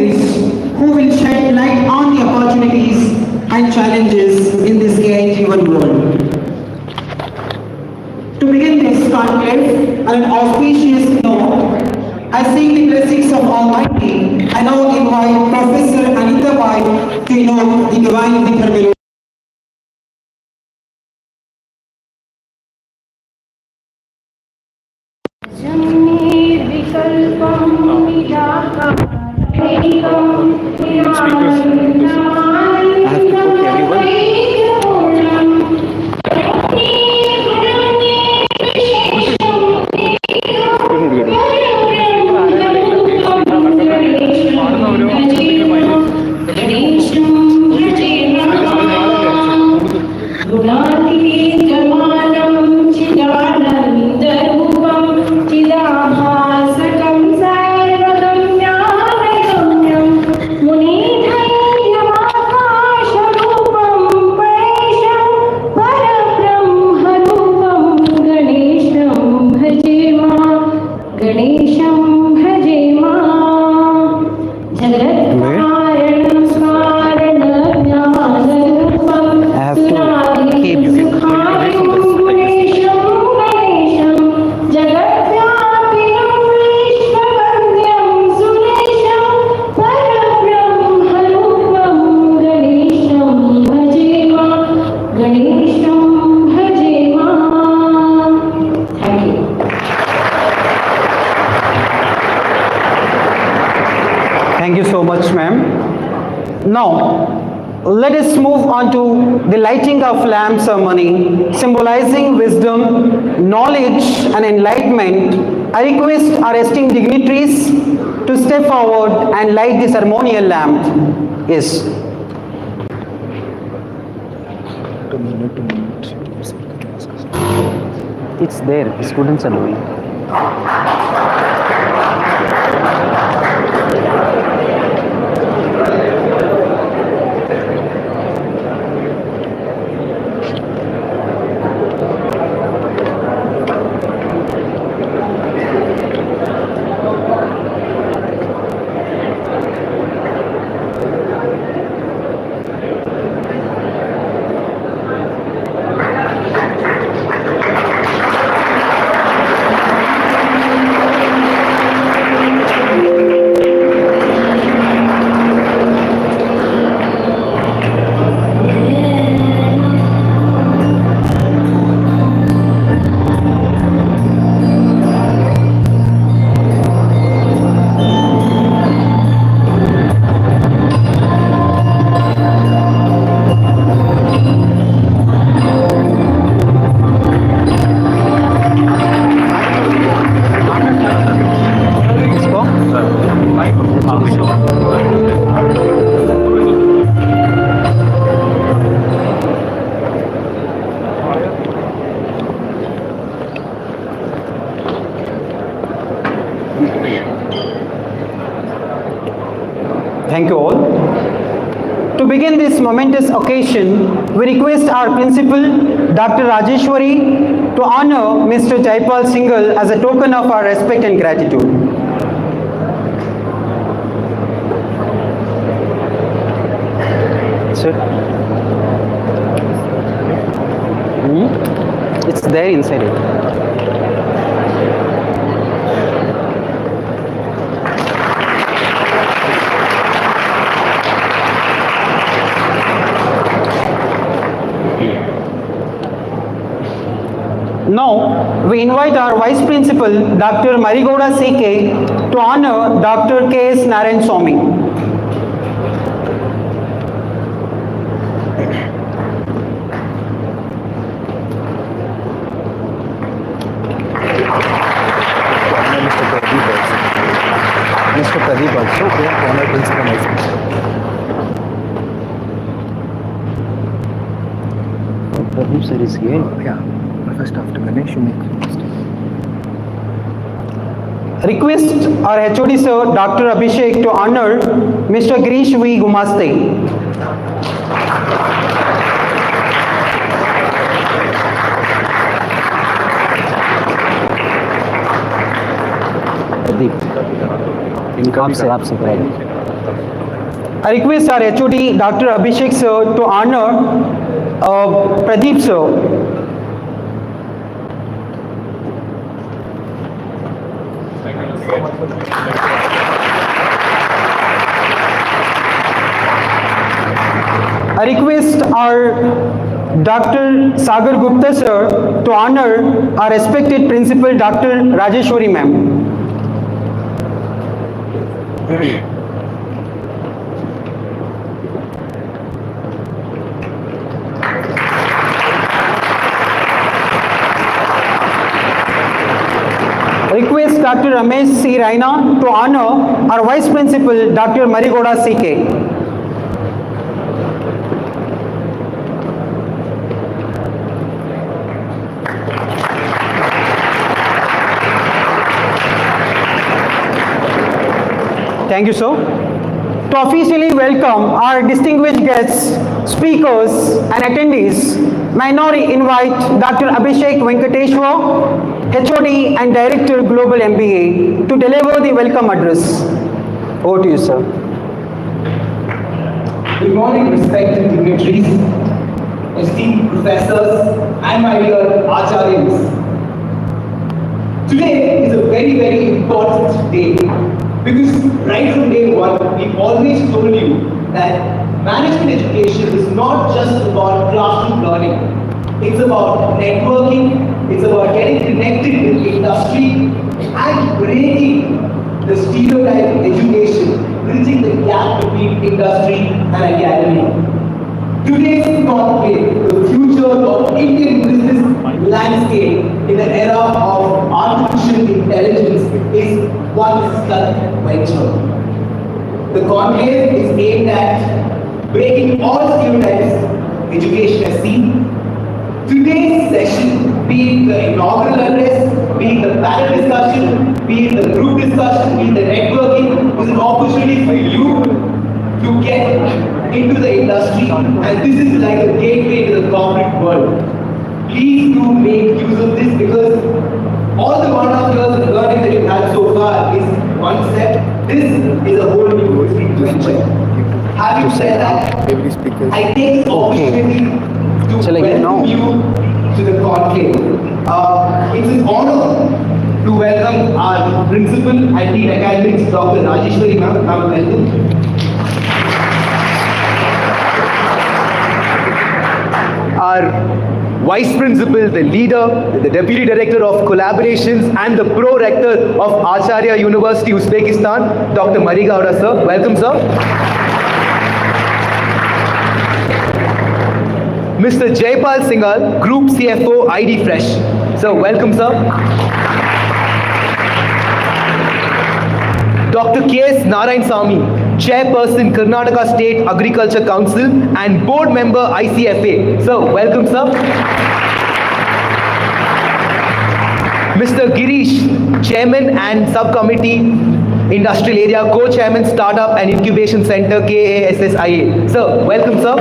who will shed light on the opportunities and challenges in this AI-driven world. To begin this conclave on an auspicious note, I seek the blessings of Almighty. I now invite Professor Anita Bai to invoke the divine Vikar. Thank you so much, ma'am. Now, let us move on to the lighting of lamp ceremony, symbolizing wisdom, knowledge, and enlightenment. I request our esteemed dignitaries to step forward and light the ceremonial lamp. Yes. It's there. The students are doing. Thank you all. To begin this momentous occasion, we request our principal, Dr. Rajeshwari, to honor Mr. Jaipal Singhal as a token of our respect and gratitude. Sir? It's there inside it. Now, we invite our Vice Principal, Dr. Marigoda CK, to honor Dr. K.S. Narayan Swamy. Mr. Pradeep also, honor Principal. Pradeep sir is here. Yeah. First after Ganesh, you make request our HOD sir, Dr. Abhishek, to honor Mr. Girish V. Gumaste. Pradeep आपसे पहले I request our HOD, Dr. Abhishek sir, to honor Pradeep sir. I request our Dr. Sagar Gupta sir to honor our respected principal Dr. Rajeshwari ma'am. Request Dr. Ramesh C. Raina to honor our Vice Principal Dr. Marigoda C.K. Thank you, sir. To officially welcome our distinguished guests, speakers, and attendees, may I now invite Dr. Abhishek Venkateshwar, HOD and Director Global MBA, to deliver the welcome address. Over to you, sir. Good morning, respected dignitaries, esteemed professors, and my dear acharyas. Today is a very, very important day because right from day one, we always told you that management education is not just about classroom learning. It's about networking, it's about getting connected with industry and breaking the stereotype education, bridging the gap between industry and academia. Today's conclave, the future of Indian business landscape in the era of artificial intelligence is one such venture. The conclave is aimed at breaking all stereotypes education has seen. Today's session, be it the inaugural address, be it the panel discussion, be it the group discussion, be it the networking, is an opportunity for you to get into the industry, and this is like a gateway to the corporate world. Please do make use of this because all the 1.5 years of learning that you've had so far is one step. This is a whole new venture. Having said that, I take this opportunity to welcome you to the conclave. It's an honor to welcome our principal at Dean Academics, Dr. Rajeshwari ma'am. Welcome. Our Vice Principal, the leader, the Deputy Director of Collaborations and the Pro-Rector of Acharya University, Uzbekistan, Dr. Marigoda sir. Welcome, sir. Mr. Jaypal Singhal, Group CFO, ID Fresh. Sir, welcome, sir. Dr. K.S. Narayan Samy, Chairperson, Karnataka State Agriculture Council and Board Member, ICFA. Sir, welcome, sir. Mr. Girish, Chairman and Subcommittee, Industrial Area, Co-Chairman, Startup and Incubation Center, KASSIA. Sir, welcome, sir.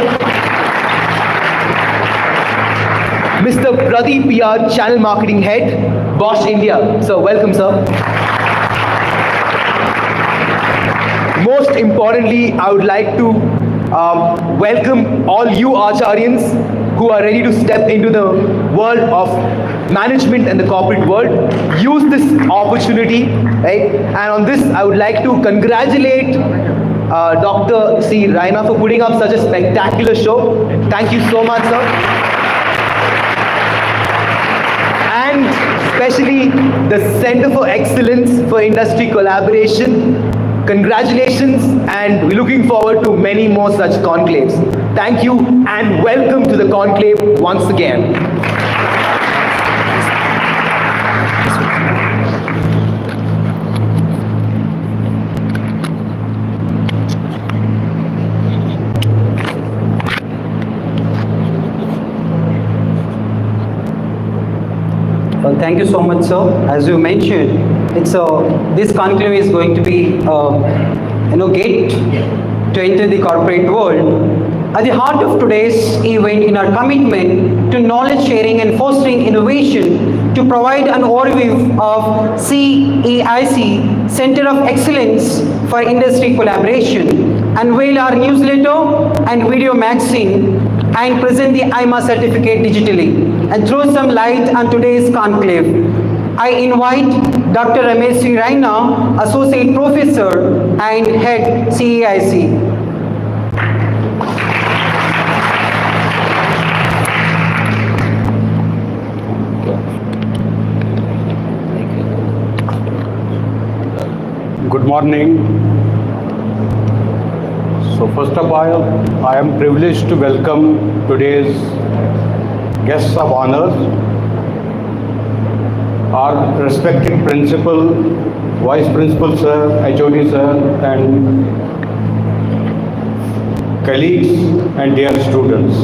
Mr. Pradeep PR, Channel Marketing Head, Bosch India. Sir, welcome, sir. Most importantly, I would like to welcome all you Acharyans who are ready to step into the world of management and the corporate world. Use this opportunity, right? And on this, I would like to congratulate Dr. C. Raina for putting up such a spectacular show. Thank you so much, sir. And especially the Center for Excellence for Industry Collaboration. Congratulations, and we're looking forward to many more such conclaves. Thank you and welcome to the conclave once again. Well, thank you so much, sir. As you mentioned, this conclave is going to be gate to enter the corporate world. At the heart of today's event in our commitment to knowledge sharing and fostering innovation to provide an overview of CEIC, Center of Excellence for Industry Collaboration. unveil our newsletter and video magazine, and present the IMA certificate digitally, and throw some light on today's conclave. I invite Dr. Ramesh Sri Raina, Associate Professor and Head CEIC. Good morning. So first of all, I am privileged to welcome today's guests of honor, our respected principal, vice principal sir, HOD sir, and colleagues and dear students.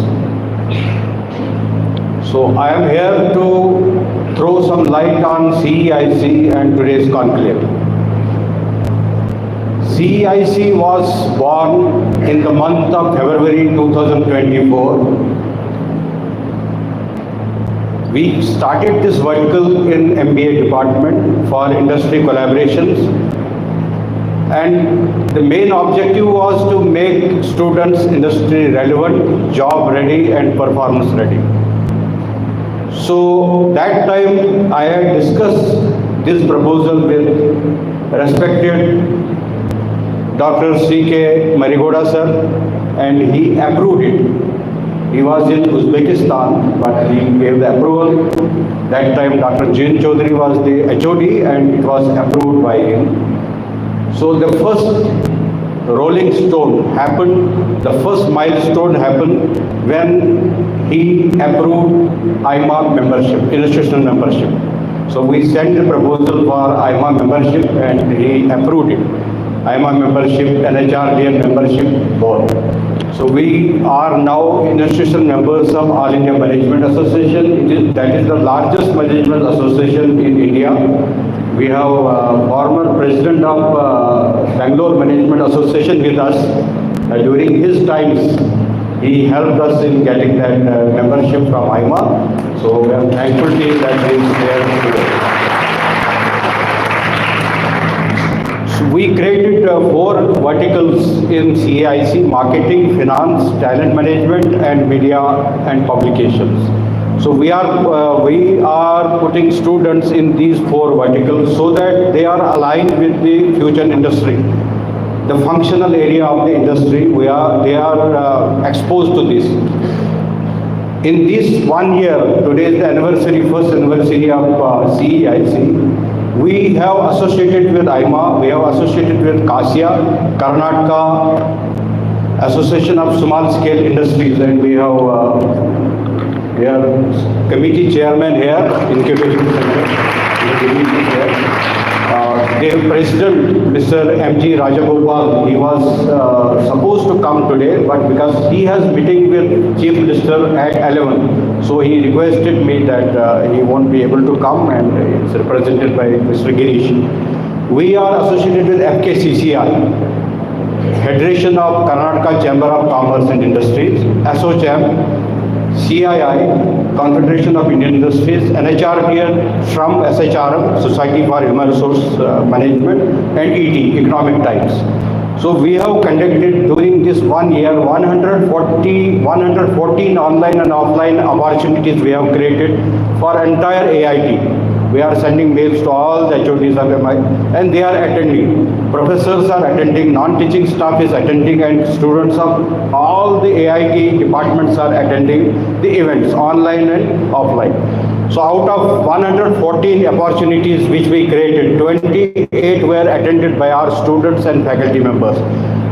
So I am here to throw some light on CEIC and today's conclave. CEIC was born in the month of February 2024. We started this vertical in MBA department for industry collaborations, and the main objective was to make students industry relevant, job ready and performance ready. So that time I had discussed this proposal with respected Dr. C.K. Marigoda sir, and he approved it. He was in Uzbekistan, but he gave the approval. That time Dr. Jain Chaudhary was the HOD and it was approved by him. So the first rolling stone happened, the first milestone happened when he approved IMA membership, institutional membership. So we sent the proposal for IMA membership and he approved it. IMA membership, NHRDN membership, both. So we are now institutional members of All India Management Association. That is the largest management association in India. We have former president of Bangalore Management Association with us. During his times, he helped us in getting that membership from IMA. So we are thankful to him that he is there today. We created 4 verticals in CEIC: marketing, finance, talent management, and media and publications. So we are putting students in these 4 verticals so that they are aligned with the future industry, the functional area of the industry. They are exposed to this. In this 1 year, today is the anniversary, first anniversary of CEIC. We have associated with IMA, we have associated with CASIA, Karnataka Association of Small Scale Industries, and we have committee chairman here, incubation center. Their president, Mr. M.G. Rajagopal, he was supposed to come today, but because he has meeting with Chief Minister at 11, so he requested me that he won't be able to come, and it's represented by Mr. Girish. We are associated with FKCCI, Federation of Karnataka Chamber of Commerce and Industries, ASSOCHAM, CII, Confederation of Indian Industries, NHRDN, from SHRM, Society for Human Resource Management, and ET, Economic Times. So we have conducted during this 1 year 114 online and offline opportunities we have created for entire AIT. We are sending mails to all the HODs of MI, and they are attending. Professors are attending, non-teaching staff is attending, and students of all the AIT departments are attending the events, online and offline. So out of 114 opportunities which we created, 28 were attended by our students and faculty members.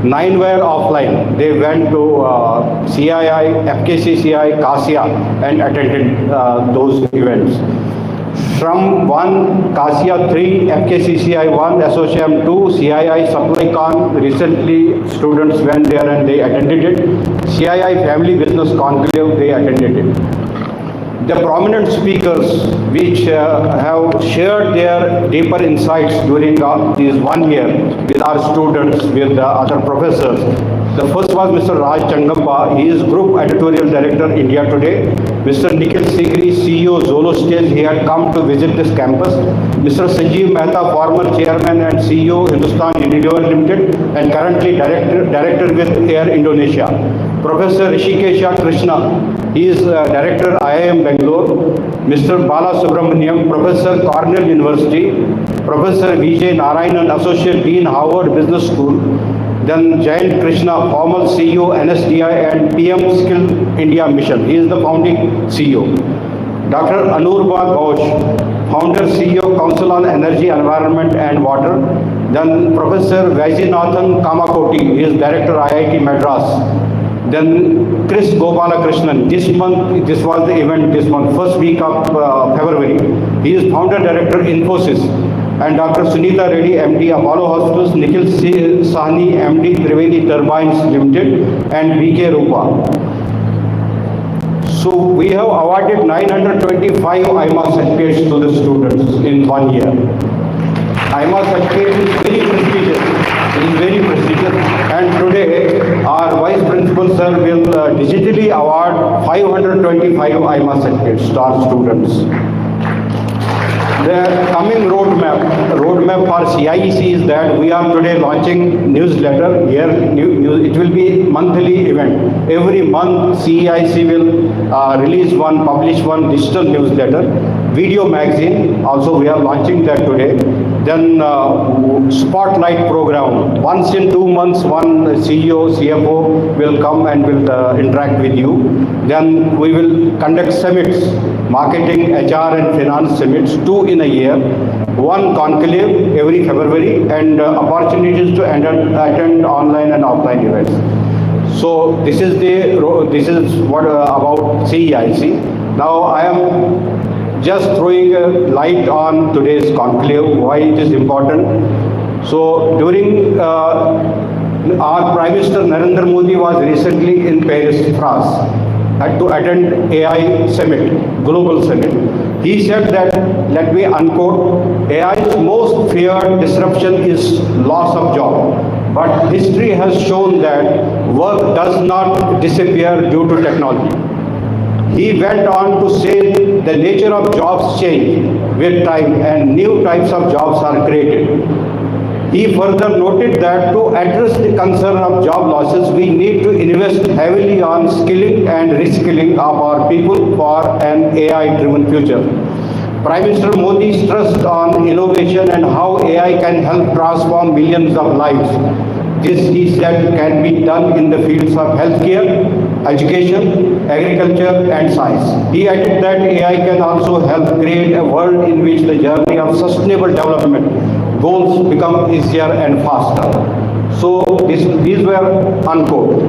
9 were offline. They went to CII, FKCCI, CASIA, and attended those events. From 1, CASIA 3, FKCCI 1, ASSOCHAM 2, CII SupplyCon, recently students went there and they attended it. CII Family Business Conclave, they attended it. The prominent speakers which have shared their deeper insights during this 1 year with our students, with the other professors. The first was Mr. Raj Changampa. He is Group Editorial Director, India Today. Mr. Nikhil Sigri, CEO Zolo Stage, he had come to visit this campus. Mr. Sanjeev Mehta, former chairman and CEO Hindustan Unilever Limited and currently director with Air Indonesia. Professor Rishikesha Krishna, he is director IIM Bangalore. Mr. Bala Subramaniam, Professor Cornell University. Professor Vijay Narayanan, Associate Dean Harvard Business School. Then Jayant Krishna, former CEO NSDI and PM Skill India Mission. He is the founding CEO. Dr. Anurba Ghosh, founder CEO Council on Energy, Environment and Water. Then Professor Vaidyanathan Kamakoti, he is director IIT Madras. Then Chris Gopalakrishnan, this was the event this month, first week of February. He is founder director Infosys. And Dr. Sunita Reddy, MD, Apollo Hospitals, Nikhil Sahni, MD, Triveni Turbines Limited, and VK Rupa. So we have awarded 925 IMA certificates to the students in 1 year. IMA certificate is very prestigious. It is very prestigious. And today, our Vice Principal Sir will digitally award 525 IMA certificates to our students. The coming roadmap for CIEC is that we are today launching newsletter. Here, it will be monthly event. Every month, CIEC will publish one digital newsletter. Video magazine, also we are launching that today. Then spotlight program. Once in 2 months, one CEO, CFO will come and will interact with you. Then we will conduct summits, marketing, HR and finance summits, 2 in a year. One conclave every February and opportunities to attend online and offline events. So this is what about CIEC. Now I am just throwing a light on today's conclave, why it is important. So during our Prime Minister Narendra Modi was recently in Paris, France, to attend AI summit, global summit. He said that, let me unquote, AI's most feared disruption is loss of job. But history has shown that work does not disappear due to technology. He went on to say the nature of jobs change with time and new types of jobs are created. He further noted that to address the concern of job losses, we need to invest heavily on skilling and reskilling of our people for an AI-driven future. Prime Minister Modi stressed on innovation and how AI can help transform millions of lives. This, he said, can be done in the fields of healthcare, education, agriculture, and science. He added that AI can also help create a world in which the journey of sustainable development goals become easier and faster. So these were unquote.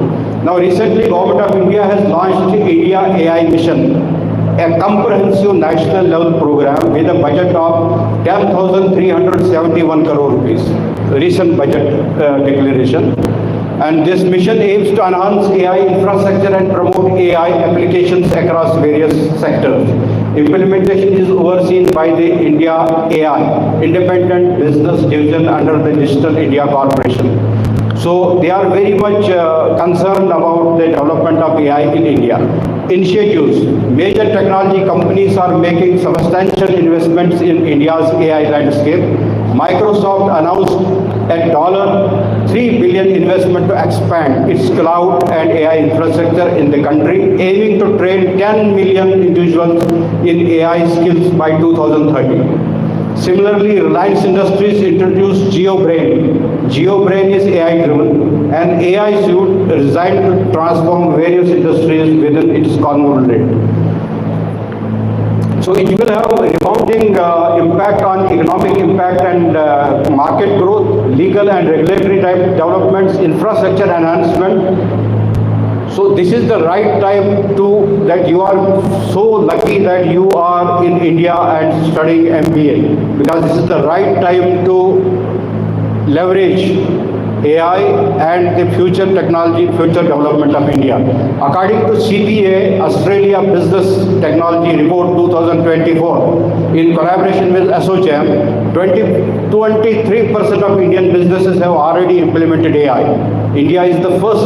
Now recently, Government of India has launched India AI Mission, a comprehensive national level program with a budget of 10,371 crore rupees. Recent budget declaration. And this mission aims to enhance AI infrastructure and promote AI applications across various sectors. Implementation is overseen by the India AI, Independent Business Division under the Digital India Corporation. So they are very much concerned about the development of AI in India. Initiatives. Major technology companies are making substantial investments in India's AI landscape. Microsoft announced a $3 billion investment to expand its cloud and AI infrastructure in the country, aiming to train 10 million individuals in AI skills by 2030. Similarly, Reliance Industries introduced GeoBrain. GeoBrain is AI-driven, an AI suite designed to transform various industries within its conglomerate. So it will have a rebounding impact on economic impact and market growth, legal and regulatory type developments, infrastructure enhancement. So this is the right time that you are so lucky that you are in India and studying MBA, because this is the right time to leverage AI and the future technology, future development of India. According to CPA, Australia Business Technology Report 2024, in collaboration with ASSOCHAM, 23% of Indian businesses have already implemented AI. India is the first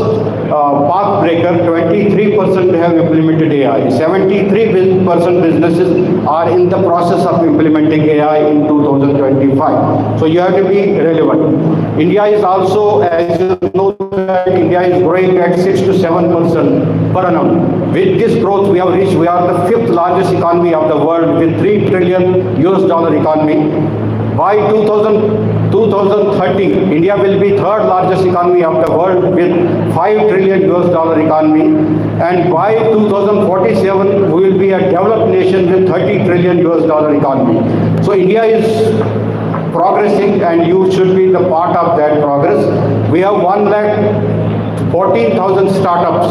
path breaker. 23% have implemented AI. 73% businesses are in the process of implementing AI in 2025. So you have to be relevant. India is also, as you know, that India is growing at 6 to 7% per annum. With this growth, we are the fifth largest economy of the world with $3 trillion US economy. By 2030, India will be third largest economy of the world with $5 trillion US economy. And by 2047, we will be a developed nation with $30 trillion US economy. So India is progressing and you should be the part of that progress. We have 1,14,000 startups,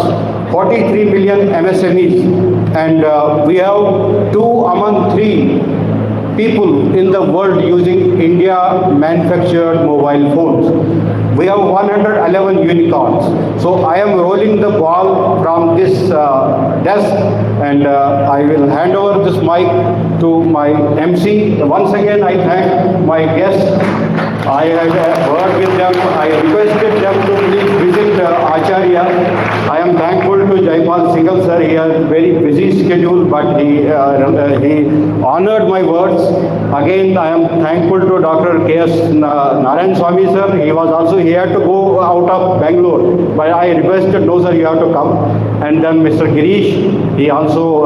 43 million MSMEs, and we have 2 among 3 people in the world using India manufactured mobile phones. We have 111 unicorns. So I am rolling the ball from this desk, and I will hand over this mic to my MC. Once again, I thank my guests. I had a word with them. I requested them to please visit Acharya. I am thankful to Jaipal Singhal sir. He has a very busy schedule, but he honored my words. Again, I am thankful to Dr. K.S. Narayan Swami sir. He was also, he had to go out of Bangalore, but I requested, no sir, you have to come. And then Mr. Girish, he also,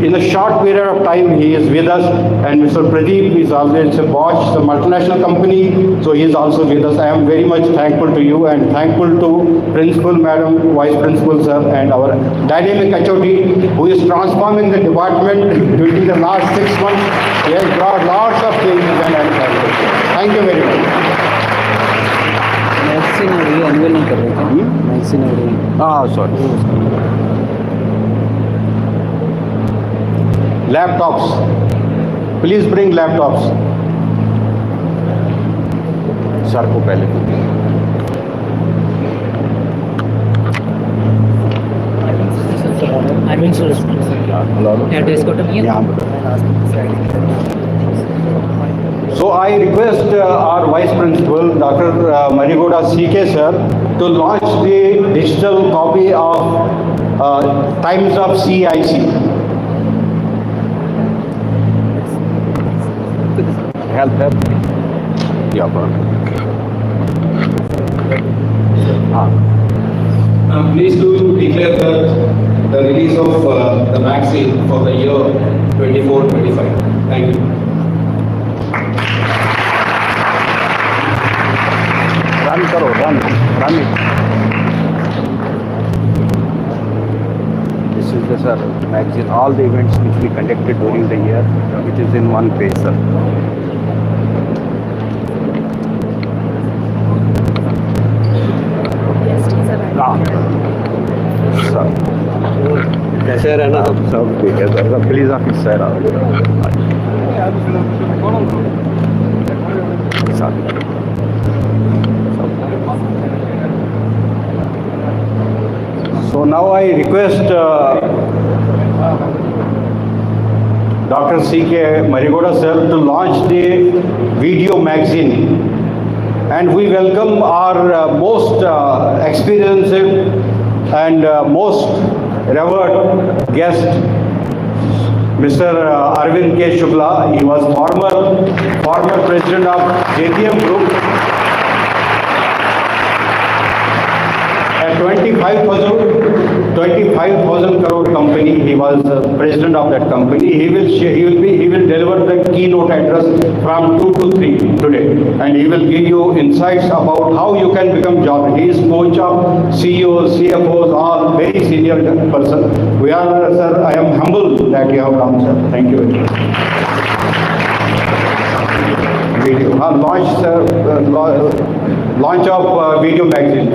in a short period of time, he is with us. And Mr. Pradeep is always a Bosch, the multinational company, so he is also with us. I am very much thankful to you and thankful to Principal Madam, Vice Principal sir, and our dynamic HOD who is transforming the department during the last 6 months. He has brought lots of changes and I am thankful. Thank you very much. मैक्सिन अभी unveil नहीं कर रहे थे Maxine अभी Sorry. Laptops. Please bring laptops. Sir को पहले So I request our Vice Principal, Dr. Marigoda CK sir, to launch the digital copy of Times of CIC. Help. Yeah, I'm pleased to declare that the release of the vaccine for the year 24-25. Thank you. Run it. This is the sir magazine, all the events which we conducted during the year, it is in one page, sir. कैसे रहना सब ठीक है sir please office sir So now I request Dr. C.K. Marigoda sir to launch the video magazine, and we welcome our most experienced and most revered guest, Mr. Arvind K. Shukla. He was former president of JTM Group. A 25,000 crore company. He was president of that company. He will deliver the keynote address from 2 to 3 today, and he will give you insights about how you can become job. He is coach of CEOs, CFOs, all very senior person. We are, sir, I am humble that you have come, sir. Thank you very much. Video. Launch of video magazine.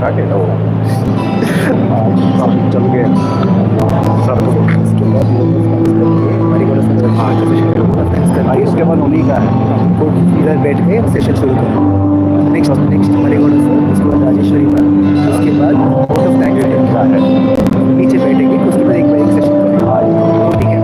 Started. चल गए sir इसके बाद उन्हीं का है इधर बैठ के सेशन शुरू करो नेक्स्ट मरीगोड़ा सर उसके बाद राजेश्वरी मैम उसके बाद बोर्ड ऑफ डायरेक्टर का है नीचे बैठेंगे उसके बाद एक सेशन करेंगे ठीक है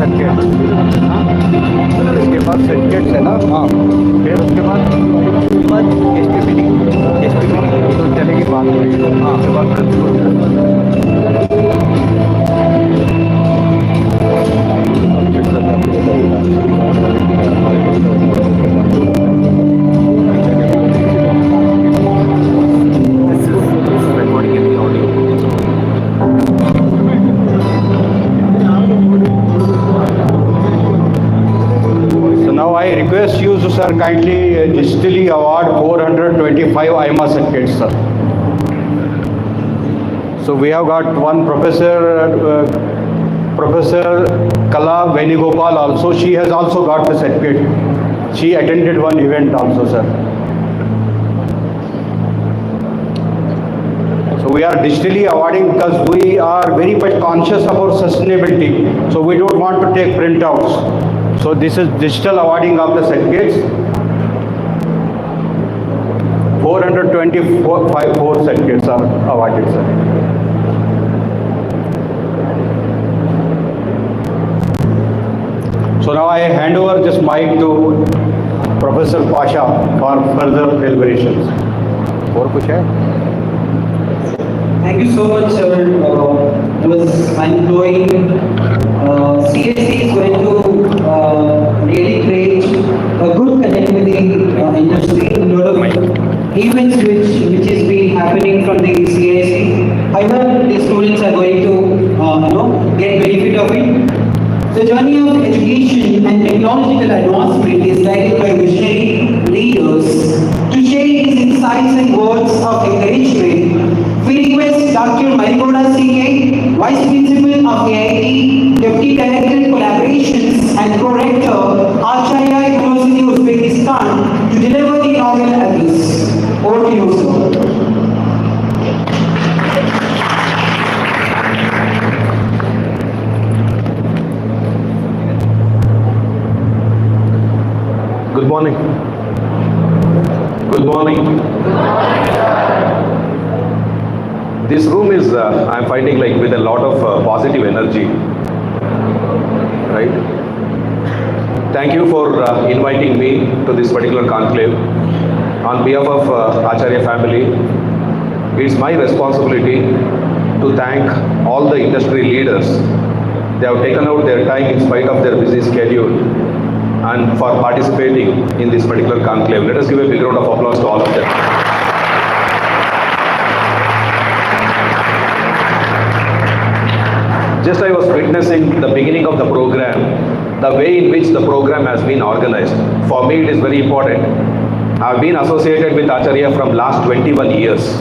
सर्टिफिकेट, इसके बाद सर्टिफिकेट्स है ना, हाँ, फिर उसके बाद एस पी तो चलेगी बात, हाँ, उसके बाद So now I request you, sir, kindly digitally award 425 IMA certificates, sir. So we have got one Professor Kala Venugopal also. She has also got the certificate. She attended one event also, sir. So we are digitally awarding because we are very much conscious about sustainability. So we don't want to take printouts. So this is digital awarding of the certificates. 424 certificates are awarded, sir. So now I hand over this mic to Professor Pasha for further deliberations. और कुछ है? Thank you so much, sir. It was mind-blowing. CSC is going to really create a good connect with the industry. A lot of events which is being happening from the CSC. However, the students are going to get benefit of it. The journey of education and technological advancement is guided by visionary leaders. To share his insights and words of encouragement, we request Dr. Marigoda CK, Vice Principal of AIT, Deputy Director Collaborations and Pro-Rector, Acharya University Uzbekistan, to deliver the inaugural address. Over to you, sir. Good morning. Good morning. This room is, I'm finding like with a lot of positive energy, right? Thank you for inviting me to this particular conclave. On behalf of Acharya family, it's my responsibility to thank all the industry leaders. They have taken out their time in spite of their busy schedule and for participating in this particular conclave. Let us give a big round of applause to all of them. Just I was witnessing the beginning of the program, the way in which the program has been organized. For me, it is very important. I've been associated with Acharya from last 21 years.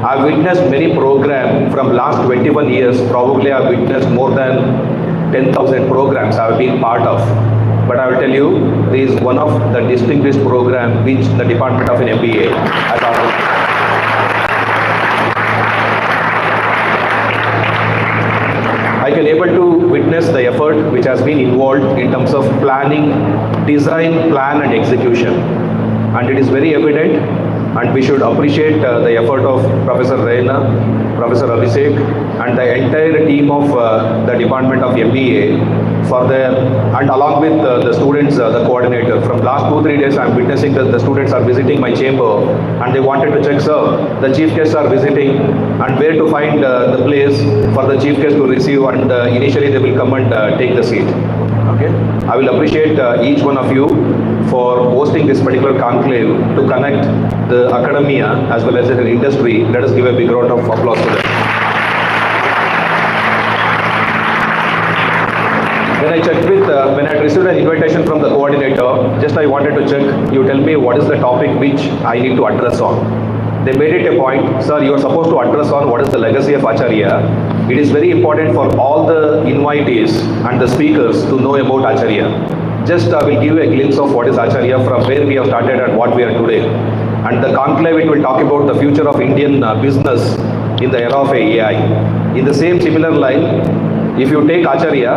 I've witnessed many programs from last 21 years. Probably I've witnessed more than 10,000 programs I've been part of. But I will tell you, this is one of the distinguished program which the Department of MBA has organized. I can able to witness the effort which has been involved in terms of planning, design, plan and execution. And it is very evident, and we should appreciate the effort of Professor Reina, Professor Abhishek and the entire team of the Department of MBA for their, and along with the students, the coordinator. From last 2-3 days I am witnessing that the students are visiting my chamber and they wanted to check, sir, the chief guests are visiting and where to find the place for the chief guest to receive, and initially they will come and take the seat. Okay, I will appreciate each one of you for hosting this particular conclave to connect the academia as well as the industry. Let us give a big round of applause to them. When I checked with, when I received an invitation from the coordinator, just I wanted to check, you tell me what is the topic which I need to address on. They made it a point, sir, you are supposed to address on what is the legacy of Acharya. It is very important for all the invitees and the speakers to know about Acharya. Just I will give a glimpse of what is Acharya, from where we have started and what we are today. And the conclave, it will talk about the future of Indian business in the era of AI. In the same similar line, if you take Acharya,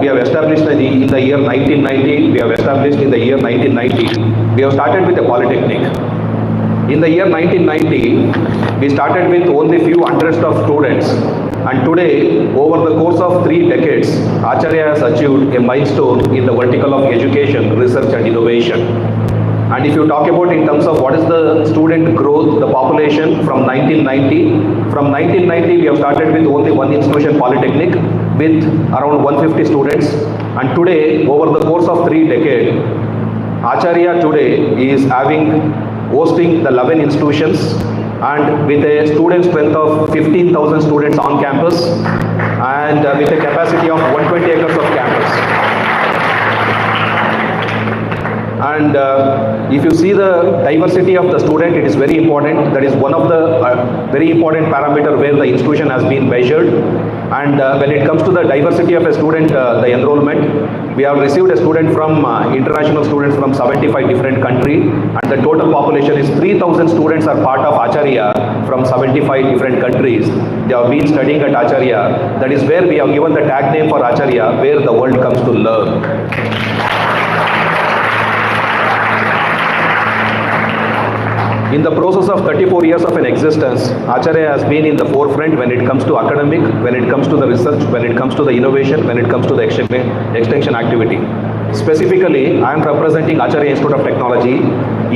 we have established in the year 1990, we have established in the year 1990. We have started with a polytechnic. In the year 1990, we started with only few hundreds of students. And today, over the course of 3 decades, Acharya has achieved a milestone in the vertical of education, research and innovation. And if you talk about in terms of what is the student growth, the population from 1990 we have started with only one institution, Polytechnic, with around 150 students. And today, over the course of 3 decades, Acharya today is hosting the 11 institutions and with a student strength of 15,000 students on campus and with a capacity of 120 acres of campus. And if you see the diversity of the student, it is very important. That is one of the very important parameter where the institution has been measured. And when it comes to the diversity of a student, the enrollment, we have received a student from international students from 75 different countries, and the total population is 3,000 students are part of Acharya from 75 different countries. They have been studying at Acharya. That is where we have given the tag name for Acharya, where the world comes to learn. In the process of 34 years of an existence, Acharya has been in the forefront when it comes to academic, when it comes to the research, when it comes to the innovation, when it comes to the extension activity. Specifically, I am representing Acharya Institute of Technology.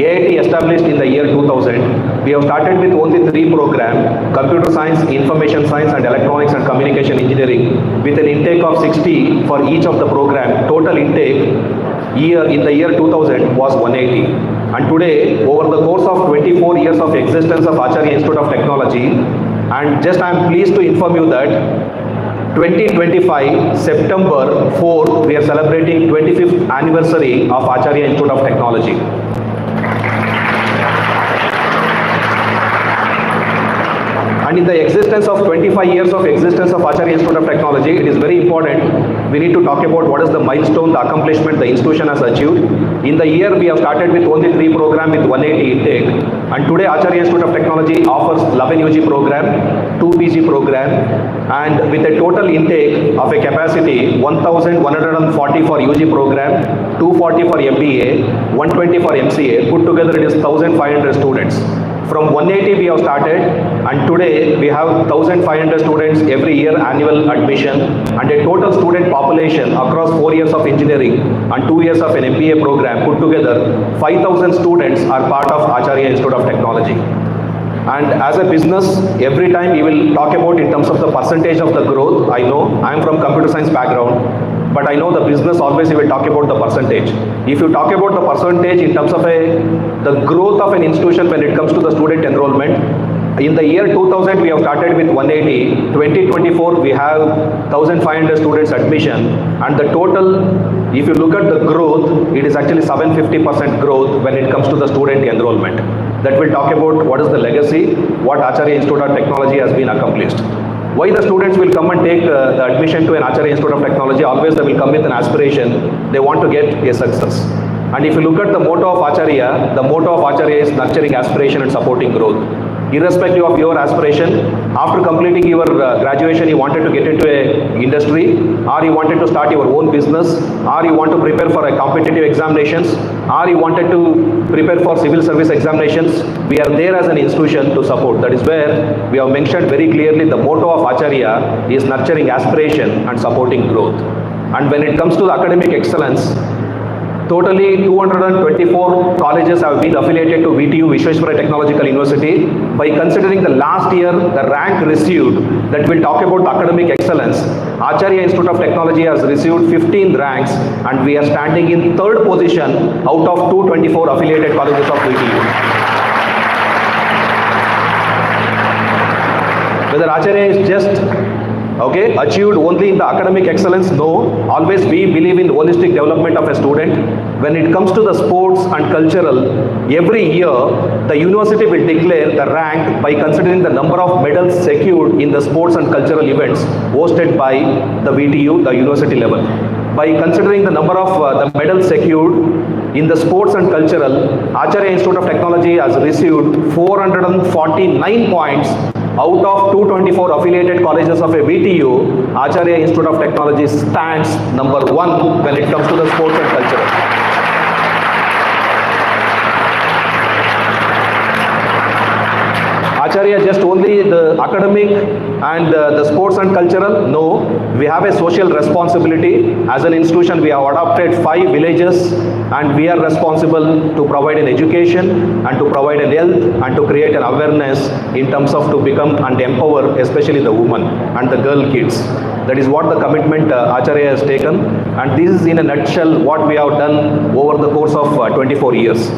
AIT established in the year 2000. We have started with only 3 programs, computer science, information science and electronics and communication engineering, with an intake of 60 for each of the program. Total intake in the year 2000 was 180. And today, over the course of 24 years of existence of Acharya Institute of Technology, and just I am pleased to inform you that 2025 September 4th, we are celebrating 25th anniversary of Acharya Institute of Technology. And in the existence of 25 years of existence of Acharya Institute of Technology, it is very important. We need to talk about what is the milestone, the accomplishment the institution has achieved. In the year, we have started with only 3 programs with 180 intake. And today, Acharya Institute of Technology offers 11 UG program, 2 PG program, and with a total intake of a capacity 1,140 for UG program, 240 for MBA, 120 for MCA. Put together, it is 1,500 students. From 180 we have started, and today we have 1,500 students every year annual admission, and a total student population across 4 years of engineering and 2 years of an MBA program. Put together, 5,000 students are part of Acharya Institute of Technology. And as a business, every time we will talk about in terms of the percentage of the growth. I know I am from computer science background, but I know the business always we will talk about the percentage. If you talk about the percentage in terms of the growth of an institution when it comes to the student enrollment, in the year 2000 we have started with 180, 2024 we have 1,500 students admission, and the total, if you look at the growth, it is actually 750% growth when it comes to the student enrollment. That will talk about what is the legacy, what Acharya Institute of Technology has been accomplished. Why the students will come and take the admission to an Acharya Institute of Technology? Always they will come with an aspiration. They want to get a success. And if you look at the motto of Acharya, the motto of Acharya is nurturing aspiration and supporting growth. Irrespective of your aspiration, after completing your graduation, you wanted to get into a industry, or you wanted to start your own business, or you want to prepare for a competitive examinations, or you wanted to prepare for civil service examinations, we are there as an institution to support. That is where we have mentioned very clearly the motto of Acharya is nurturing aspiration and supporting growth. And when it comes to the academic excellence, totally 224 colleges have been affiliated to VTU, Vishweshwara Technological University. By considering the last year, the rank received, that will talk about academic excellence, Acharya Institute of Technology has received 15 ranks, and we are standing in 3rd position out of 224 affiliated colleges of VTU. Whether Acharya is just achieved only in the academic excellence? No. Always we believe in holistic development of a student. When it comes to the sports and cultural, every year the university will declare the rank by considering the number of medals secured in the sports and cultural events hosted by the VTU, the university level. By considering the number of the medals secured in the sports and cultural, Acharya Institute of Technology has received 449 points out of 224 affiliated colleges of a VTU. Acharya Institute of Technology stands number 1 when it comes to the sports and cultural. Acharya just only the academic and the sports and cultural? No, we have a social responsibility. As an institution, we have adopted 5 villages and we are responsible to provide an education and to provide an health and to create an awareness in terms of to become and empower especially the women and the girl kids. That is what the commitment Acharya has taken, and this is in a nutshell what we have done over the course of 24 years.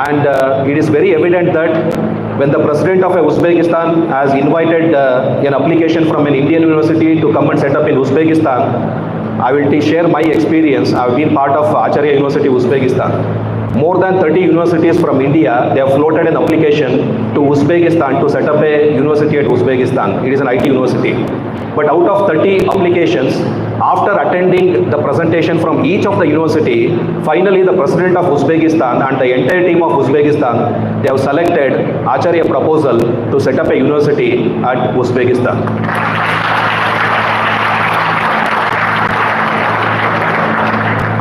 And it is very evident that when the president of Uzbekistan has invited an application from an Indian university to come and set up in Uzbekistan, I will share my experience. I have been part of Acharya University, Uzbekistan. More than 30 universities from India, they have floated an application to Uzbekistan to set up a university at Uzbekistan. It is an IT university. But out of 30 applications, after attending the presentation from each of the university, finally the president of Uzbekistan and the entire team of Uzbekistan, they have selected Acharya proposal to set up a university at Uzbekistan.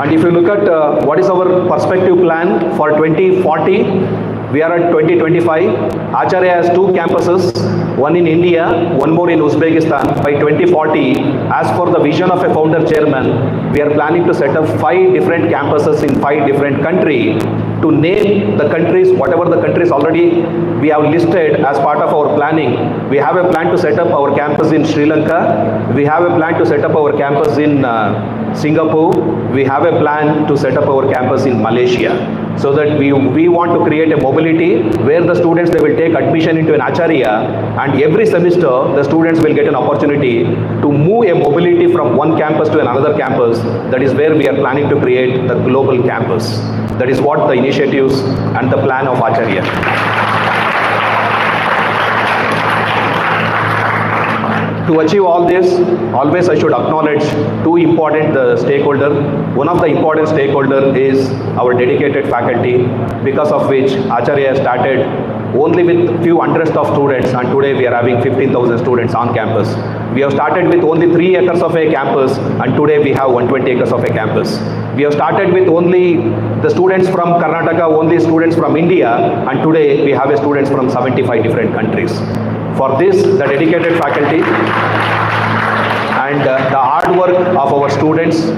And if you look at what is our perspective plan for 2040, we are at 2025. Acharya has 2 campuses, one in India, one more in Uzbekistan. By 2040, as for the vision of a founder chairman, we are planning to set up 5 different campuses in 5 different countries. To name the countries, whatever the countries already we have listed as part of our planning, we have a plan to set up our campus in Sri Lanka, we have a plan to set up our campus in Singapore, we have a plan to set up our campus in Malaysia. So that we want to create a mobility where the students, they will take admission into an Acharya, and every semester the students will get an opportunity to move a mobility from one campus to another campus. That is where we are planning to create the global campus. That is what the initiatives and the plan of Acharya. To achieve all this, always I should acknowledge 2 important stakeholders. One of the important stakeholders is our dedicated faculty, because of which Acharya has started only with few hundreds of students, and today we are having 15,000 students on campus. We have started with only 3 acres of a campus, and today we have 120 acres of a campus. We have started with only the students from Karnataka, only students from India, and today we have students from 75 different countries. For this, the dedicated faculty and the hard work of our students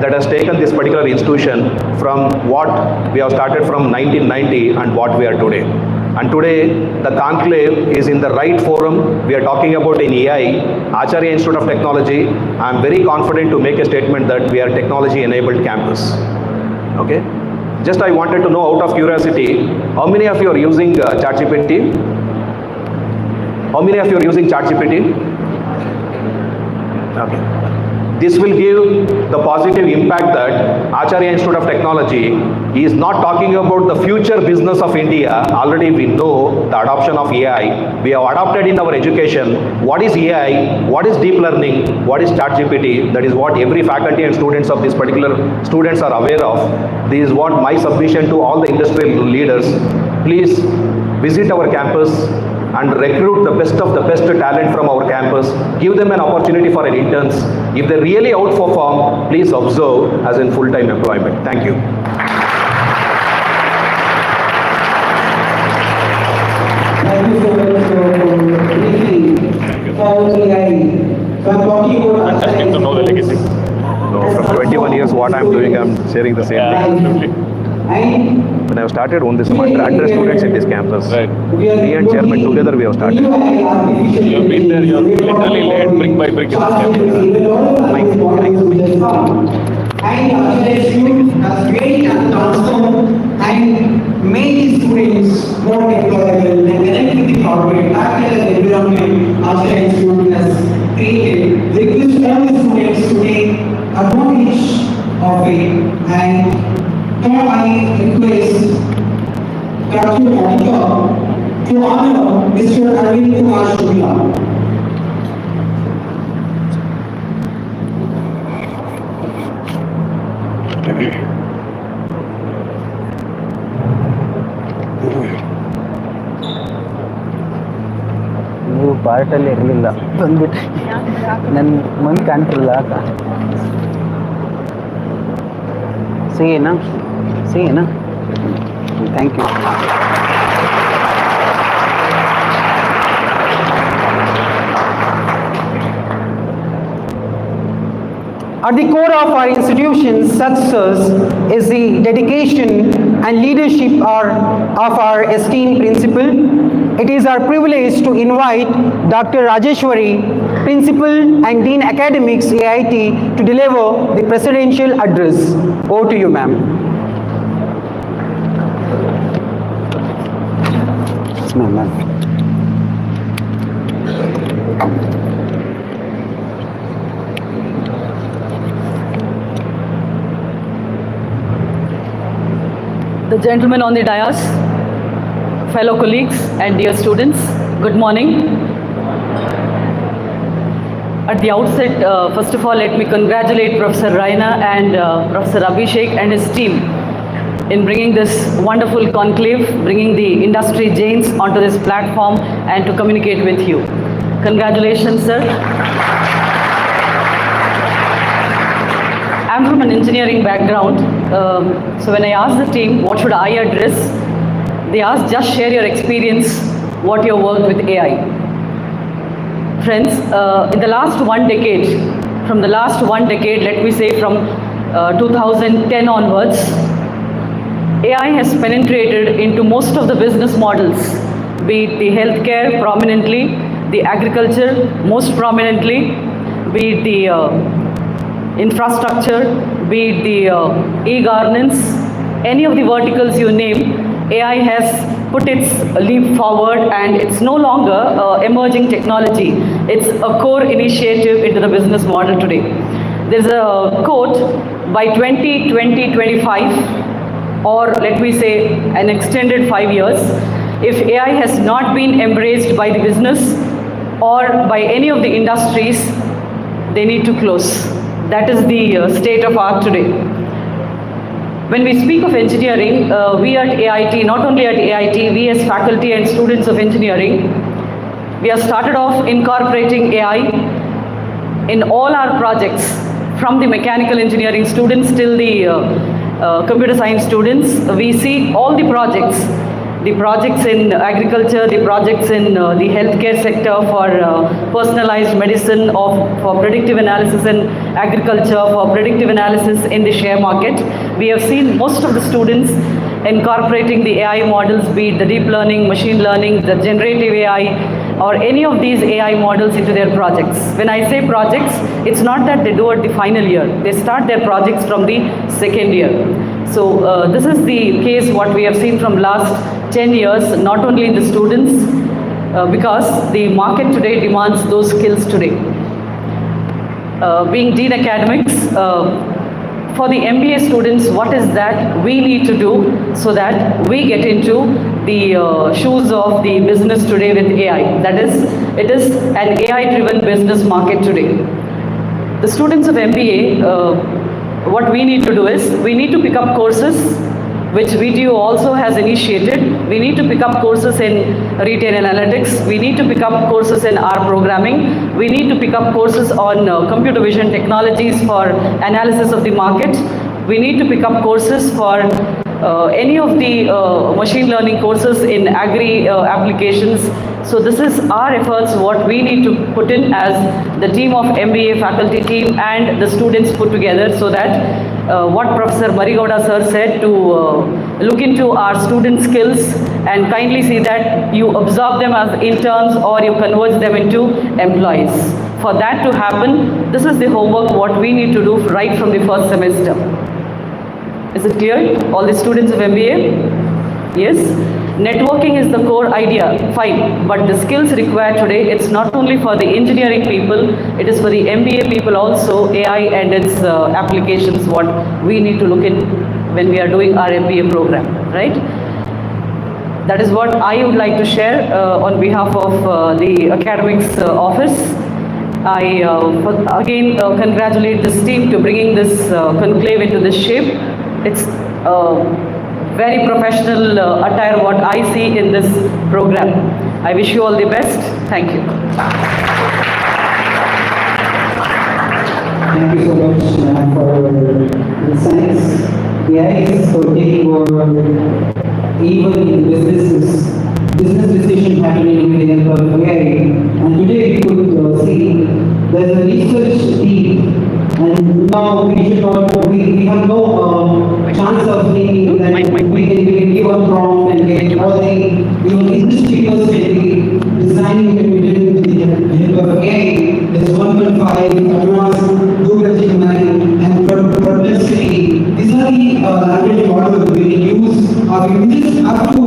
that has taken this particular institution from what we have started from 1990 and what we are today. And today, the conclave is in the right forum. We are talking about in AI, Acharya Institute of Technology. I am very confident to make a statement that we are technology-enabled campus. Okay? Just I wanted to know, out of curiosity, how many of you are using ChatGPT? How many of you are using ChatGPT? Okay. This will give the positive impact that Acharya Institute of Technology is not talking about the future business of India. Already we know the adoption of AI. We have adopted in our education what is AI, what is deep learning, what is ChatGPT. That is what every faculty and students of this particular students are aware of. This is what my submission to all the industrial leaders. Please visit our campus and recruit the best of the best talent from our campus. Give them an opportunity for an interns. If they really outperform, please observe as in full-time employment. Thank you. Thank you so much for briefing how AI. So I'm talking about Interesting to know the legacy. So from 21 years, what I'm doing, I'm sharing the same Yeah, thing. absolutely. And When I started on this month, 100 students in this campus. Right. Me and chairman together we have started. You have been there, you have literally laid brick by brick in this campus. And Institute has really transformed and made these students more employable and connected with the corporate practical environment Acharya Institute has created. Request all the students to take advantage of it, and now I request Dr. Monica to honor Mr. Arvind Kumar Shukla. ನೀವು ಪಾರ್ಟಲ್ಲಿ ಇರಲಿಲ್ಲ ಬಂದ್ಬಿಟ್ಟು ನನ್ನ ಮುಂದೆ ಕಾಣ್ತಿರಲ್ಲ ಅಕ್ಕ ಸಿಗೇನಾ ಸಿಗೇನಾ thank you At the core of our institution's success is the dedication and leadership of our esteemed principal. It is our privilege to invite Dr. Rajeshwari, Principal and Dean Academics, AIT, to deliver the presidential address. Over to you, ma'am. Yes, ma'am. The gentlemen on the dais, fellow colleagues and dear students, good morning. At the outset, first of all, let me congratulate Professor Raina and Professor Abhishek and his team in bringing this wonderful conclave, bringing the industry giants onto this platform and to communicate with you. Congratulations, sir. I'm from an engineering background, so when I asked the team, what should I address? They asked, just share your experience, what you worked with AI. Friends, in the last 1 decade, from the last 1 decade, let me say from 2010 onwards, AI has penetrated into most of the business models, be it the healthcare prominently, the agriculture most prominently, be it the infrastructure, be it the e-governance, any of the verticals you name, AI has put its leap forward and it's no longer emerging technology. It's a core initiative into the business model today. There's a quote, by 2025, or let me say an extended 5 years, if AI has not been embraced by the business or by any of the industries, they need to close. That is the state of art today. When we speak of engineering, we at AIT, not only at AIT, we as faculty and students of engineering, we have started off incorporating AI in all our projects, from the mechanical engineering students till the computer science students. We see all the projects in agriculture, the projects in the healthcare sector for personalized medicine, for predictive analysis in agriculture, for predictive analysis in the share market. We have seen most of the students incorporating the AI models, be it the deep learning, machine learning, the generative AI, or any of these AI models into their projects. When I say projects, it's not that they do at the final year. They start their projects from the second year. So this is the case what we have seen from last 10 years, not only in the students, because the market today demands those skills today. Being Dean Academics, for the MBA students, what is that we need to do so that we get into the shoes of the business today with AI? That is, it is an AI-driven business market today. The students of MBA, what we need to do is, we need to pick up courses, which VTU also has initiated. We need to pick up courses in retail analytics. We need to pick up courses in R programming. We need to pick up courses on computer vision technologies for analysis of the market. We need to pick up courses for any of the machine learning courses in agri applications. So this is our efforts, what we need to put in as the team of MBA faculty team and the students put together, so that what Professor Marigoda sir said, to look into our student skills and kindly see that you absorb them as interns or you convert them into employees. For that to happen, this is the homework what we need to do right from the first semester. Is it clear? All the students of MBA? Yes? Networking is the core idea, fine, but the skills required today, it's not only for the engineering people, it is for the MBA people also, AI and its applications, what we need to look in when we are doing our MBA program, right? That is what I would like to share on behalf of the academics office. I again congratulate this team to bringing this conclave into this shape. It's very professional attire what I see in this program. I wish you all the best. Thank you. Thank you so much for your insights. AI is taking over even in business decision happening with the help of AI. And today we could see there's a research team and and now we have no chance of thinking that we can give a prompt and get all the industry was designing and we did with the help of AI. There's 1.5 advanced Google Gemini and Perplexity. These are the language models we can use. We just have to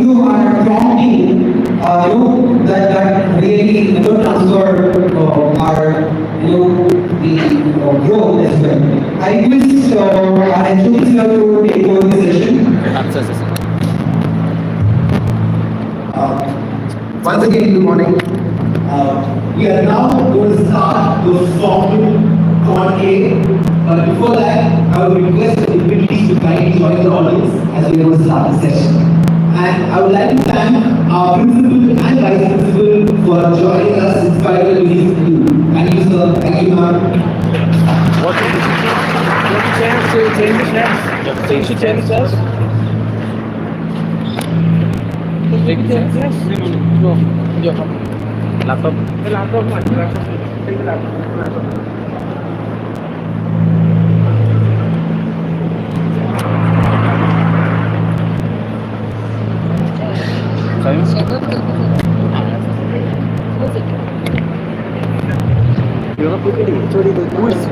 do our prompting. That really transfer our the growth as well. I request our instructors to take over the session. Once again, good morning. We are now going to start the formal Q&A. But before that, I would request the dignitaries to kindly join the audience as we are going to start the session. And I would like to thank our principal and vice principal for joining us in spite of the busy schedule. Thank you, sir. Thank you, ma'am.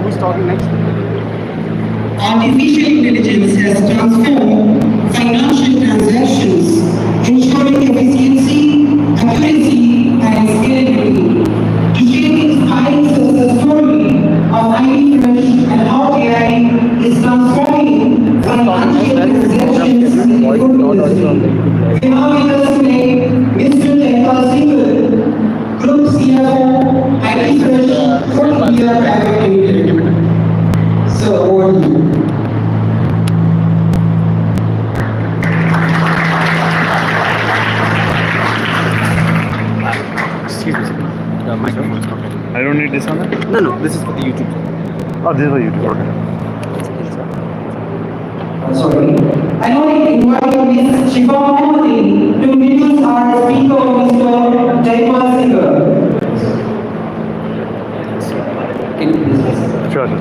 Who's talking next? Artificial intelligence has transformed financial transactions, ensuring efficiency, accuracy, and scalability. Today inspires us the story of IT Fresh and how AI is transforming financial transactions in the food industry. We have with us today Mr. Jayapal Singhal, Group CFO, IT Fresh, Frontier Private Limited. So, over to you. Excuse me, sir. The microphone is not. I don't need this on it? No, this is for the YouTube. Oh, this is for YouTube. Okay. Sorry. I now invite Ms. Shiva Mohammadin to introduce our speaker, Mr. Jayapal Singhal. Can you please? Sure, sir.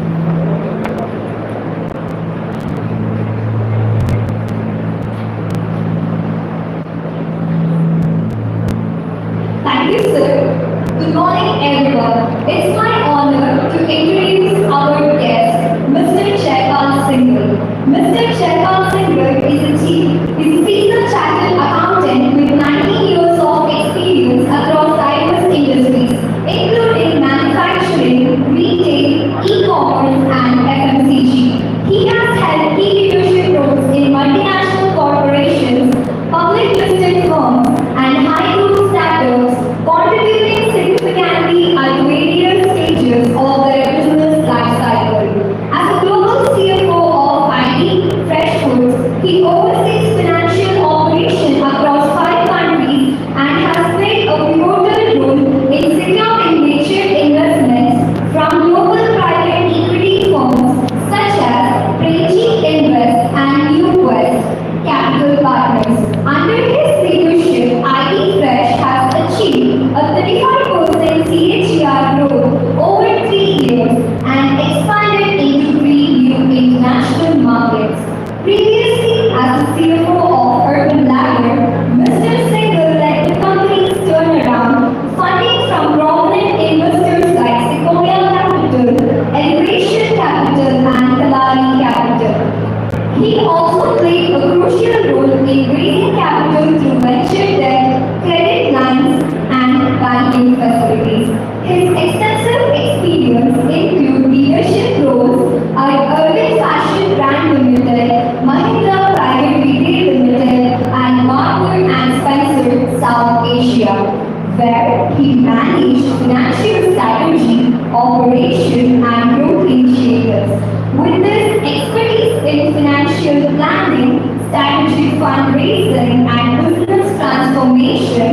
Thank you, sir. Good morning, everyone. It's my honor to introduce our guest, Mr. Jayapal Singhal. Mr. Jayapal Singhal is a seasoned chartered accountant with 19 years of experience across diverse industries, including manufacturing, retail, e-commerce, and FMCG. He has held key leadership roles in multinational corporations, public listed firms, and high-growth startups, contributing significantly at various stages of their business life cycle. As a global CFO of IT Fresh Foods, he oversees financial operations across 5 countries and has played a pivotal role in securing major investments from global private equity firms such as Pregi Invest and NewQuest Capital Partners. Under his leadership, IT Fresh has achieved a 35% CAGR growth over 3 years and expanded into 3 new international markets. Previously, as the CFO of Urban Ladder, Mr. Singhal led the company's turnaround, funding from prominent investors like Sequoia Capital, Elevation Capital, and Kalari Capital. He also played a crucial role in raising capital through venture debt, credit lines, and banking facilities. His extensive experience include leadership roles at Urban Fashion Brand Limited, Mahindra Private Retail Limited, and Markwood and Spencer South Asia, where he managed financial strategy, operation, and growth initiatives. With this expertise in financial planning, strategic fundraising, and business transformation,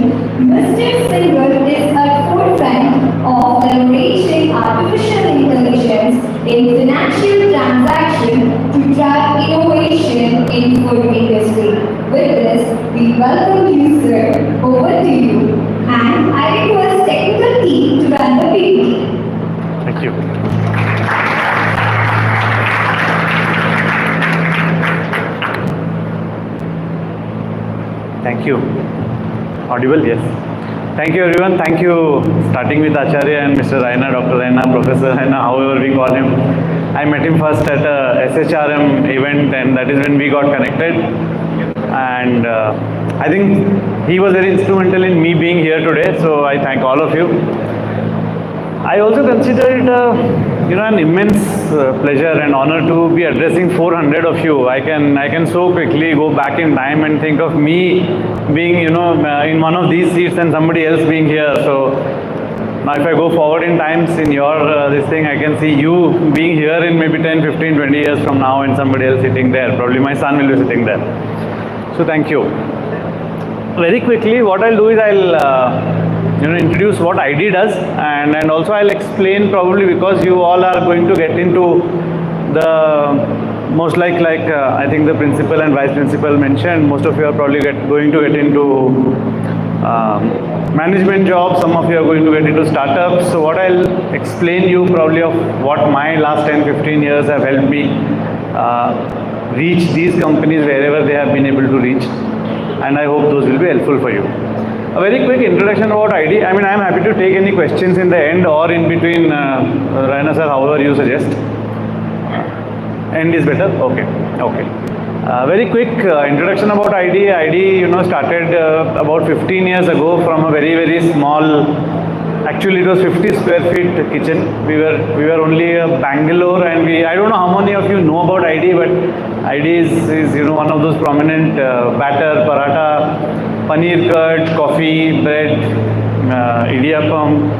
Mr. Singhal is at forefront of leveraging artificial intelligence in financial transactions to drive innovation in food industry. With this, we welcome you, sir. Over to you. And I request technical team to run the PPT. Thank you. Thank you. Audible? Yes. Thank you everyone. Thank you. Starting with Acharya and Mr. Raina, Dr. Raina, Professor Raina, however we call him. I met him first at a SHRM event, and that is when we got connected. And I think he was very instrumental in me being here today. So I thank all of you. I also consider it an immense pleasure and honor to be addressing 400 of you. I can so quickly go back in time and think of me being in one of these seats and somebody else being here. So now if I go forward in times in your this thing, I can see you being here in maybe 10, 15, 20 years from now and somebody else sitting there. Probably my son will be sitting there. So thank you. Very quickly, what I'll do is I'll introduce what ID does, and also I'll explain, probably because you all are going to get into the most like I think the principal and vice principal mentioned, most of you are probably going to get into management jobs, some of you are going to get into startups. So what I'll explain you probably of what my last 10, 15 years have helped me reach these companies wherever they have been able to reach, and I hope those will be helpful for you. A very quick introduction about ID. I mean, I am happy to take any questions in the end or in between, Raina sir, however you suggest. End is better? Okay. Very quick introduction about ID. ID, started about 15 years ago from a very, very small, actually it was 50 square feet kitchen. We were only Bangalore, and I don't know how many of you know about ID, but ID is one of those prominent batter, paratha, paneer curd, coffee, bread, idiyappam,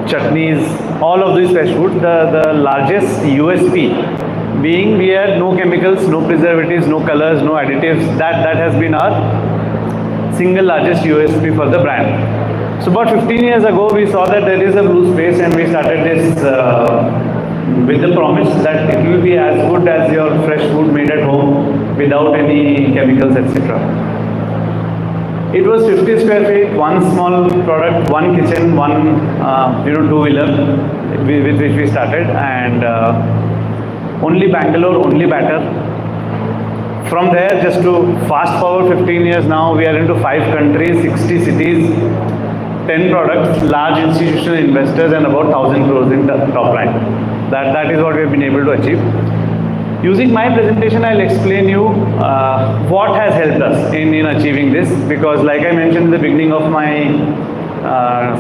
chutneys, all of these fresh food. The largest USP being we had no chemicals, no preservatives, no colors, no additives. That has been our single largest USP for the brand. So about 15 years ago, we saw that there is a blue space, and we started this with the promise that it will be as good as your fresh food made at home without any chemicals, etc. It was 50 square feet, one small product, one kitchen, one two-wheeler with which we started, and only Bangalore, only batter. From there, just to fast forward 15 years now, we are into 5 countries, 60 cities, 10 products, large institutional investors, and about 1,000 crores in the top line. That is what we have been able to achieve. Using my presentation, I'll explain you what has helped us in achieving this, because like I mentioned in the beginning of my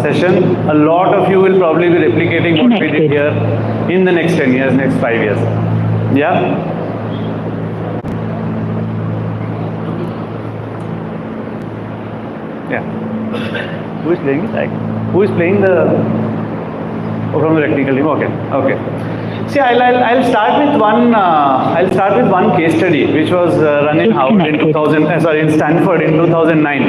session, a lot of you will probably be replicating what we did here in the next 10 years, next 5 years. Yeah? Yeah. Who is playing it? Who is playing the... Oh, from the technical team. Okay. See, I'll start with one. I'll start with one case study, which was run in Howard in in Stanford in 2009.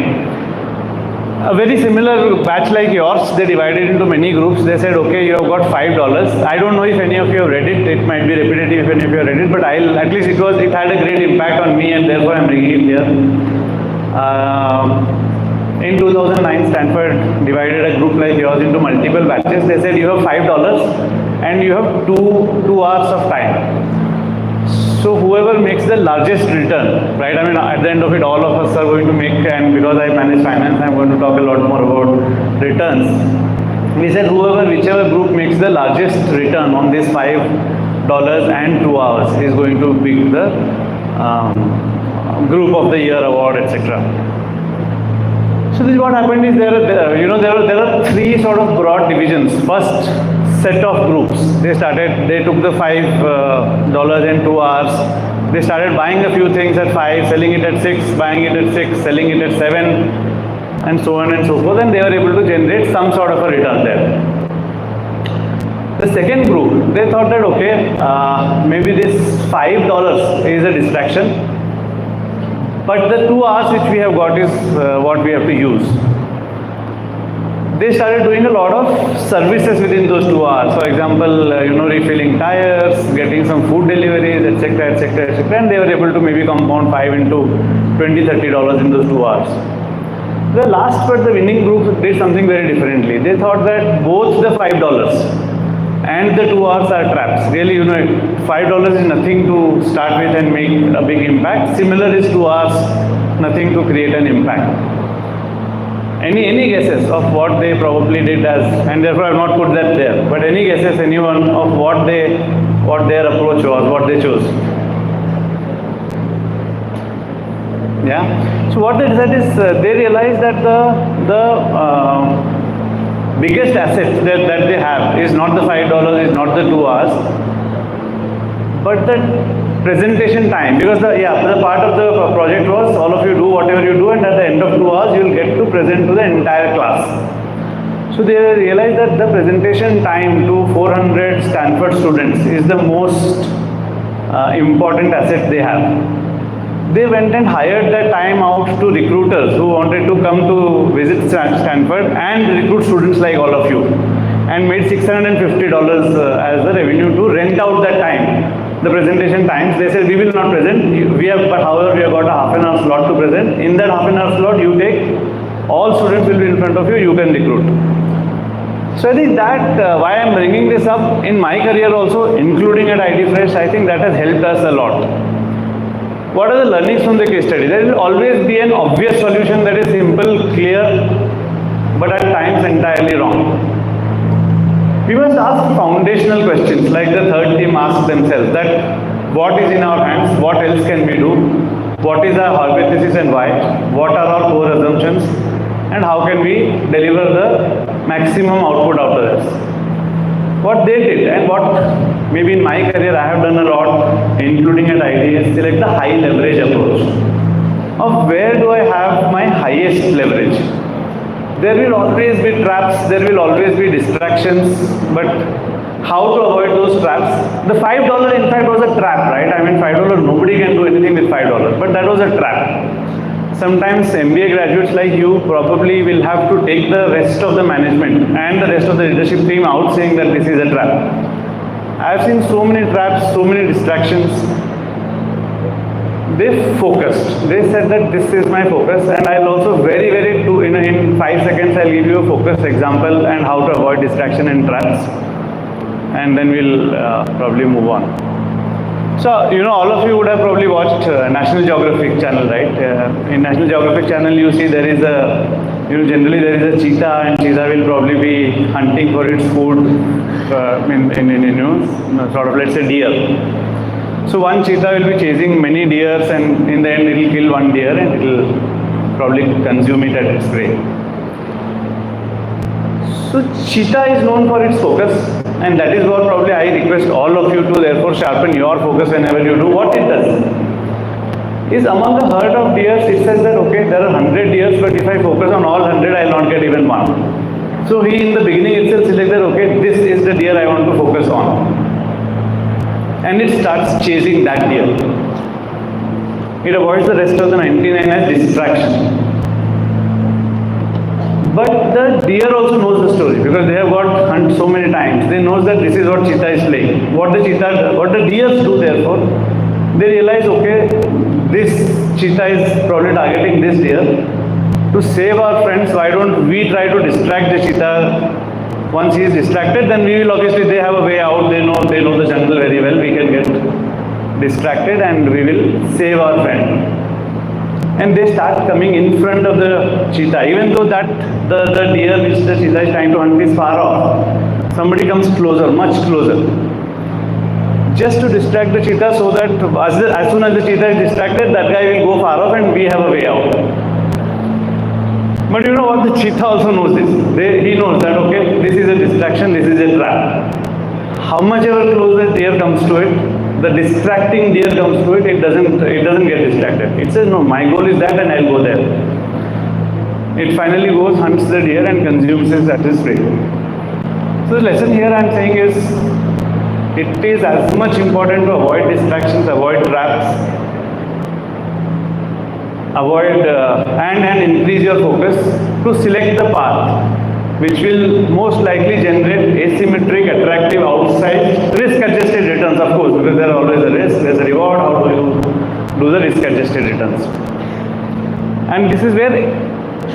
A very similar batch like yours. They divided into many groups. They said, okay, you have got $5. I don't know if any of you have read it. It might be repetitive if any of you have read it, but at least it had a great impact on me, and therefore I'm bringing it here. In 2009, Stanford divided a group like yours into multiple batches. They said you have $5 and you have two hours of time. So whoever makes the largest return, right? I mean, at the end of it, all of us are going to make, and because I manage finance, I'm going to talk a lot more about returns. We said whichever group makes the largest return on this $5 and 2 hours is going to pick the Group of the Year award, etc. So this is what happened is there are 3 sort of broad divisions. First set of groups, they took the $5 and 2 hours. They started buying a few things at 5, selling it at 6, buying it at 6, selling it at 7, and so on and so forth, and they were able to generate some sort of a return there. The second group, they thought that okay, maybe this $5 is a distraction, but the 2 hours which we have got is what we have to use. They started doing a lot of services within those 2 hours. For example, refilling tires, getting some food deliveries, etc., etc., etc. And they were able to maybe compound 5 into $20, $30 in those 2 hours. The last but the winning group did something very differently. They thought that both the $5 and the 2 hours are traps. Really, $5 is nothing to start with and make a big impact. Similar is 2 hours nothing to create an impact. Any guesses of what they probably did as, and therefore I have not put that there, but any guesses, anyone, of what their approach was, what they chose? Yeah. So what they decided is they realized that the biggest asset that they have is not the $5, is not the 2 hours, but the presentation time. Because the part of the project was all of you do whatever you do, and at the end of 2 hours you will get to present to the entire class. So they realized that the presentation time to 400 Stanford students is the most important asset they have. They went and hired that time out to recruiters who wanted to come to visit Stanford and recruit students like all of you, and made $650 as the revenue to rent out that time, the presentation times. They said, we will not present, but however we have got a half an hour slot to present. In that half an hour slot you take, all students will be in front of you, you can recruit. So I think that why I am bringing this up in my career also, including at IT Fresh, I think that has helped us a lot. What are the learnings from the case study? There will always be an obvious solution that is simple, clear, but at times entirely wrong. We must ask foundational questions like the third team asked themselves, that what is in our hands, what else can we do, what is our hypothesis and why, what are our core assumptions, and how can we deliver the maximum output out of this. What they did, and what maybe in my career I have done a lot, including at IT, is select the high leverage approach of where do I have my highest leverage. There will always be traps, there will always be distractions, but how to avoid those traps? The $5 in fact was a trap, right? I mean $5, nobody can do anything with $5, but that was a trap. Sometimes MBA graduates like you probably will have to take the rest of the management and the rest of the leadership team out saying that this is a trap. I have seen so many traps, so many distractions. They focused. They said that this is my focus, and I'll also in 5 seconds I'll give you a focus example and how to avoid distraction and traps, and then we'll probably move on. So, all of you would have probably watched National Geographic channel, right? In National Geographic channel, you see there is generally there is a cheetah, and cheetah will probably be hunting for its food sort of, let's say, deer. So one cheetah will be chasing many deers, and in the end it will kill one deer and it will probably consume it at its prey. So cheetah is known for its focus, and that is what probably I request all of you to therefore sharpen your focus whenever you do. What it does is, among the herd of deers, it says that okay, there are 100 deers, but if I focus on all 100, I will not get even one. So he in the beginning itself selected, okay, this is the deer I want to focus on, and it starts chasing that deer. It avoids the rest of the 99 as distraction. But the deer also knows the story because they have got hunt so many times. They know that this is what cheetah is playing. What the deers do therefore, they realize, okay, this cheetah is probably targeting this deer. To save our friends, why don't we try to distract the cheetah? Once he is distracted, then we will obviously, they have a way out. They know the jungle very well. We can get distracted and we will save our friend. And they start coming in front of the cheetah, even though that the deer which the cheetah is trying to hunt is far off. Somebody comes closer, much closer, just to distract the cheetah, so that as soon as the cheetah is distracted, that guy will go far off and we have a way out. But you know what? The cheetah also knows this. He knows that, okay, this is a distraction, this is a trap. How much ever close the deer comes to it, the distracting deer comes to it, it doesn't get distracted. It says, no, my goal is that and I'll go there. It finally goes, hunts the deer and consumes it at his prey. So the lesson here I'm saying is, it is as much important to avoid distractions, avoid traps, avoid and increase your focus to select the path which will most likely generate asymmetric, attractive, outside, risk-adjusted returns, of course, because there are always a risk, there's a reward. How do you do the risk-adjusted returns? And this is where,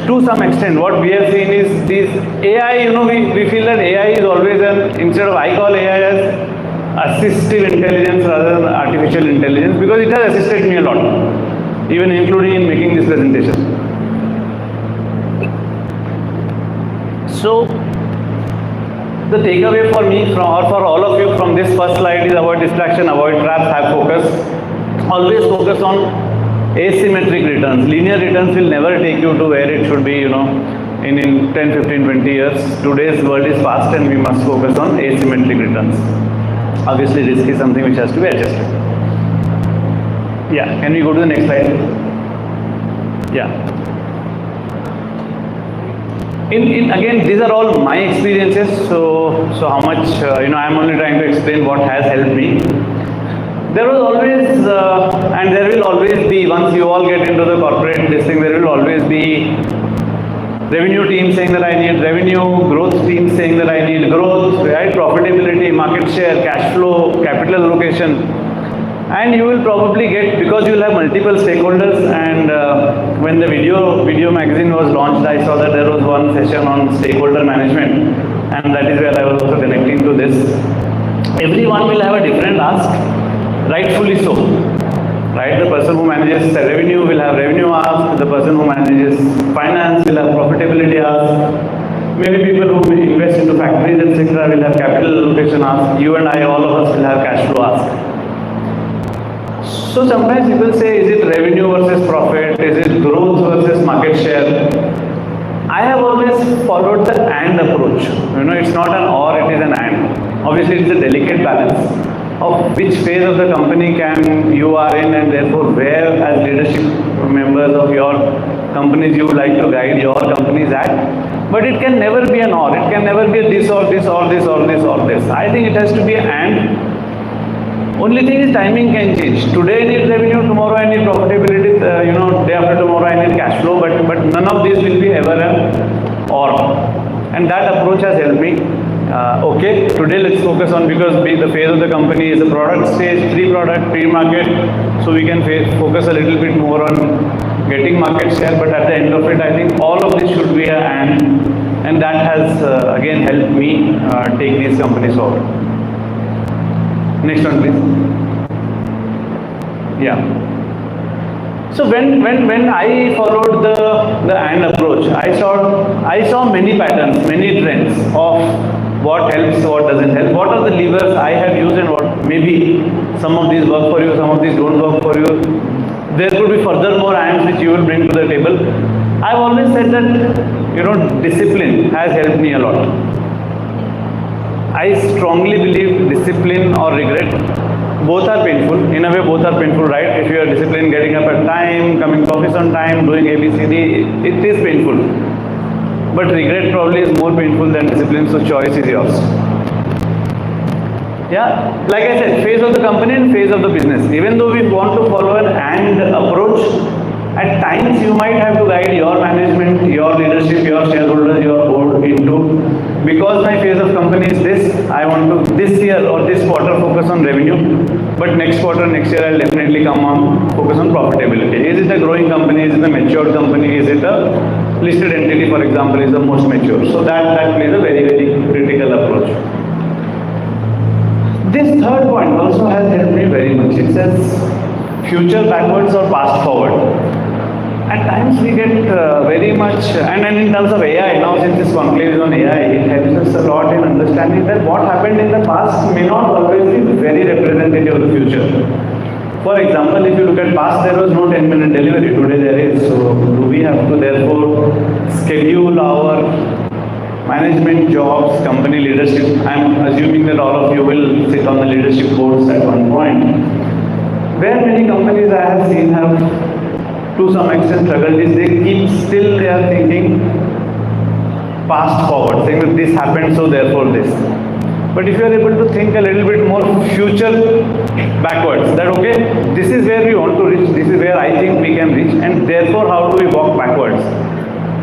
to some extent, what we have seen is these AI, we feel that AI is always instead of, I call AI as assistive intelligence rather than artificial intelligence, because it has assisted me a lot. even including in making this presentation. So, the takeaway for me or for all of you from this first slide is avoid distraction, avoid traps, have focus. Always focus on asymmetric returns. Linear returns will never take you to where it should be, in 10, 15, 20 years. Today's world is fast and we must focus on asymmetric returns. Obviously, risk is something which has to be adjusted. Yeah, can we go to the next slide? Yeah. Again, these are all my experiences, so how much, I'm only trying to explain what has helped me. There was always, and there will always be, once you all get into the corporate this thing, there will always be revenue team saying that I need revenue, growth team saying that I need growth, right? Profitability, market share, cash flow, capital allocation. And you will probably get, because you will have multiple stakeholders, and when the video magazine was launched, I saw that there was one session on stakeholder management, and that is where I was also connecting to this. Everyone will have a different ask, rightfully so. Right? The person who manages the revenue will have revenue ask, the person who manages finance will have profitability ask. Maybe people who invest into factories, etc. will have capital allocation ask. You and I, all of us will have cash flow ask. So sometimes people say, is it revenue versus profit? Is it growth versus market share? I have always followed the and approach. It's not an or, it is an and. Obviously, it's a delicate balance of which phase of the company you are in, and therefore where as leadership members of your companies you would like to guide your companies at. But it can never be an or. It can never be a this or this or this or this or this. I think it has to be an and. Only thing is timing can change. Today I need revenue, tomorrow I need profitability, day after tomorrow I need cash flow, but none of these will be ever an or. And that approach has helped me. Okay, today let's focus on, because the phase of the company is a product stage, pre-product, pre-market, so we can focus a little bit more on getting market share, but at the end of it, I think all of this should be and that has again helped me take these companies forward. Next one, please. Yeah. So when I followed the and approach, I saw many patterns, many trends of what helps, what doesn't help, what are the levers I have used, and what maybe some of these work for you, some of these don't work for you. There could be further more ands which you will bring to the table. I've always said that discipline has helped me a lot. I strongly believe discipline or regret, both are painful. In a way, both are painful, right? If you are disciplined, getting up at time, coming to office on time, doing ABCD, it is painful. But regret probably is more painful than discipline, so choice is yours. Yeah, like I said, phase of the company and phase of the business. Even though we want to follow an and approach, at times you might have to guide your management, your leadership, your shareholders, your board into, because my phase of company is this, I want to this year or this quarter focus on revenue, but next quarter, next year I'll definitely focus on profitability. Is it a growing company? Is it a matured company? Is it a listed entity, for example, is the most mature? So that plays a very, very critical approach. This third point also has helped me very much. It says future backwards or past forward. At times we get very much, and in terms of AI, now since this conclave is on AI, it helps us a lot in understanding that what happened in the past may not always be very representative of the future. For example, if you look at past, there was no 10-minute delivery. Today there is. So do we have to therefore schedule our management jobs, company leadership? I'm assuming that all of you will sit on the leadership boards at one point. Where many companies I have seen have to some extent struggled is they are thinking past forward, saying that this happened, so therefore this. But if you are able to think a little bit more future backwards, that okay, this is where we want to reach, this is where I think we can reach, and therefore how do we walk backwards,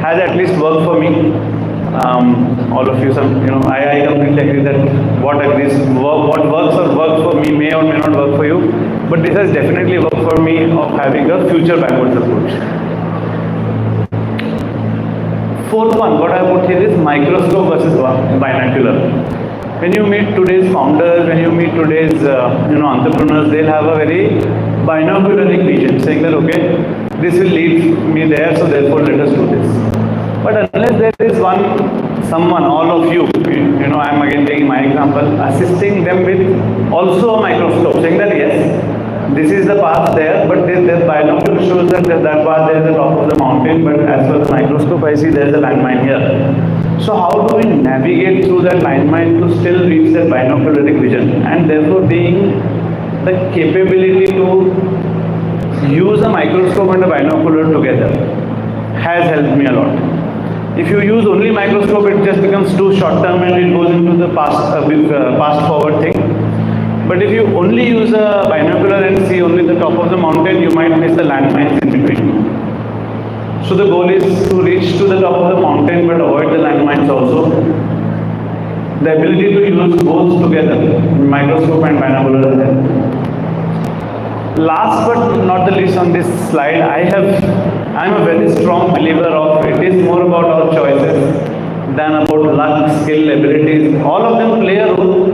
has at least worked for me. All of you, I completely agree that what works or works for me may or may not work for you, but this has definitely worked for me of having a future backwards approach. Fourth one, what I put here is microscope versus binocular. When you meet today's founders, when you meet today's entrepreneurs, they'll have a very binocularic vision, saying that okay, this will lead me there, so therefore let us do this. But unless there is someone, all of you, I'm again taking my example, assisting them with also a microscope, saying that yes, this is the path there, but the binocular shows that path there is the top of the mountain, but as per the microscope I see there is a landmine here. So how do we navigate through that landmine to still reach that binocularic vision, and therefore being the capability to use a microscope and a binocular together has helped me a lot. If you use only microscope, it just becomes too short term and it goes into the past forward thing. But if you only use a binocular and see only the top of the mountain, you might miss the landmines in between. So the goal is to reach to the top of the mountain but avoid the landmines also. The ability to use both together, microscope and binocular. Last but not the least on this slide, I'm a very strong believer of it is more about our choices than about luck, skill, abilities. All of them play a role,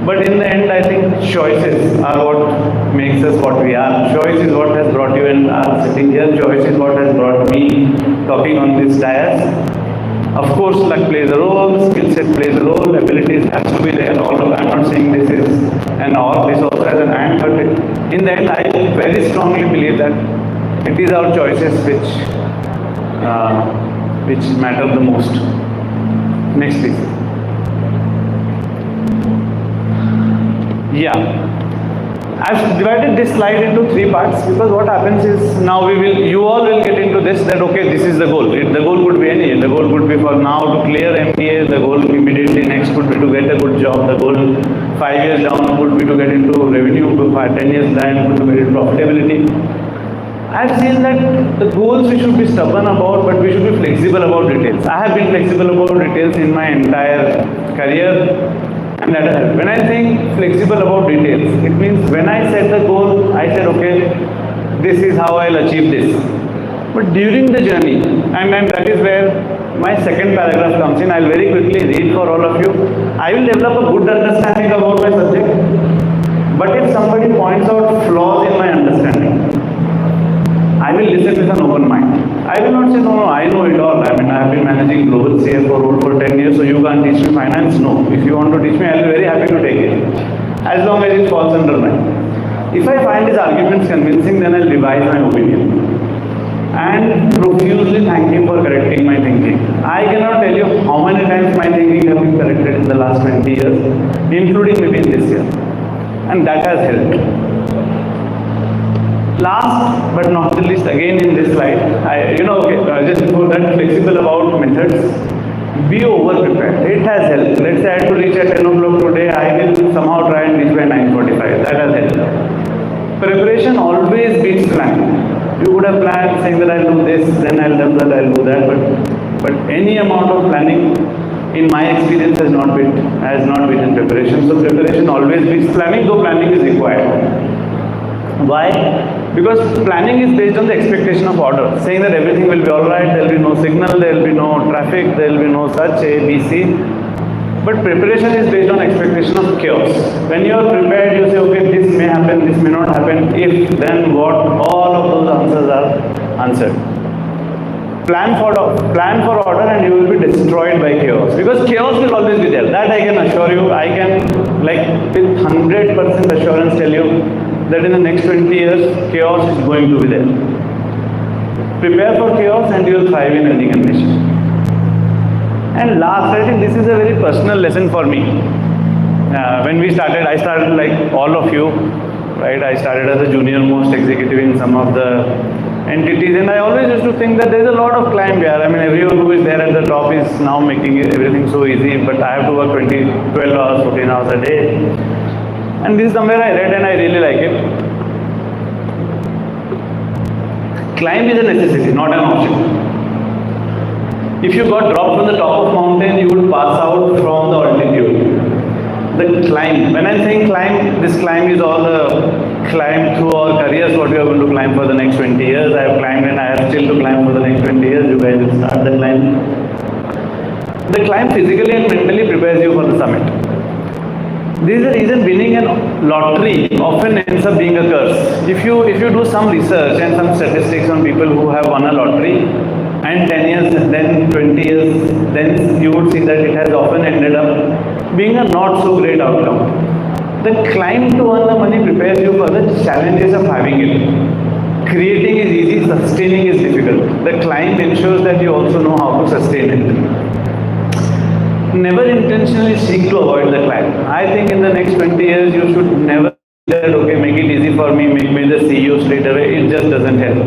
but in the end I think choices are what makes us what we are. Choice is what has brought you and are sitting here. Choice is what has brought me talking on this dais. Of course, luck plays a role, skill set plays a role, abilities has to be there. All of I'm not saying this is an or, this also has an and, but in the end, I very strongly believe that it is our choices which matter the most. Next, please. Yeah. I've divided this slide into 3 parts because what happens is now you all will get into this that okay, this is the goal. The goal could be any. The goal could be for now to clear MBA. The goal immediately next could be to get a good job. The goal 5 years down would be to get into revenue. 10 years down would be to get into profitability. I've seen that the goals we should be stubborn about, but we should be flexible about details. I have been flexible about details in my entire career. And that helps. When I think flexible about details, it means when I set the goal, I said, okay, this is how I'll achieve this. But during the journey, and that is where my second paragraph comes in, I'll very quickly read for all of you. I will develop a good understanding about my subject. But if somebody points out flaws in my understanding, I will listen with an open mind. I will not say, no, I know it all. I have been managing global CFO role for 10 years, so you can't teach me finance. No. If you want to teach me, I'll be very happy to take it. As long as it falls under mine. If I find his arguments convincing, then I'll revise my opinion. And profusely thank him for correcting my thinking. I cannot tell you how many times my thinking has been corrected in the last 20 years, including maybe in this year. And that has helped. Last but not the least, again in this slide, just before that, flexible about methods, be over prepared. It has helped. Let's say I had to reach at 10 o'clock today, I will somehow try and reach by 9:45. That has helped. Preparation always beats planning. You would have planned saying that I'll do this, then I'll do that, but any amount of planning, in my experience, has not been preparation. So preparation always beats planning, though planning is required. Why? Because planning is based on the expectation of order, saying that everything will be alright, there will be no signal, there will be no traffic, there will be no such A, B, C. But preparation is based on expectation of chaos. When you are prepared, you say, okay, this may happen, this may not happen. If, then what? All of those answers are answered. Plan for order and you will be destroyed by chaos. Because chaos will always be there. That I can assure you. I can, with 100% assurance tell you that in the next 20 years, chaos is going to be there. Prepare for chaos and you will thrive in any condition. And last, I think this is a very personal lesson for me. When we started, I started like all of you, right? I started as a junior most executive in some of the entities, and I always used to think that there is a lot of climb here. Everyone who is there at the top is now making everything so easy, but I have to work 12 hours, 14 hours a day. And this is somewhere I read and I really like it. Climb is a necessity, not an option. If you got dropped from the top of mountain, you would pass out from the altitude. The climb, when I'm saying climb, this climb is all the climb through our careers, what we are going to climb for the next 20 years. I have climbed and I have still to climb for the next 20 years. You guys will start the climb. The climb physically and mentally prepares you for the summit. This is the reason winning a lottery often ends up being a curse. If you do some research and some statistics on people who have won a lottery, and 10 years, then 20 years, then you would see that it has often ended up being a not so great outcome. The climb to earn the money prepares you for the challenges of having it. Creating is easy, sustaining is difficult. The climb ensures that you also know how to sustain it. Never intentionally seek to avoid the climb. I think in the next 20 years you should never say that, okay, make it easy for me, make me the CEO straight away. It just doesn't help.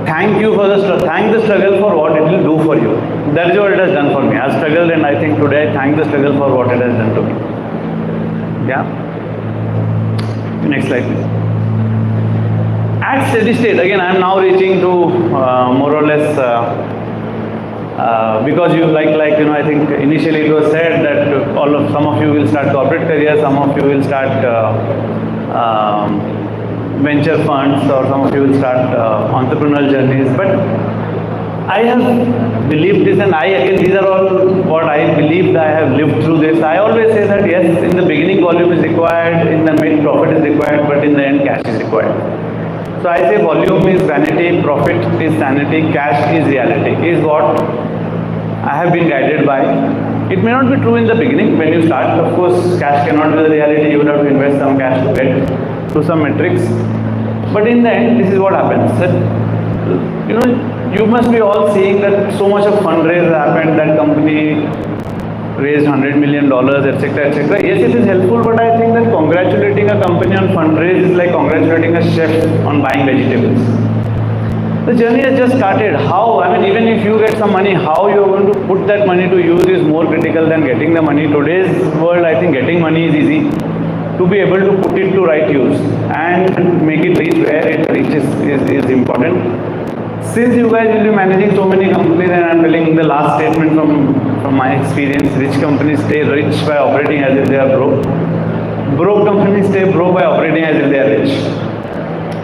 Thank you for the struggle. Thank the struggle for what it will do for you. That is what it has done for me. I have struggled, and I think today I thank the struggle for what it has done to me. Yeah. Next slide, please. At steady state, again, I am now reaching to more or less because you I think initially it was said that some of you will start corporate careers, some of you will start venture funds, or some of you will start entrepreneurial journeys. But I have believed this, and these are all what I believe that I have lived through this. I always say that yes, in the beginning volume is required, in the mid profit is required, but in the end cash is required. So I say volume is vanity, profit is sanity, cash is reality, is what I have been guided by. It may not be true in the beginning when you start. Of course, cash cannot be the reality. You would have to invest some cash to get to some metrics. But in the end, this is what happens. That, you must be all seeing that so much of fundraise happened, that company raised $100 million, etc., etc. Yes, it is helpful, but I think that congratulating a company on fundraise is like congratulating a chef on buying vegetables. The journey has just started. How? I mean, even if you get some money, how you are going to put that money to use is more critical than getting the money. Today's world, I think getting money is easy. To be able to put it to right use and make it reach where it reaches is important. Since you guys will be managing so many companies, and I'm telling the last statement from my experience, rich companies stay rich by operating as if they are broke. Broke companies stay broke by operating as if they are rich.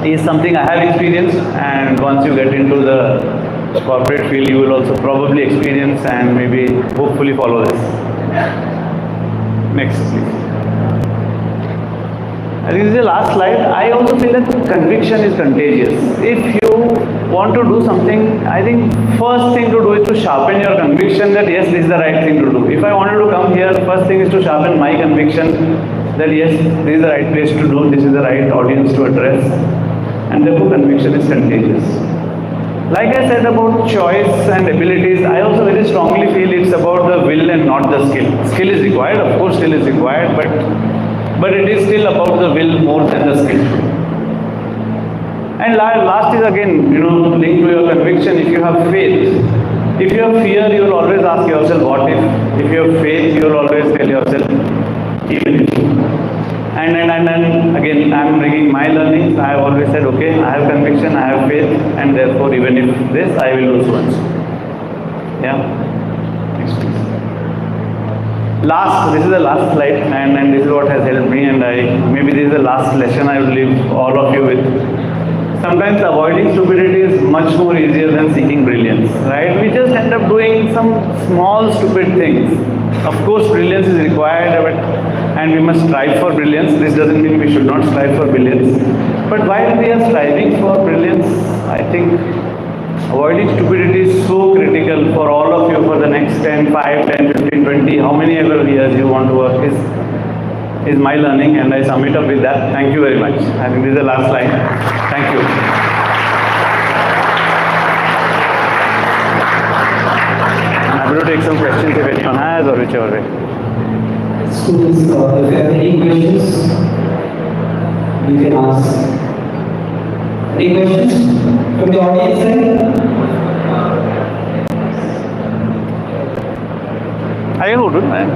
Is something I have experienced, and once you get into the corporate field, you will also probably experience and maybe hopefully follow this. Next, please. This is the last slide. I also feel that conviction is contagious. If you want to do something, I think first thing to do is to sharpen your conviction that yes, this is the right thing to do. If I wanted to come here, first thing is to sharpen my conviction that yes, this is the right place to do, this is the right audience to address, and therefore conviction is contagious. Like I said about choice and abilities, I also very strongly feel it's about the will and not the skill. Skill is required, of course skill is required, but it is still about the will more than the skill. And last is again, linked to your conviction. If you have faith, if you have fear, you will always ask yourself, what if? If you have faith, you will always tell yourself, even if. And again, I am bringing my learnings. I have always said, okay, I have conviction, I have faith, and therefore even if this, I will do so much. Yeah. Next please. This is the last slide, and this is what has helped me, and maybe this is the last lesson I will leave all of you with. Sometimes avoiding stupidity is much more easier than seeking brilliance, right? We just end up doing some small stupid things. Of course, brilliance is required, and we must strive for brilliance. This doesn't mean we should not strive for brilliance. But while we are striving for brilliance, I think avoiding stupidity is so critical for all of you for the next 10, 5, 10, 15, 20, how many ever years you want to work is my learning, and I sum it up with that. Thank you very much. I think this is the last slide. Thank you. I'm happy to take some questions if anyone has, or whichever way. Students, if you have any questions, you can ask. Any questions from the audience side? I can hold it, man.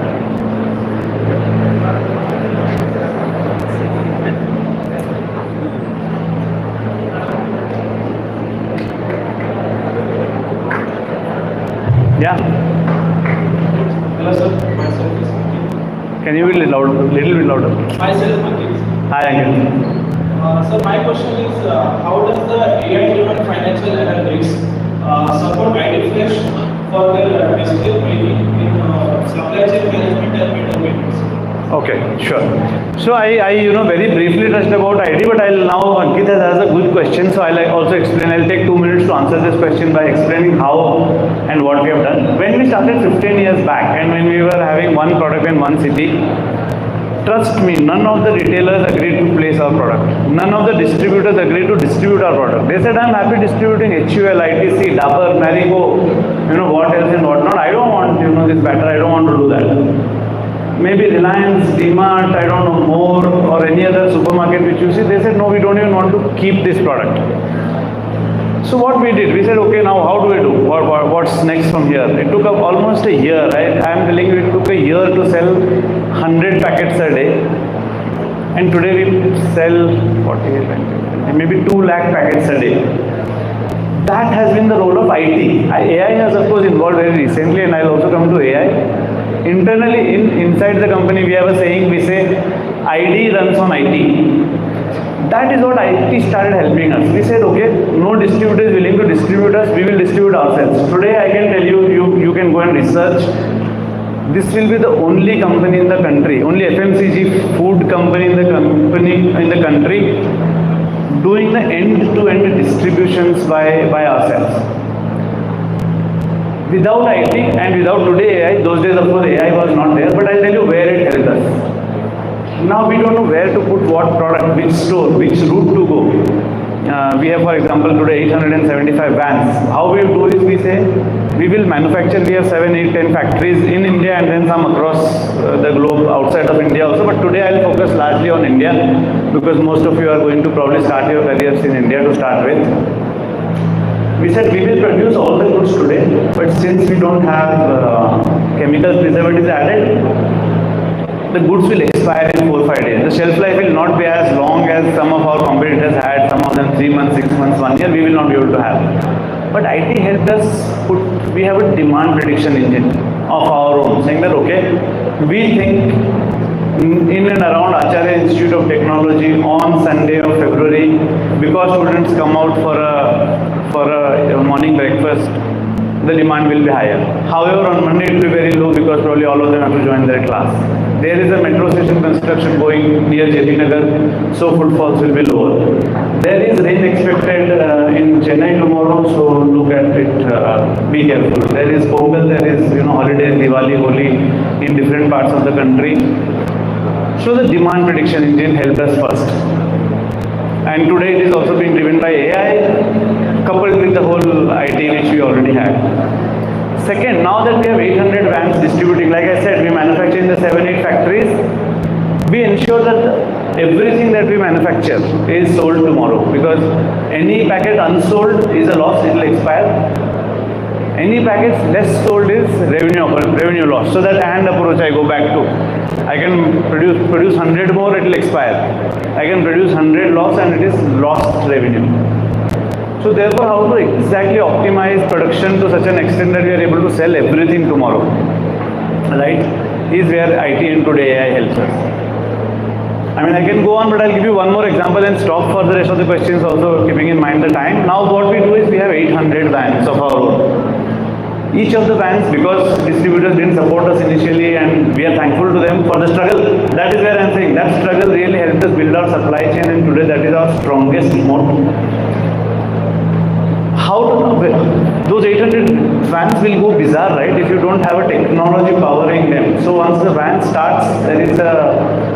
Yeah. Hello sir, myself is Ankit. Can you be little bit louder? Myself Ankit. Hi, Ankit. So my question is, how does the AI-driven financial analytics support IDFlash for their digital planning in supply chain management and middle Okay, sure. So I very briefly touched about ID, but I'll now, Ankit has a good question, so I'll also explain. I'll take 2 minutes to answer this question by explaining how and what we have done. When we started 15 years back, and when we were having one product in one city, trust me, none of the retailers agreed to place our product. None of the distributors agreed to distribute our product. They said, I'm happy distributing HUL, ITC, Dabur, Marico, what else and what not. I don't want, this batter, I don't want to do that. Maybe Reliance, DMart, I don't know, More or any other supermarket which you see, they said, no, we don't even want to keep this product. So what we did, we said, okay, now how do we do? What's next from here? It took up almost a year, right? I am telling you, it took a year to sell 100 packets a day. And today we sell 48, maybe 2 lakh packets a day. That has been the role of IT. AI has of course involved very recently, and I'll also come to AI. Internally, inside the company, we have a saying, we say, ID runs on IT. That is what IT started helping us. We said, okay, no distributor is willing to distribute us, we will distribute ourselves. Today, I can tell you, you can go and research. This will be the only company in the country, only FMCG food company in the country doing the end-to-end distributions by ourselves. Without IT and without today AI, those days of course AI was not there, but I'll tell you where it helped us. Now we don't know where to put what product, which store, which route to go. We have, for example, today 875 vans. How we do is we say, we will manufacture, we have 7, 8, 10 factories in India and then some across the globe outside of India also. But today I'll focus largely on India because most of you are going to probably start your careers in India to start with. We said we will produce all the goods today, but since we don't have chemical preservatives added, the goods will expire in 4 or 5 days. The shelf life will not be as long as some of our competitors had, some of them 3 months, 6 months, 1 year, we will not be able to have. But IT helped us we have a demand prediction engine of our own, saying that, okay, we think in and around Acharya Institute of Technology on Sunday of February, because students come out for a morning breakfast, the demand will be higher. However, on Monday it will be very low because probably all of them have to join their class. There is a metro station construction going near JP Nagar, so footfalls will be lower. There is rain expected in Chennai tomorrow, so look at it, be careful. There is Pongal, there is holidays, Diwali, Holi in different parts of the country. So the demand prediction engine helped us first. And today it is also being driven by AI, coupled with the whole IT which we already had. Second, now that we have 800 vans distributing, like I said, we manufacture in the 7-8 factories, we ensure that everything that we manufacture is sold tomorrow, because any packet unsold is a loss, it will expire. Any packets less sold is revenue loss. So that hand approach I go back to. I can produce 100 more, it will expire. I can produce 100 loss and it is lost revenue. So therefore, how to exactly optimize production to such an extent that we are able to sell everything tomorrow, right, is where IT and today AI helps us. I mean, I can go on, but I'll give you one more example and stop for the rest of the questions also, keeping in mind the time. Now what we do is we have 800 vans of our own. Each of the vans, because distributors didn't support us initially and we are thankful to them for the struggle. That is where I'm saying that struggle really helped us build our supply chain, and today that is our strongest moat. Those 800 vans will go bizarre, right, if you don't have a technology powering them. So once the van starts, there is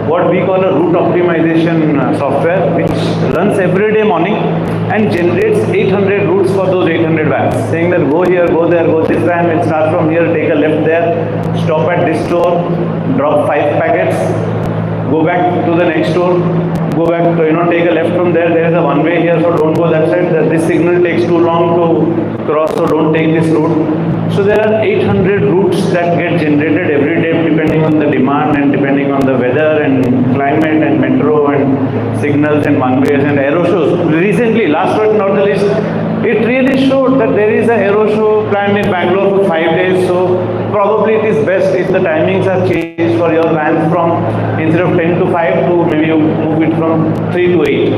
what we call a route optimization software which runs every day morning and generates 800 routes for those 800 vans, saying that go here, go there, go this van, will start from here, take a left there, stop at this store, drop 5 packets, go back to the next store, go back, take a left from there, there is a one-way here, so don't go that side, this signal takes too long to cross, so don't take this route. So there are 800 routes that get generated every day depending on the demand and depending on the weather and climate and metro and signals and one-ways and aero shows. Recently, last but not the least, it really showed that there is a aero show planned in Bangalore for 5 days, so probably it is best if the timings are changed for your vans from, instead of 10 to 5 to maybe you move it from 3 to 8.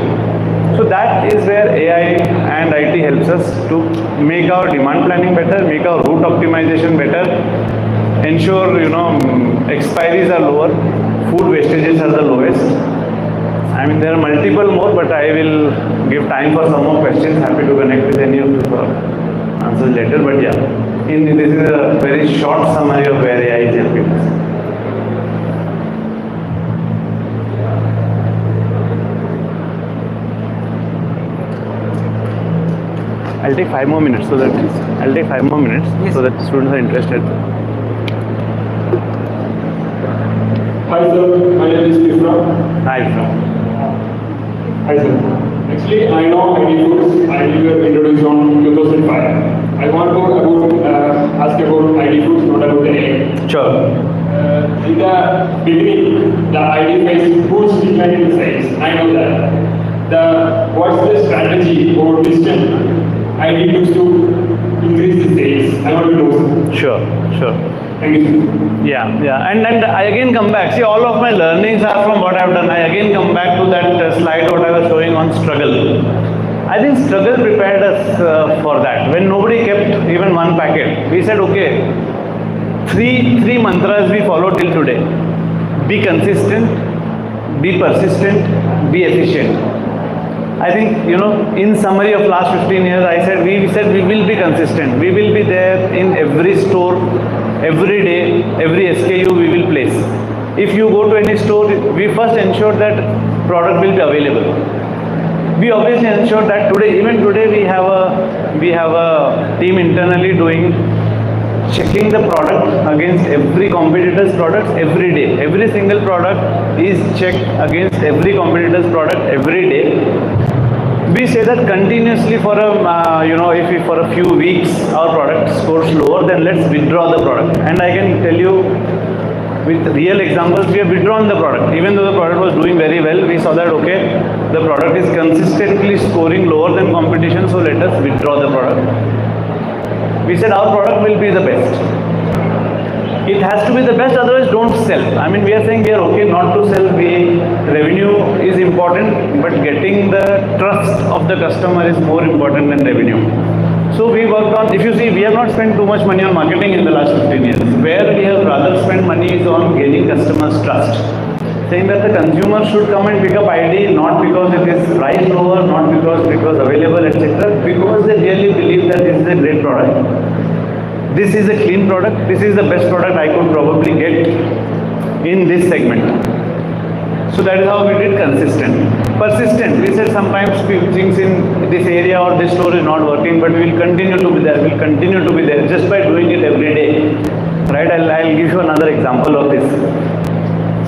So that is where AI and IT helps us to make our demand planning better, make our route optimization better, ensure expiries are lower. food wastages are the lowest. I mean, there are multiple more, but I will give time for some more questions. Happy to connect with any of you for answers later. But yeah, this is a very short summary of where AI is helping us. I'll take 5 more minutes so that students are interested. Hi sir, my name is Ifra. Hi, Ifra. Hi sir. Actually, I know ID Foods. ID were introduced on 2005. I want to ask about ID Foods, not about the name. Sure. In the beginning, the ID faced huge decline in size. I know that. What's the strategy or vision ID used to increase the sales? I want to know. Sure. Thank you. Yeah. And I again come back. See, all of my learnings are from what I've done. I again come back to that slide what I was showing on struggle. I think struggle prepared us for that. When nobody kept even one packet, we said, okay, three mantras we follow till today. Be consistent, be persistent, be efficient. I think, in summary of last 15 years, we said we will be consistent. We will be there in every store, every day, every SKU we will place. If you go to any store, we first ensure that product will be available. We obviously ensure that even today we have a team internally checking the product against every competitor's products every day. Every single product is checked against every competitor's product every day. We say that continuously for if for a few weeks our product scores lower, then let's withdraw the product. And I can tell you with real examples, we have withdrawn the product. Even though the product was doing very well, we saw that, okay, the product is consistently scoring lower than competition, so let us withdraw the product. We said our product will be the best. It has to be the best, otherwise don't sell. I mean, we are saying we are okay not to sell. Revenue is important, but getting the trust of the customer is more important than revenue. So we worked on, if you see, we have not spent too much money on marketing in the last 15 years. Where we have rather spent money is on gaining customers' trust. Saying that the consumer should come and pick up ID not because it is priced lower, not because it was available, etc. Because they really believe that this is a great product. This is a clean product. This is the best product I could probably get in this segment. So that is how we did consistent. Persistent. We said sometimes things in this area or this store is not working, but we will continue to be there. We will continue to be there just by doing it every day. Right? I'll give you another example of this.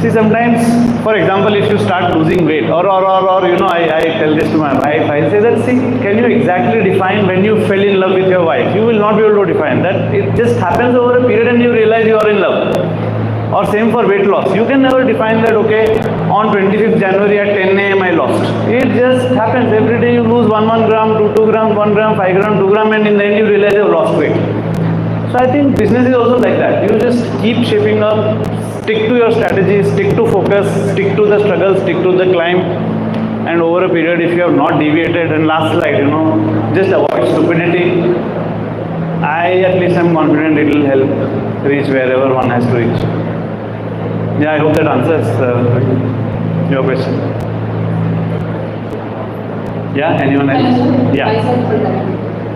See, sometimes, for example, if you start losing weight, or I tell this to my wife, I say that, see, can you exactly define when you fell in love with your wife? You will not be able to define that. It just happens over a period and you realize you are in love. Or same for weight loss. You can never define that, okay, on 25th January at 10 a.m. I lost. It just happens. Every day you lose 1 gram, 2 grams, 1 gram, 5 grams, 2 grams, and in the end you realize you have lost weight. So I think business is also like that. You just keep shaping up, stick to your strategy, stick to focus, stick to the struggle, stick to the climb, and over a period, if you have not deviated, and last slide, just avoid stupidity. I at least am confident it will help reach wherever one has to reach. Yeah, I hope that answers your question. Yeah, anyone else? Yeah.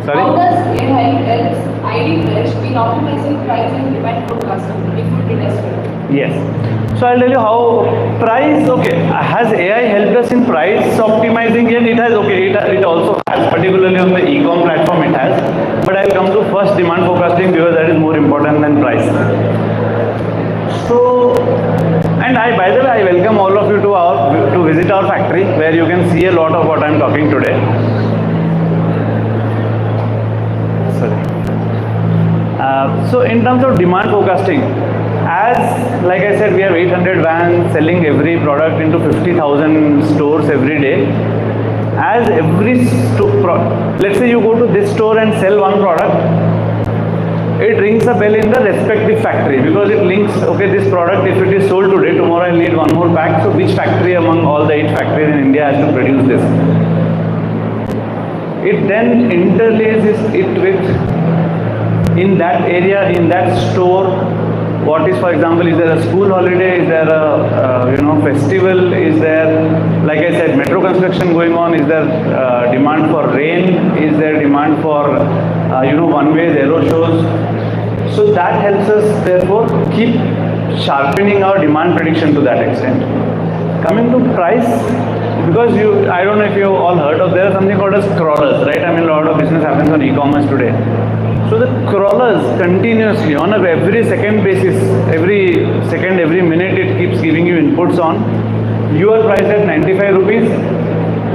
Sorry? How does AI help ID Fresh in optimizing price and demand forecasting in food industry? Yes. So I'll tell you how price, okay, has AI helped us in price optimizing yet? It has, okay, it also has, particularly on the e-com platform it has. But I'll come to first demand forecasting because that is more important than price. So, and by the way, I welcome all of you to visit our factory where you can see a lot of what I'm talking today. So in terms of demand forecasting, as like I said, we have 800 vans selling every product into 50,000 stores every day. As every let's say you go to this store and sell one product, it rings a bell in the respective factory because it links, okay, this product, if it is sold today, tomorrow I need one more pack. So which factory among all the 8 factories in India has to produce this? It then interlaces it with, in that area, in that store, what is, for example, is there a school holiday, is there a festival, is there, like I said, metro construction going on, is there demand for rain, is there demand for one-way aero shows. So that helps us therefore keep sharpening our demand prediction to that extent. Coming to price, because I don't know if you all heard of, there is something called as crawlers, right? I mean, a lot of business happens on e-commerce today. So the crawlers continuously, on a every second basis, every second, every minute, it keeps giving you inputs on. You are priced at 95 rupees.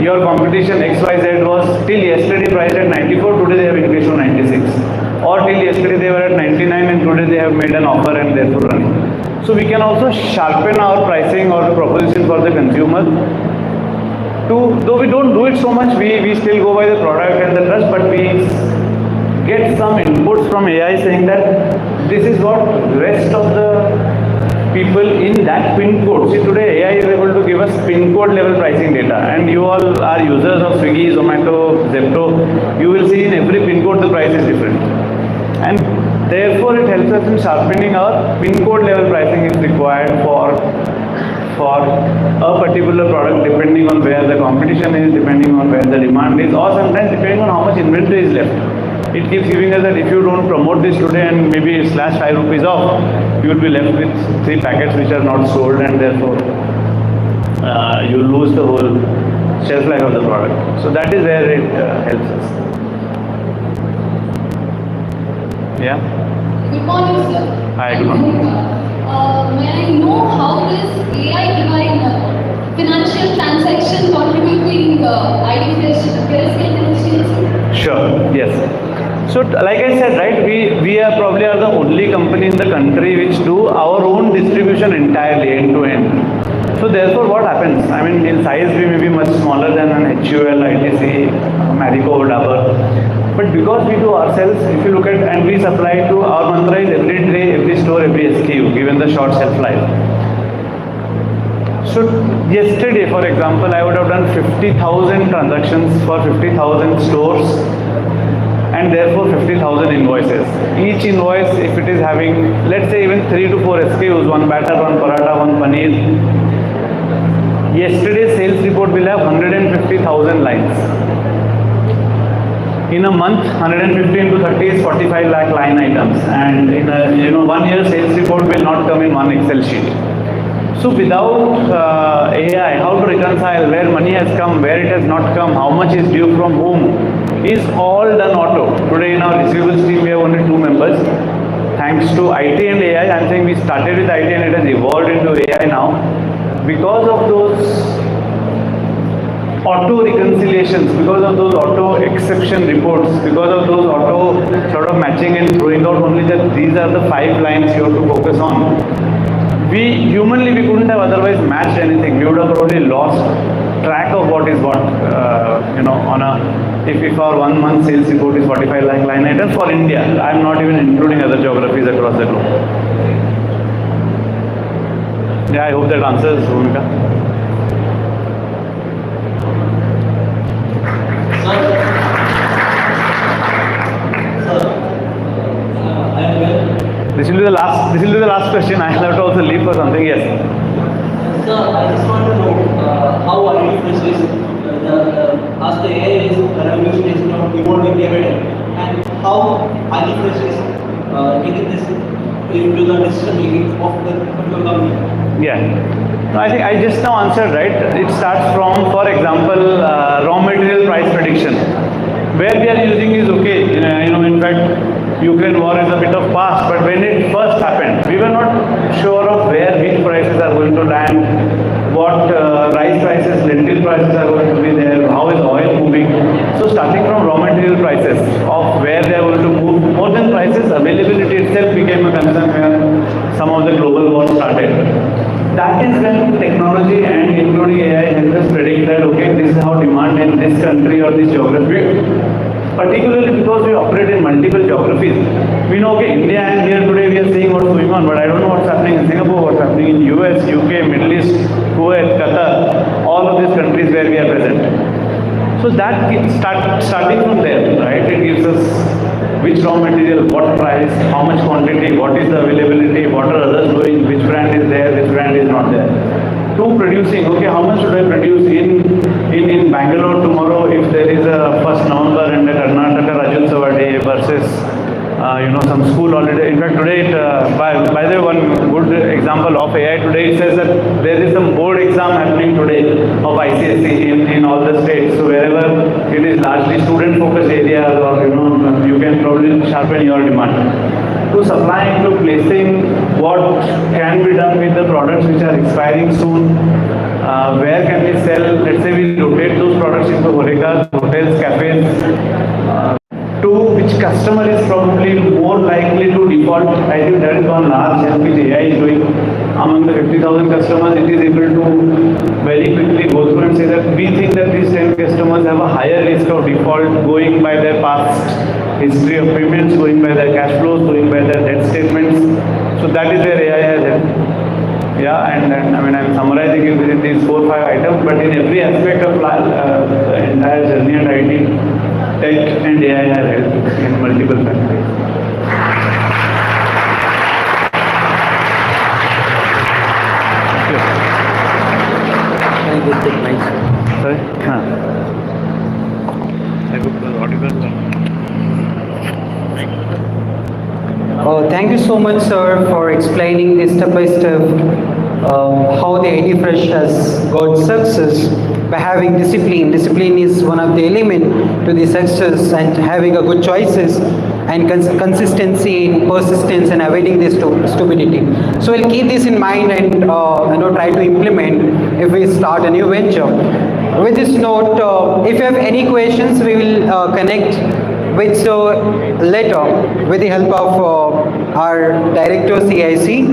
Your competition XYZ was till yesterday priced at 94, today they have increased to 96. Or till yesterday they were at 99 and today they have made an offer and therefore running. So we can also sharpen our pricing or proposition for the consumer. Though we don't do it so much, we still go by the product and the trust, but we get some inputs from AI saying that this is what rest of the people in that pin code. See, today AI is able to give us pin code level pricing data, and you all are users of Swiggy, Zomato, Zepto. You will see in every pin code the price is different. And therefore, it helps us in sharpening our pin code level pricing if required for a particular product, depending on where the competition is, depending on where the demand is, or sometimes depending on how much inventory is left. It keeps giving us that if you don't promote this today and maybe slash 5 rupees off, you will be left with 3 packets which are not sold, and therefore you lose the whole shelf life of the product. So that is where it helps us. Yeah? Good morning, sir. Hi, good morning. May I know how this AI-driven financial transaction contributing ID risk intelligence? Sure, yes. So like I said, right, we are probably the only company in the country which do our own distribution entirely end to end. So therefore what happens? I mean, in size we may be much smaller than an HUL, ITC, Marico, Dabur. But because we do ourselves, if you look at, and we supply to, our mantra is every tray, every store, every SKU, given the short shelf life. So yesterday, for example, I would have done 50,000 transactions for 50,000 stores, and therefore 50,000 invoices. Each invoice, if it is having, let's say even 3 to 4 SKUs, one batter, one paratha, one paneer, yesterday's sales report will have 150,000 lines. In a month, 150 into 30 is 45 lakh line items, and in a 1 year sales report will not come in one Excel sheet. So without AI, how to reconcile where money has come, where it has not come, how much is due from whom, is all done auto. Today in our receivables team we have only 2 members. Thanks to IT and AI, I'm saying we started with IT and it has evolved into AI now. Because of those auto reconciliations, because of those auto exception reports, because of those auto sort of matching and throwing out only that these are the 5 lines you have to focus on. We couldn't have otherwise matched anything. We would have probably lost track of what is what, on a, if our 1 month sales report is 45 lakh line items for India. I'm not even including other geographies across the globe. Yeah, I hope that answers, Bhumika. This will be the last question. I have to also leave for something. Yes. Sir, I just want to know how ID Fresh is as the AI is revolution is evolving every day, and how ID Fresh is taking this into the decision making of the company. Yeah. No, I think I just now answered, right? It starts from, for example, raw material price prediction. Where we are using is okay. In fact, Ukraine war is a bit of past, but when it first happened, we were not sure of where wheat prices are going to land, what rice prices, lentil prices are going to be there, how is oil moving. So starting from raw material prices of where they are going to move, more than prices, availability itself became a concern where some of the global wars started. That is when technology and including AI helps us predict that, okay, this is how demand in this country or this geography, particularly because we operate in multiple geographies. We know, okay, India and here today we are seeing what's going on, but I don't know what's happening in Singapore, what's happening in US, UK, Middle East, Kuwait, Qatar, all of these countries where we are present. So that starting from there, right, it gives us which raw material, what price, how much quantity, what is the availability, what are others doing, which brand is there, which brand is not there. To producing, okay, how much should I produce in Bangalore tomorrow if there is a 1st November and a Karnataka Rajyotsava day versus some school holiday. In fact, today, by the way, one good example of AI today, it says that there is some board exam happening today of ICSE in all the states. So wherever it is largely student-focused areas, or you can probably sharpen your demand. To supplying, to placing, what can be done with the products which are expiring soon? Where can we sell? Let's say we rotate those products into horecas, hotels, cafes. To which customer is probably more likely to default. I think that is one large help which AI is doing. Among the 50,000 customers, it is able to very quickly go through and say that we think that these 10 customers have a higher risk of default going by their past history of payments, going by their cash flows, going by their debt statements. So that is where AI has helped. Yeah, and I mean, I'm summarizing it within these 4 or 5 items, but in every aspect of the entire journey and IT, tech and AI have helped in multiple factors. Sorry? I put the article. Thank you so much, sir, for explaining the step-by-step how the ID Fresh has got success by having discipline. Discipline is one of the elements to the success, and having a good choices and consistency in persistence and avoiding this stupidity. So we'll keep this in mind and try to implement if we start a new venture. With this note, if you have any questions, we will connect with later with the help of our director CIC.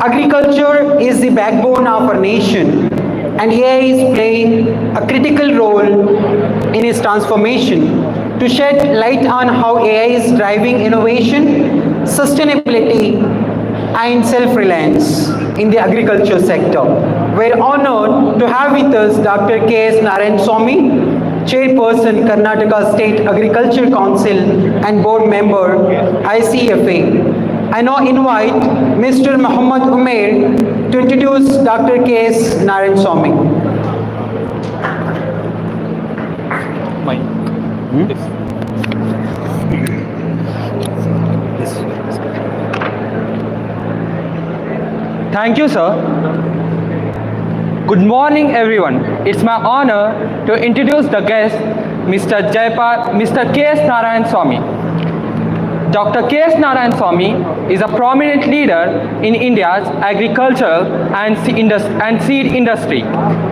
Agriculture is the backbone of our nation, and AI is playing a critical role in its transformation. To shed light on how AI is driving innovation, sustainability, and self-reliance in the agriculture sector, we're honored to have with us Dr. K.S. Narayanaswamy, Chairperson, Karnataka State Agriculture Council and Board Member, ICFA. I now invite Mr. Muhammad Umair to introduce Dr. K.S. Narayanaswamy. Thank you, sir. Good morning, everyone. It's my honor to introduce the guest, Mr. K.S. Narayanaswamy. Dr. K.S. Narayanaswamy is a prominent leader in India's agricultural and seed industry,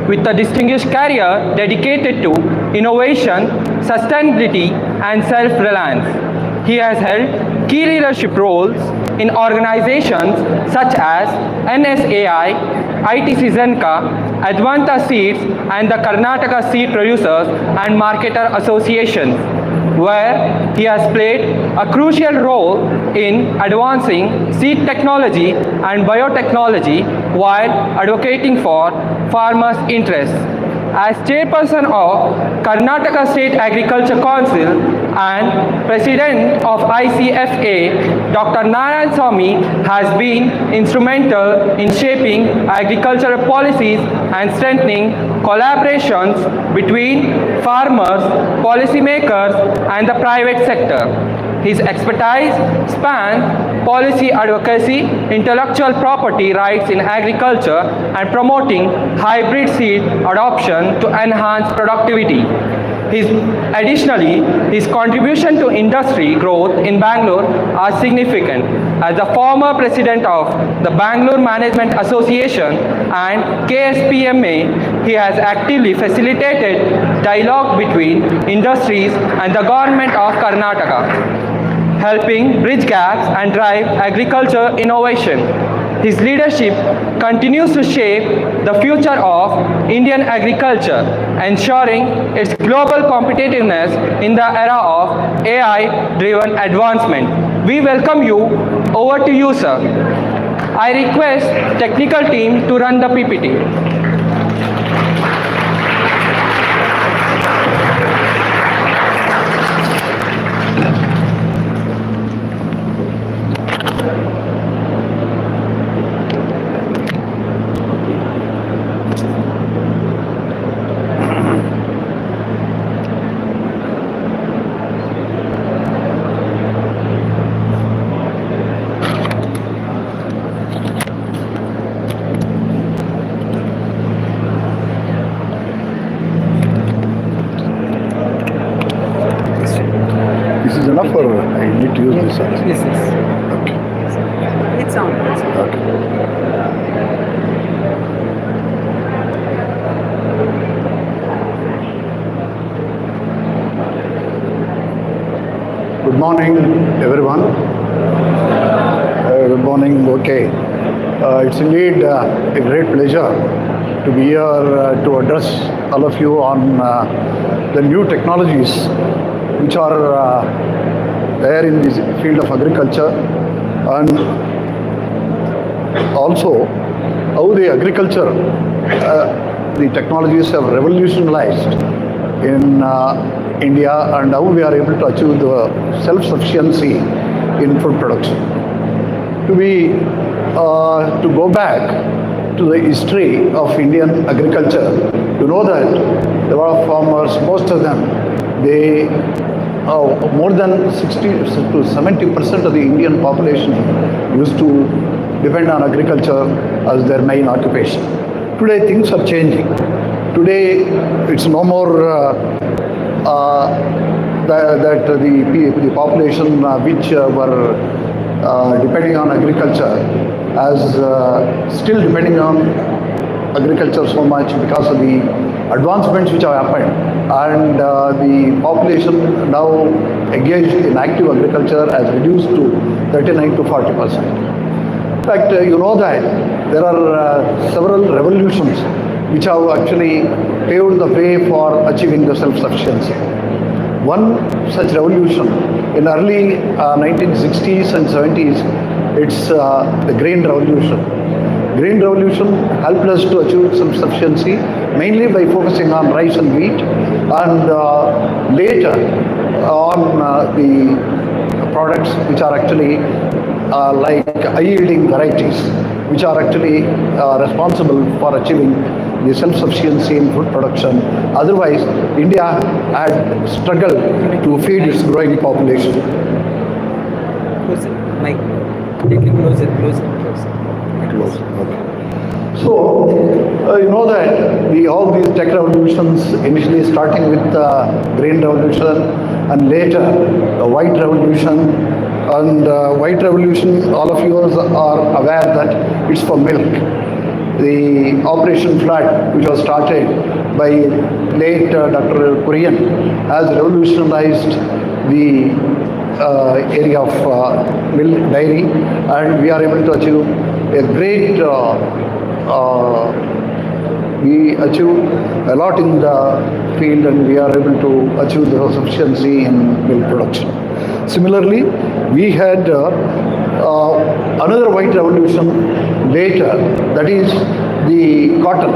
with a distinguished career dedicated to innovation, sustainability, and self-reliance. He has held key leadership roles in organizations such as NSAI, ITC Zenka, Advanta Seeds, and the Karnataka Seed Producers and Marketer Association, where he has played a crucial role in advancing seed technology and biotechnology while advocating for farmers' interests. As chairperson of Karnataka State Agriculture Council and president of ICFA, Dr. Narayanaswamy has been instrumental in shaping agricultural policies and strengthening collaborations between farmers, policymakers, and the private sector. His expertise spans policy advocacy, intellectual property rights in agriculture, and promoting hybrid seed adoption to enhance productivity. Additionally, his contribution to industry growth in Bangalore are significant. As the former president of the Bangalore Management Association and KSPMA, he has actively facilitated dialogue between industries and the government of Karnataka, helping bridge gaps and drive agriculture innovation. His leadership continues to shape the future of Indian agriculture, ensuring its global competitiveness in the era of AI-driven advancement. We welcome you. Over to you, sir. I request technical team to run the PPT. need to use this also. Yes, yes. Okay. It's on. Okay. Good morning, everyone. Good morning. Okay. It's indeed a great pleasure to be here to address all of you on the new technologies which are there in this field of agriculture, and also how the agriculture, the technologies have revolutionized in India, and how we are able to achieve the self-sufficiency in food production. To go back to the history of Indian agriculture, you know that there were farmers, most of them, they more than 60 to 70% of the Indian population used to depend on agriculture as their main occupation. Today things are changing. Today it's no more that the population which were depending on agriculture as still depending on agriculture so much because of the advancements which have happened, and the population now engaged in active agriculture has reduced to 39 to 40%. In fact, you know that there are several revolutions which have actually paved the way for achieving the self-sufficiency. One such revolution in early 1960s and 70s, it's the grain revolution. Grain revolution helped us to achieve self-sufficiency mainly by focusing on rice and wheat, and later on the products which are actually like high-yielding varieties, which are actually responsible for achieving the self-sufficiency in food production. Otherwise, India had struggled to feed its growing population. Close it. Mike. Take it closer, closer, closer. Close. Okay. So, you know that all these tech revolutions, initially starting with the grain revolution and later the white revolution. And white revolution, all of you are aware that it's for milk. The Operation Flood, which was started by late Dr. Kurian, has revolutionized the area of milk dairy, and we are able to achieve a great we achieve a lot in the field, and we are able to achieve the sufficiency in milk production. Similarly, we had another white revolution later, that is the cotton.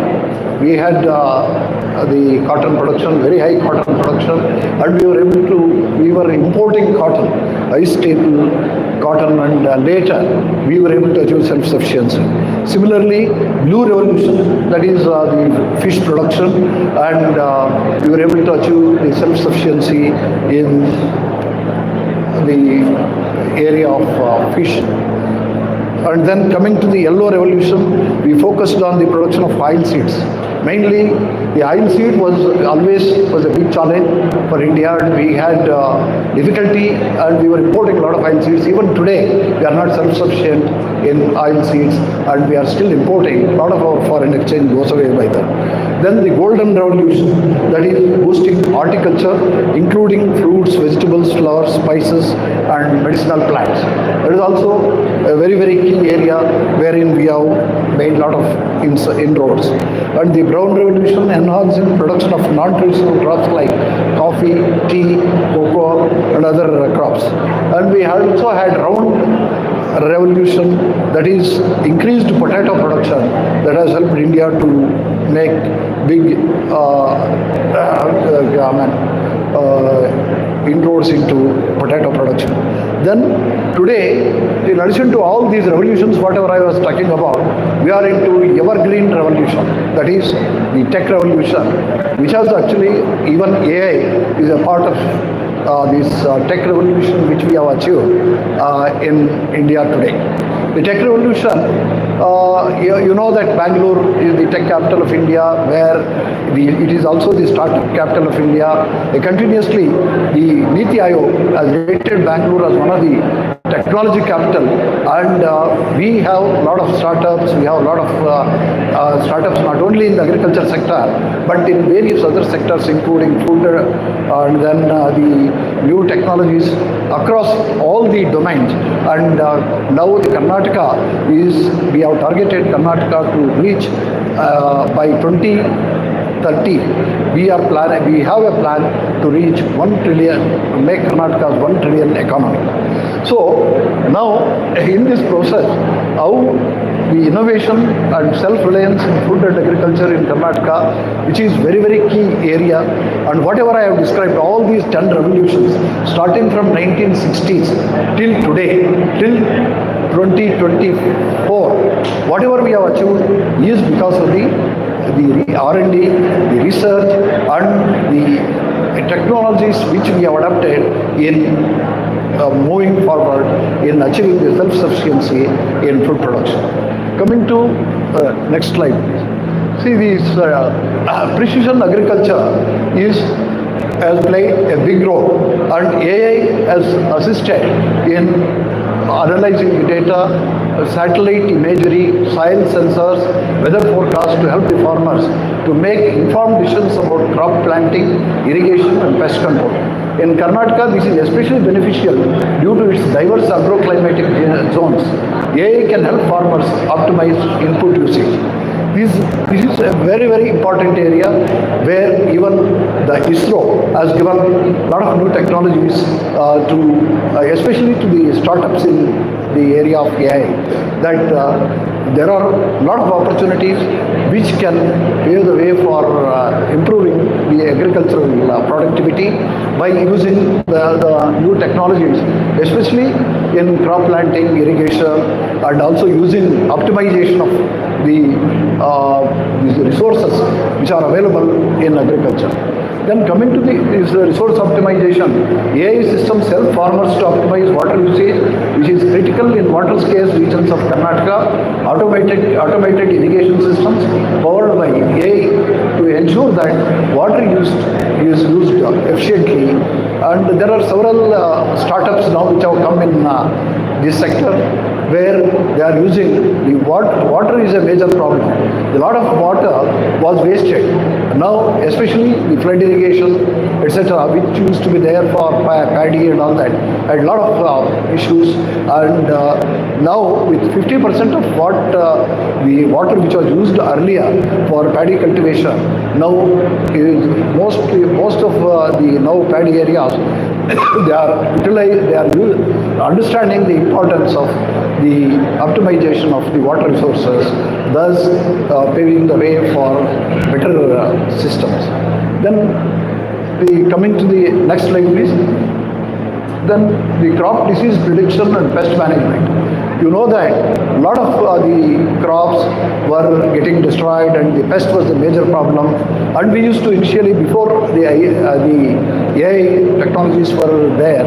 We had the cotton production, very high cotton production, and we were importing cotton, high staple cotton, and later we were able to achieve self-sufficiency. Similarly, blue revolution, that is the fish production, and we were able to achieve the self-sufficiency in the area of fish. And then coming to the yellow revolution, we focused on the production of oil seeds. Mainly, the oil seed was a big challenge for India, and we had difficulty, and we were importing a lot of oil seeds. Even today, we are not self-sufficient in oil seeds, and we are still importing. A lot of our foreign exchange goes away by that. Then the golden revolution, that is boosting horticulture, including fruits, vegetables, flowers, spices, and medicinal plants. That is also a very, very key area wherein we have made a lot of inroads. And the brown revolution, enhancing production of non-traditional crops like coffee, tea, cocoa, and other crops. And we also had round revolution, that is increased potato production, that has helped India to make big inroads into potato production. Then today, in addition to all these revolutions, whatever I was talking about, we are into evergreen revolution, that is the tech revolution, which has actually, even AI is a part of this tech revolution which we have achieved in India today. The tech revolution You know that Bangalore is the tech capital of India, where it is also the startup capital of India. Continuously, the Niti Aayog has rated Bangalore as one of the technology capital, and we have a lot of startups. We have a lot of startups not only in the agriculture sector but in various other sectors, including food and then the new technologies across all the domains. And now the Karnataka we have targeted Karnataka to reach by 2030. We have a plan to reach 1 trillion, make Karnataka's 1 trillion economy. So now in this process, how the innovation and self-reliance in food and agriculture in Karnataka, which is very, very key area, and whatever I have described, all these 10 revolutions, starting from 1960s till today, till 2024, whatever we have achieved is because of the R&D, the research and the technologies which we have adopted in moving forward in achieving the self-sufficiency in food production. Coming to next slide, please. See, this precision agriculture has played a big role, and AI has assisted in analyzing the data, satellite imagery, soil sensors, weather forecasts to help the farmers to make informed decisions about crop planting, irrigation and pest control. In Karnataka, this is especially beneficial due to its diverse agroclimatic zones. AI can help farmers optimize input usage. This is a very, very important area where even the ISRO has given a lot of new technologies especially to the startups in the area of AI, that there are a lot of opportunities which can pave the way for improving the agricultural productivity by using the new technologies, especially in crop planting, irrigation, and also using optimization of the resources which are available in agriculture. Then coming to this resource optimization, AI systems help farmers to optimize water usage, which is critical in water-scarce regions of Karnataka. Automated irrigation systems powered by AI to ensure that water is used efficiently. And there are several startups now which have come in this sector, where they are using the water is a major problem. A lot of water was wasted. Now, especially the flood irrigation, etc., which used to be there for paddy and all that, had a lot of issues. And now, with 50% of the water which was used earlier for paddy cultivation, now is most of the now paddy areas they are understanding the importance of the optimization of the water resources, thus paving the way for better systems. Then coming to the next slide, please. Then the crop disease prediction and pest management. You know that a lot of the crops were getting destroyed and the pest was the major problem. And we used to initially, before the AI technologies were there,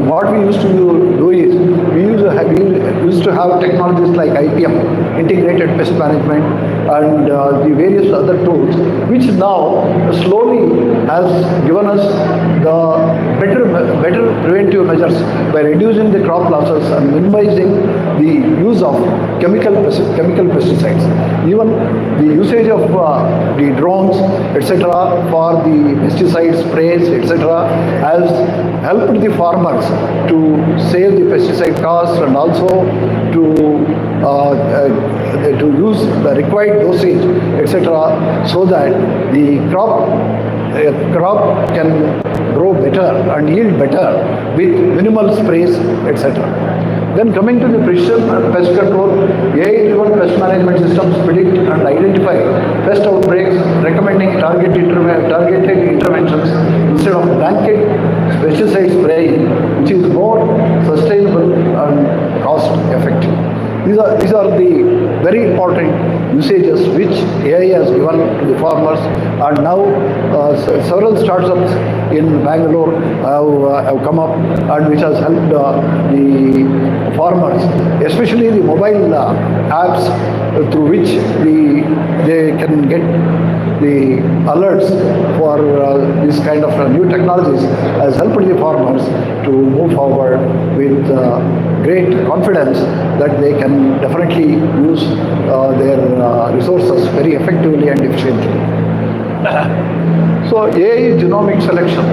what we used to do is we used to have technologies like IPM, integrated pest management, and the various other tools, which now slowly has given us the better preventive measures by reducing the crop losses and minimizing the use of chemical pesticides. Even the usage of the drones, etc., for the pesticide sprays, etc., has helped the farmers to save the pesticide costs and also to use the required dosage, etc., so that the crop can grow better and yield better with minimal sprays, etc. Then coming to the precision and pest control, AI-driven pest management systems predict and identify pest outbreaks, recommending targeted interventions instead of blanket pesticide spraying, which is more sustainable and cost effective. These are the very important usages which AI has given to the farmers, and now several startups in Bangalore have come up and which has helped the farmers, especially the mobile apps through which they can get the alerts for this kind of new technologies has helped the farmers to move forward with great confidence that they can definitely use their resources very effectively and efficiently. So AI genomic selection,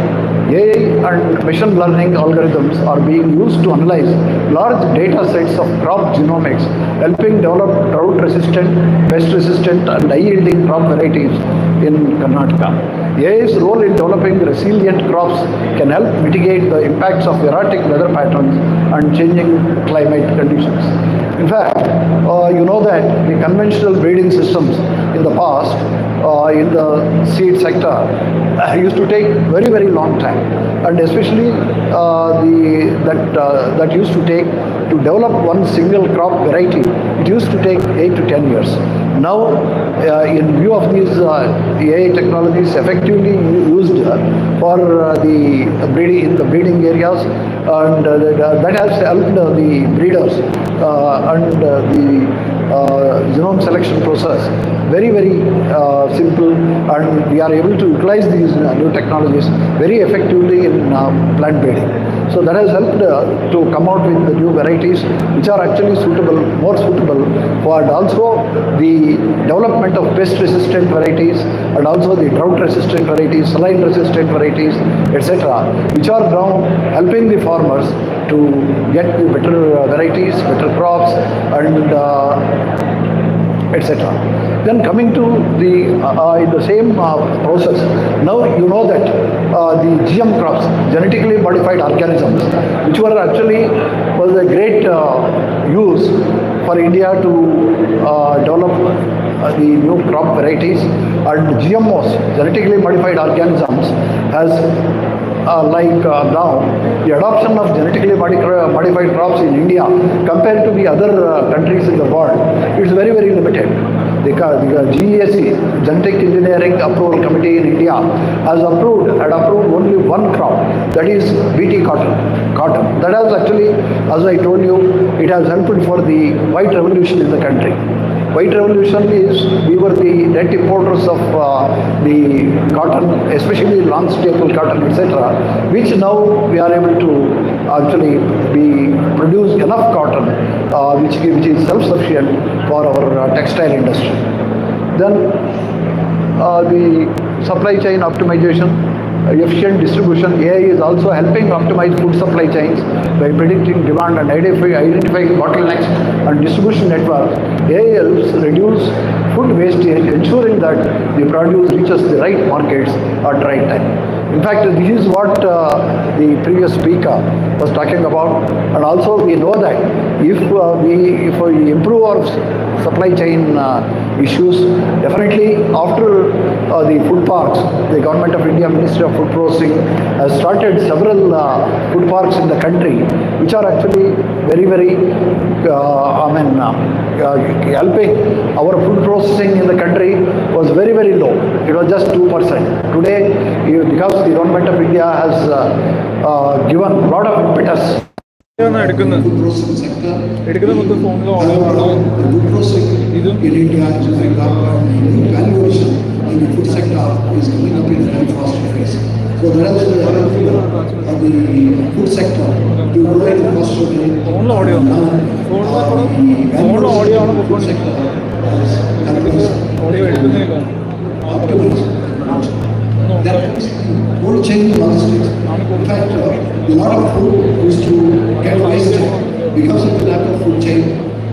AI and machine learning algorithms are being used to analyze large data sets of crop genomics, helping develop drought-resistant, pest-resistant and high-yielding crop varieties in Karnataka. AI's role in developing resilient crops can help mitigate the impacts of erratic weather patterns and changing climate conditions. In fact, you know that the conventional breeding systems in the past in the seed sector used to take very, very long time, and especially that used to take to develop one single crop variety, it used to take 8 to 10 years. Now, in view of these AI technologies effectively used for the breeding in the breeding areas, and that has helped the breeders and the genome selection process very, very simple, and we are able to utilize these new technologies very effectively in plant breeding. So that has helped to come out with the new varieties which are actually suitable, more suitable for, and also the development of pest-resistant varieties and also the drought-resistant varieties, saline-resistant varieties, etc., which are now helping the farmers to get the better varieties, better crops, and etc. Then coming to the in the same process, now you know that the GM crops, genetically modified organisms, which were actually was a great use for India to develop the new crop varieties, and GMOs, genetically modified organisms, has now the adoption of genetically modified crops in India compared to the other countries in the world, it's very, very limited. The GESC, Genetic Engineering Approval Committee in India, had approved only one crop, that is BT cotton. That has actually, as I told you, it has helped for the white revolution in the country. White revolution is, we were the net importers of the cotton, especially long staple cotton, etc., which now we are able to actually produce enough cotton which is self-sufficient for our textile industry. Then the supply chain optimization, efficient distribution. AI is also helping optimize food supply chains by predicting demand and identifying bottlenecks and distribution networks. AI helps reduce food wastage, ensuring that the produce reaches the right markets at right time. In fact, this is what the previous speaker was talking about, and also we know that if we improve our supply chain issues, definitely after the food parks, the Government of India Ministry of Food Processing has started several food parks in the country, which are actually very, very helping. Our food processing in the country was very, very low. It was just 2%. Today, because the Government of India has given a lot of impetus. Food processing sector. Food processing in India is using new valuation in the food sector is coming up in a very fast pace. So that is the help of the food sector to grow in a faster way. The food sector has that cold chain logistics. In fact, a lot of food used to get wasted because of the lack of food chain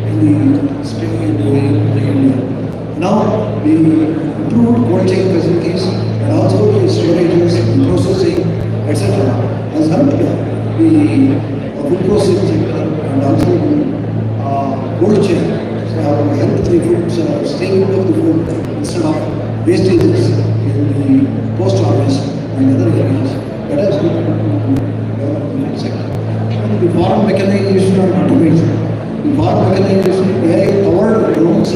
in India. Now, the improved cold chain facilities and also the storages, the processing, etc. has helped the food processing sector and also the cold chain. So, helped the food staying of the food instead of wastages in the post harvest and other areas. That has helped the food sector. And the farm mechanization and automation. The farm mechanization, AI powered drones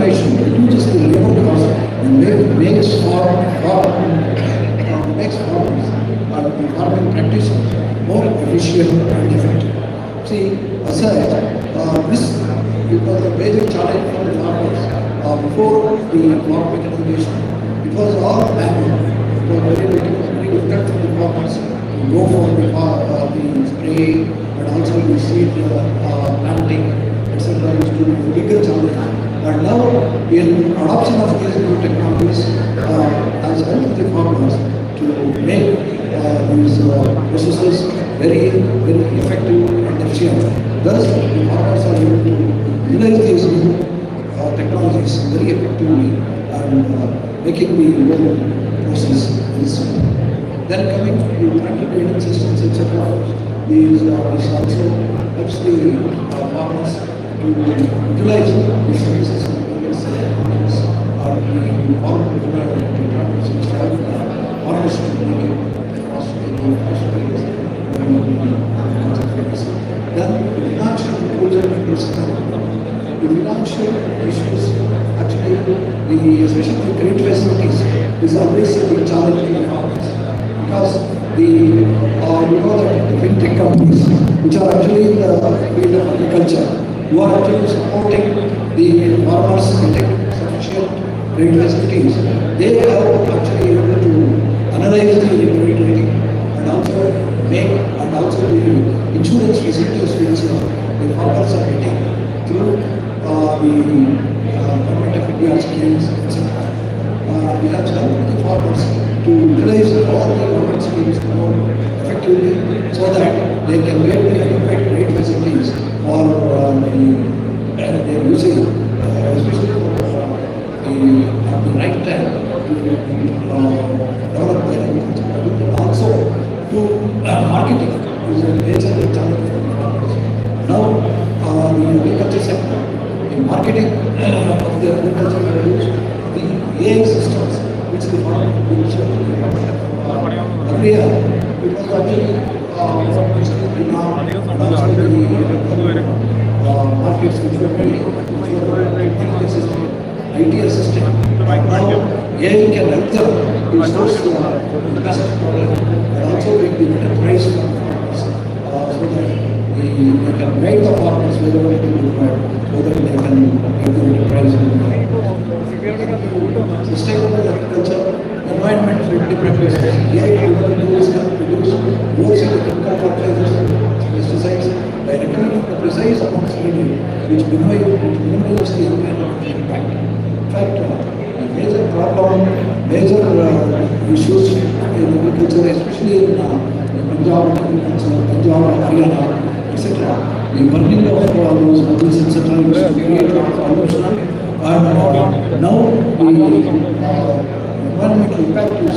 automation reduces the labor cost and makes farmers and farming practices more efficient and effective. See, aside, this was a major challenge for the farmers before the crop mechanization. It was all manual. It was very difficult for the farmers to go for the spray and also the seed planting, etc. It was a bigger challenge. But now, in adoption of these new technologies, has helped the farmers to make these processes very effective and efficient. Thus, the farmers are able to utilize these new technologies very effectively and making the whole process very simple. Then coming to tractor guidance systems, etc. These also helps the farmers to utilize the services and the farmers to make it then financial issues actually, especially the credit facilities, is always a big challenge in the farmers because you know that the fintech companies, which are actually in the field of agriculture, who are actually supporting the farmers to take sufficient credit facilities, they are actually able to analyze the credit rating and also the insurance facilities which the farmers are getting through the government of India schemes, etc. We have helped the farmers to utilize all the government schemes more effectively so that they can get the adequate rate facilities for their usage, especially for the right time to develop their agriculture. Also, to marketing is a major challenge for the farmers. Now, the agriculture sector, the marketing of the agriculture products, the AI systems which the farmer earlier, it was actually markets which were IT assistant. Now, AI can help them to source the best product and also make the better price for farmers so that they can guide the farmers wherever it is required so that they can get the better price. Sustainable agriculture, environment friendly practices. AI tools can produce more chemical fertilizers, pesticides by recommending the precise amounts needed, which minimizes the environmental impact. In fact, major problem, major issues in agriculture, especially in Punjab, Haryana, etc. The burning of those metals, etc. used to create pollution, and now the environmental impact is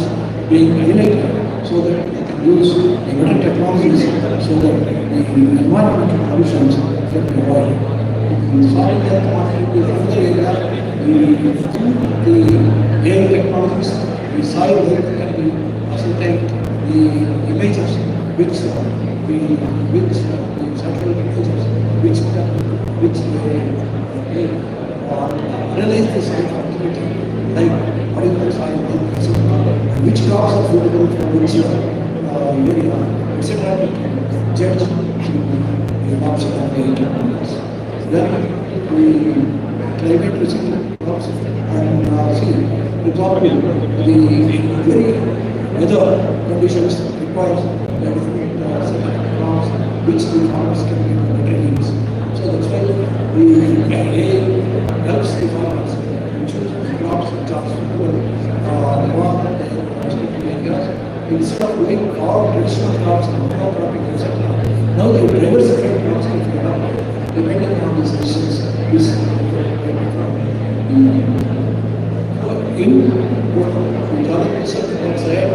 being highlighted so that they can use the better technologies so that the environmental pollutions can be avoided. In soil health monitoring is another area. The AI technologies, the soil health can be ascertained, the images which the satellite images which analyze the soil fertility, like what is the soil health, etc. Which crops are suitable for which area, etc. Judge the adoption of the technologies. Then the climate resilient crops and see, for example, the very weather conditions requires different set of crops which the farmers can get better yields. So that's why the AI helps the farmers to choose the crops which are suitable for the respective areas instead of doing all traditional crops and monocropping, etc. Now the diversified crops can be developed depending on these decisions. In the outside,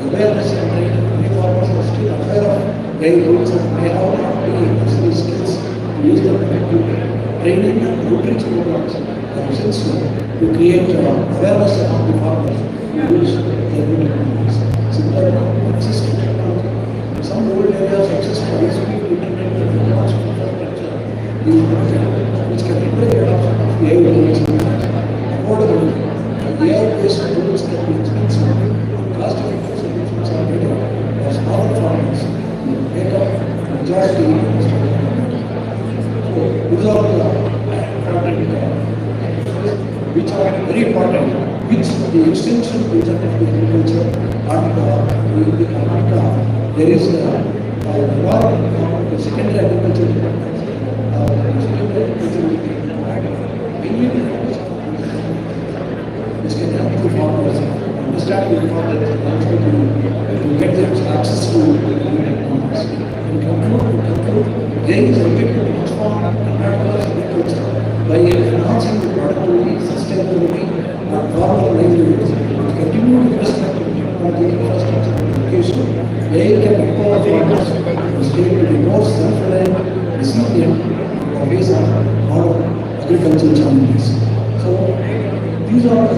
awareness and training, many farmers are still aware of AI rules and may have not the necessary skills to use them effectively. Training and outreach programs are essential to create awareness among the farmers who use their new technologies. Similar existing technology. In some rural areas, access to high-speed internet and advanced infrastructure is limited, which can hinder the adoption of AI tools. solutions can be expensive. Cost-effective solutions are needed for smaller farmers to make up majority of the struggle. So these are the important which are very important, which the extension project of the agriculture and the Karnataka, there is the secondary agriculture department. Secondary agriculture will be mainly which can help the farmers understand the importance and also to get them access to new technologies. In conclude, there is a way to transform Karnataka's agriculture by enhancing the productivity, sustainability, and farmer livelihoods. To continue to investment in technology, infrastructure, and education, AI can empower farmers to stay to be more self-reliant, resilient, and face modern agricultural challenges. So, these are the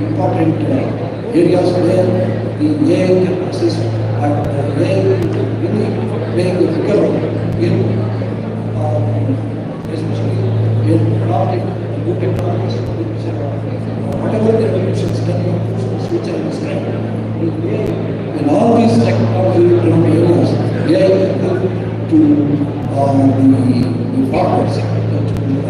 important areas where the AI can assist and AI really playing a bigger role in especially in adopting new technologies, which whatever the revolutions can be used which I described. In all these technology-driven areas, AI can help to the farmers to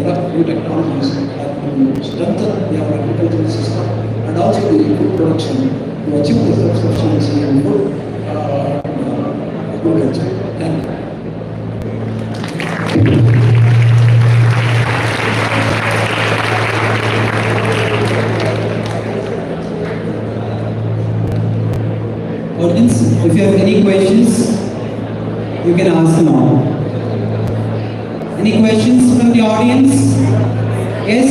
adopt new technologies and to strengthen their agricultural system and also the food production to achieve the self-sufficiency in food agriculture. Thank you. Audience, if you have any questions, you can ask now. Any questions from the audience? Yes,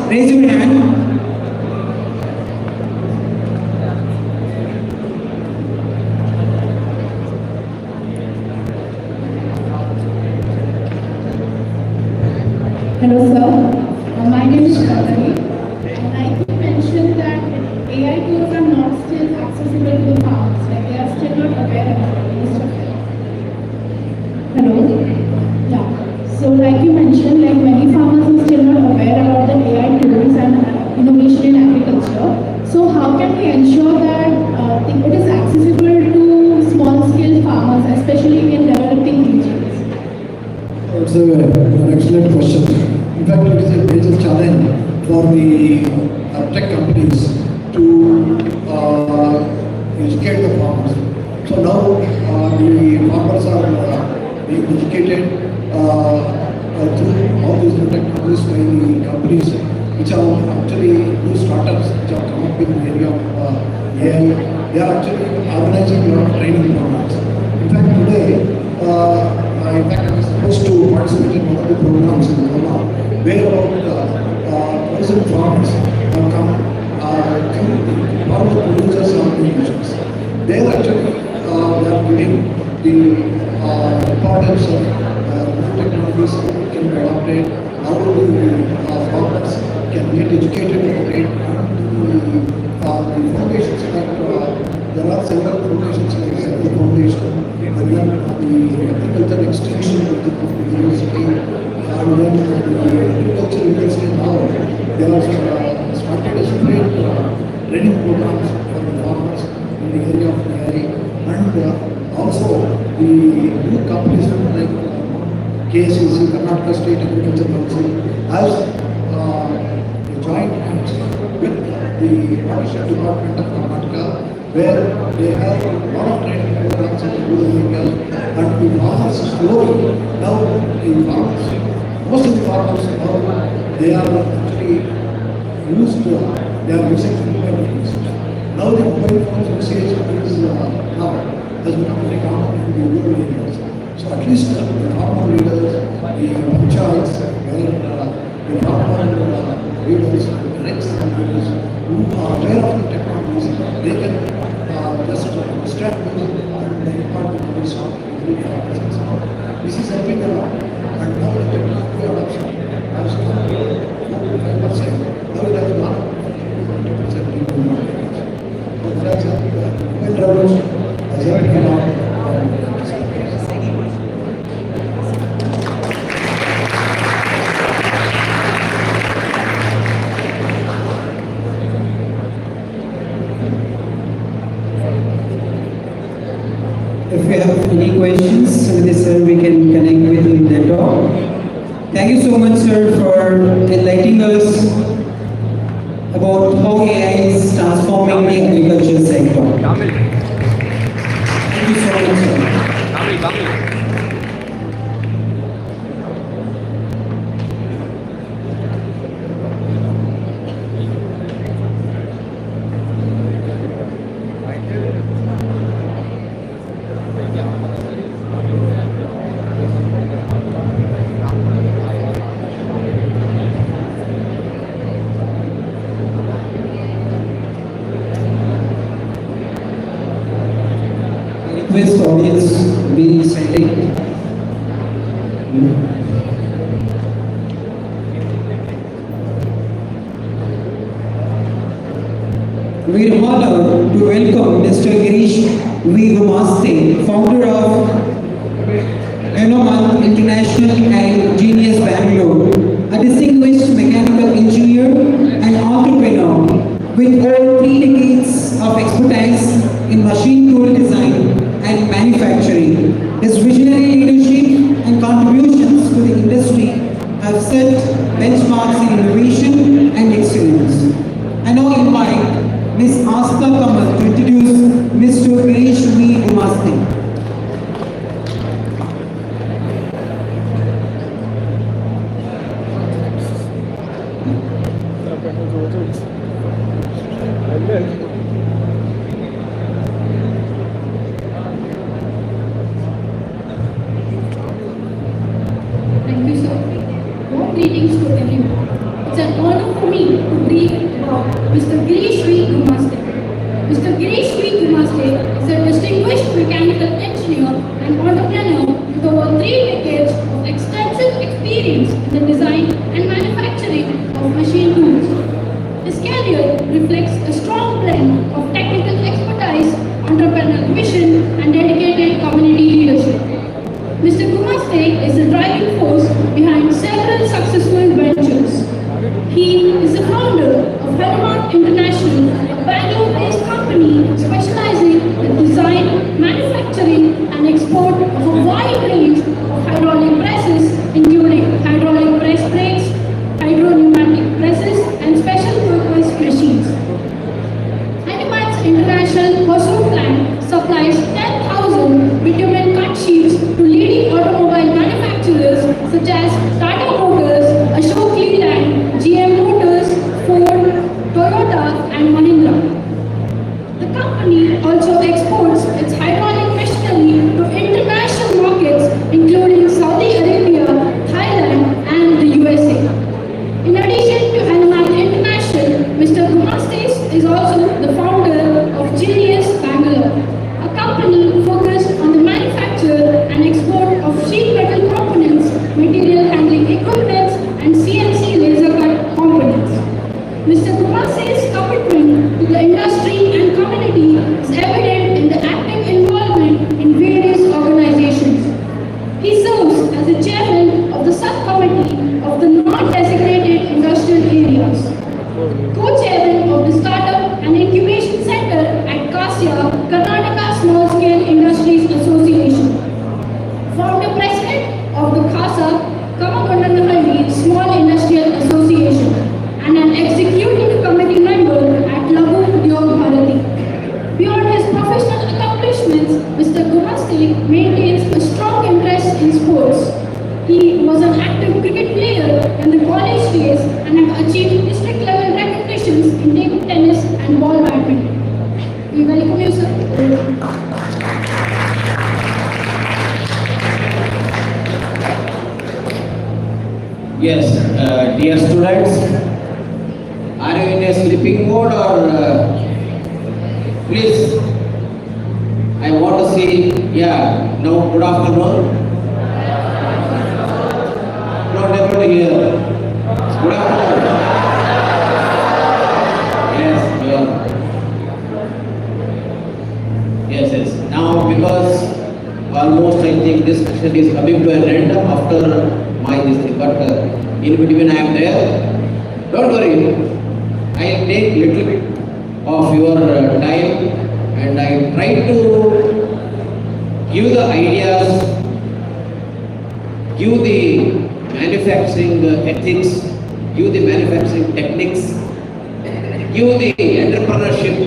raise your hand. Hello sir, my name is Shadari. And I could mention that AI tools are not still accessible to the farmers, like they are still not aware about most of them. Hello? Yeah. So like you mentioned, like many farmers are still not aware about the AI tools and innovation in agriculture. So how can we ensure that it is accessible to small scale farmers, especially in developing regions? It's an excellent question. In fact, it is a major challenge for the tech companies to educate the farmers. So now the farmers are being educated through all these new technologies by the companies which are actually new startups which have come up in the area of AI. They are actually organizing a lot of training programs. In fact, today, I was supposed to participate in one of the programs in Burma, where about 1,000 farmers have come to farmer producers organizations. They are actually giving the importance of technologies that can be adopted, how the farmers can get educated about it, and the foundations like there are several foundations like the foundation, and then the agricultural extension of the university, and then the agriculture university now, they are started a separate training programs for the farmers in the area of AI, and also the new companies like KSEC, Karnataka State Agriculture Council, has joined hands with the Forestry Department of Karnataka, where they have a lot of training programs in the rural areas, and the farmers slowly, now the farmers, most of the farmers now, they are actually used to, they are using mobile phones. Now the mobile phones usage is now has become very common in the rural areas. So at least the farmer leaders, the panchayats, where the farmer leaders, the next leaders who are aware of the technologies, they can just understand them and they impart the knowledge of the farmers. This is helping a lot. And now the technology adoption has come to 5%. Now it has gone 20% improvement. But that's a mobile revolution has helped a lot. you have any questions with this, sir, we can connect with you later. Thank you so much, sir, for enlightening us about how AI is transforming the agriculture sector. Thank you so much, sir. Request audience be silent. We are honored to welcome Mr. Girish V. Gumaste, founder of Enoman International and Genius Bangalore, a distinguished mechanical engineer and entrepreneur with over 3 decades of expertise in machine tool design and manufacturing. His visionary leadership and contributions to the industry have set benchmarks in innovation and excellence. I now invite Ms. Asta Kamal to introduce Mr. Girish V. Gumaste. Thank you, sir. Warm greetings to everyone. It's an honor for me to brief about Mr. Girish V. Gumaste. Mr. Girish V. Gumaste is a distinguished mechanical engineer and entrepreneur with over 3 decades of extensive experience in the design and manufacturing of machine tools. His career reflects a strong blend of technical expertise, entrepreneurial vision, and dedicated community leadership. Mr. Gumaste is the driving force behind several successful ventures. He is the founder of Enoman International, a Bangalore-based company specializing in design, manufacturing, and export of a wide range of hydraulic presses, including hydraulic press brakes, hydro-pneumatic presses, and special-purpose machines. Enoman International Hosur plant supplies 10,000 bitumen cut sheets to leading automobile manufacturers such as Tata Motors, Ashok Leyland, GM Motors, Ford, Toyota, and Mahindra. The company also exports its hydraulic machinery to international markets including Saudi Arabia, Thailand, and the USA. In addition to Enoman International, Mr. Gumaste is also the founder of Genius Bangalore, a company focused on the manufacture and export of sheet metal components, material handling equipment, and CNC laser cut components. Mr. Gumaste's commitment to the industry and community is evident in the active involvement in various organizations. He serves as the chairman of the subcommittee of the non-designated industrial areas, co-chairman of the Startup and Incubation Center at KASIA, Karnataka Small Scale Industries Association, founder president of the KASA, Kamakondannahalli Small Industrial Association, and an executive committee member at Lagu Udyog Bharati. Beyond his professional accomplishments, Mr. Gumaste maintains a strong interest in sports. He was an active cricket player in the college days and have achieved district level recognitions in table tennis and ball badminton. We welcome you, sir. Yes, dear students, are you in a sleeping mode or please? I want to see, yeah, no, good afternoon. Not able to hear. Good afternoon. Yes, yes. Now, because almost I think this session is coming to an end after my this thing, but in between I am there. Don't worry, I take little bit of your time and I try to give the ideas, give the manufacturing ethics, give the manufacturing techniques, give the entrepreneurship,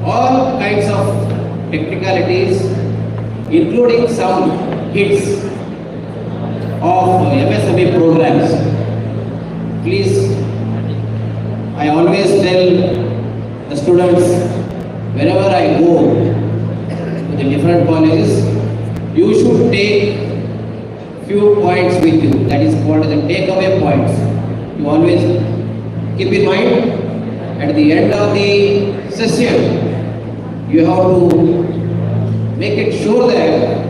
all kinds of technicalities, including some hits of MSME programs. Please, I always tell the students, wherever I go to the different colleges, you should take few points with you. That is called the takeaway points. You always keep in mind, at the end of the session, you have to make it sure that,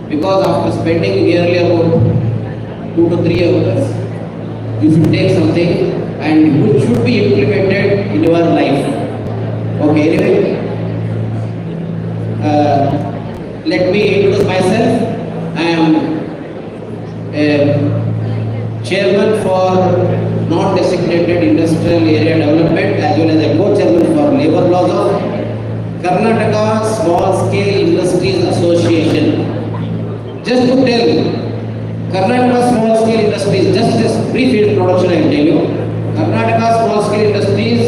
because after spending nearly about 2 to 3 hours, you should take something and it should be implemented in your life. Okay, anyway, let me introduce myself. I am chairman for non-designated industrial area development as well as a co-chairman for labor laws of Karnataka Small Scale Industries Association. Just to tell, Karnataka Small Scale Industries, just this brief introduction I will tell you. Karnataka Small Scale Industries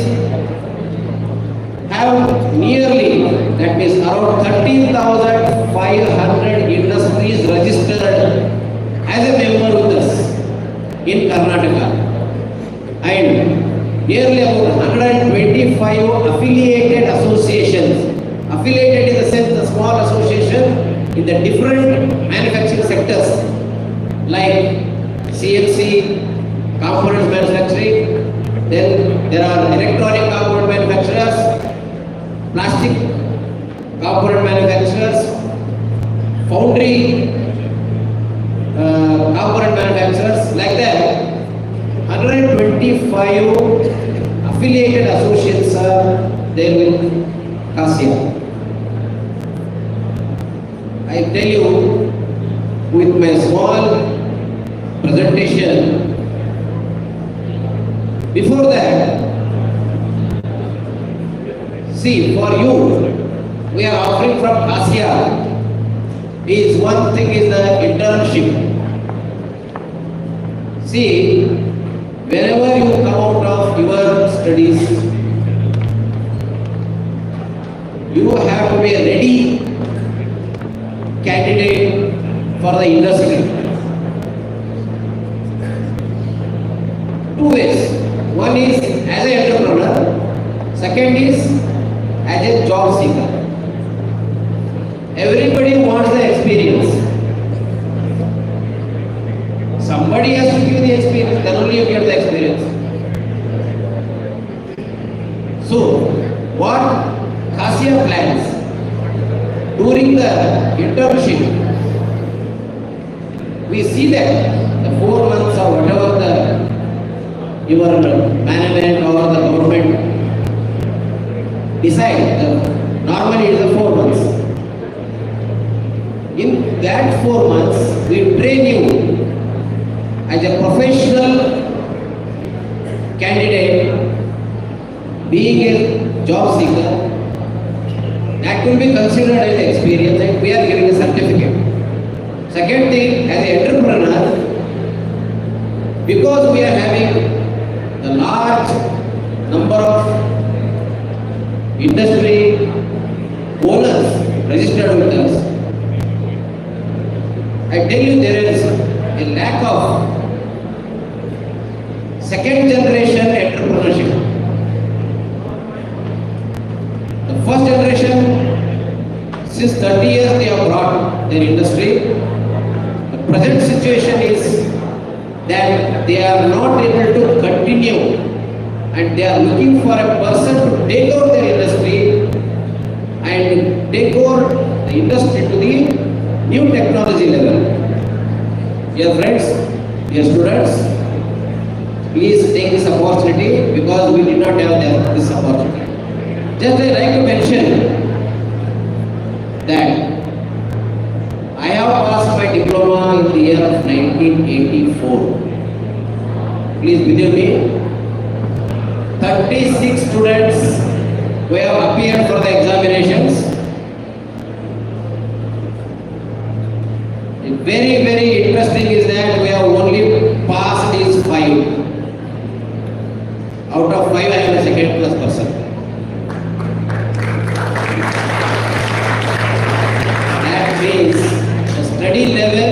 have nearly, that means around 13,500 industries registered as a member with us in Karnataka, and nearly about 125 affiliated associations. Affiliated in the sense the small association in the different manufacturing sectors like CNC, components manufacturing, then there are electronic component manufacturers, plastic component manufacturers, foundry component manufacturers, like that. 125 affiliated associates are there with CASIA. I tell you, with my small presentation, before that, see, for you, we are offering from CASIA is one thing is the internship. See, whenever you come out of your studies, you have to be a ready candidate for the industry. 2 ways. One is as an entrepreneur, second is as a job seeker. Everybody wants the experience. Somebody has to give the experience, then only you get the experience. So, what CASIA plans during the internship, we see that the 4 months or whatever your management or the government decide, normally it is 4 months. In that 4 months, we train you as a professional candidate, being a job seeker. That will be considered as experience and we are giving a certificate. Second thing, as an entrepreneur, because we are having a large number of industry owners registered with us, I tell you there is a lack of second generation entrepreneurship. The first generation, since 30 years they have brought their industry. The present situation is that they are not able to continue and they are looking for a person to take over their industry and take over the industry to the new technology level. Dear friends, dear students, please take this opportunity because we did not have this opportunity. Just I like to mention that I have passed my diploma in the year of 1984. Please believe me, 36 students who have appeared for the examinations. very, very interesting is that we have only passed is 5. Out of 5, I am a second class person. That means the study level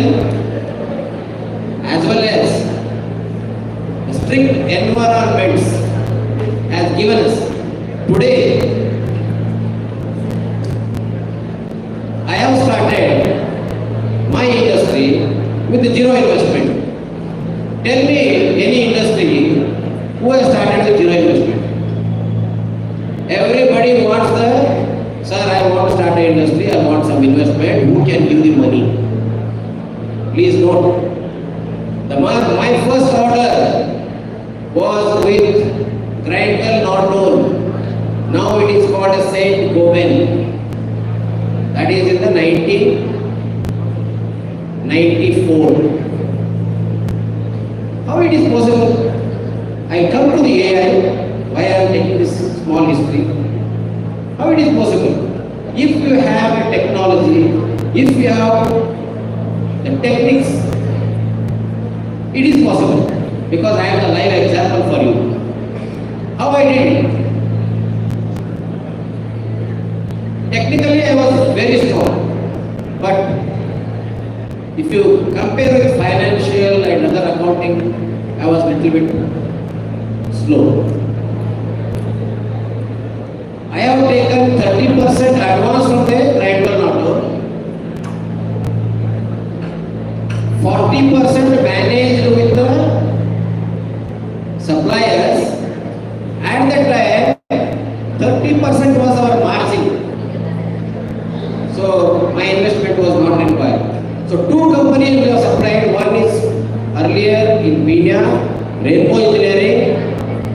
as well as the strict environments has given us. Today, I have started my industry with zero investment. Tell me any industry who has started with zero investment. Everybody wants the, sir, I want to start an industry, I want some investment, who can give the money? Please note, my first order was with Grindwell not known. Now it is called as Saint Gobain. That is in the 1994. How it is possible? I come to the AI, why I am taking this small history. How it is possible? If you have a technology, if you have the techniques, it is possible. Because I have a live example for you. How I did it? Technically I was very strong, but if you compare with financial and other accounting, I was a little bit slow. I have taken 30% advance from the Grindwell not known, 40% managed with the suppliers, and that time 30% was our margin. So my investment was not required. So two companies we have supplied. One is earlier in Peenya, Rainbow Engineering.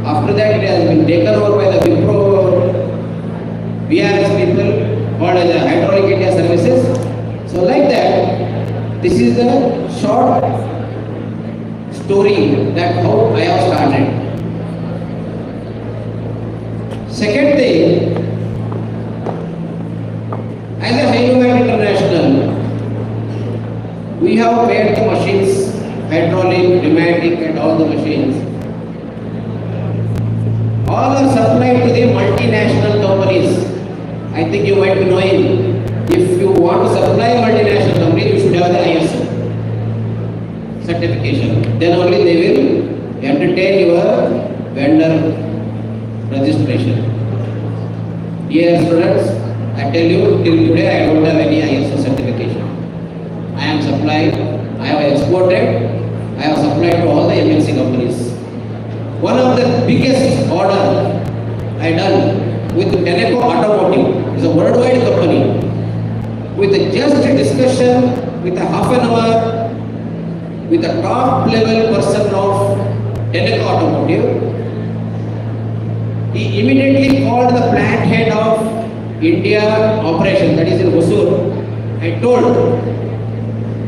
After that it has been taken over by the Wipro VRS people called as Hydraulic India Services. So like that, this is the short story that how I have started. Second thing, as a Hyundai International, we have made the machines, hydraulic, pneumatic and all the machines. All are supplied to the multinational companies. I think you might be knowing, if you want to supply multinational companies, you should have the ISO certification. Then only they will entertain your vendor registration. Dear students, I tell you, till today I don't have any ISO certification. I am supplied, I have exported, I have supplied to all the MNC companies. One of the biggest order I done with Tenneco Automotive, is a worldwide company. With just a discussion with a half an hour with the top level person of Tenneco Automotive, he immediately called the plant head of India operation, that is in Hosur, and told,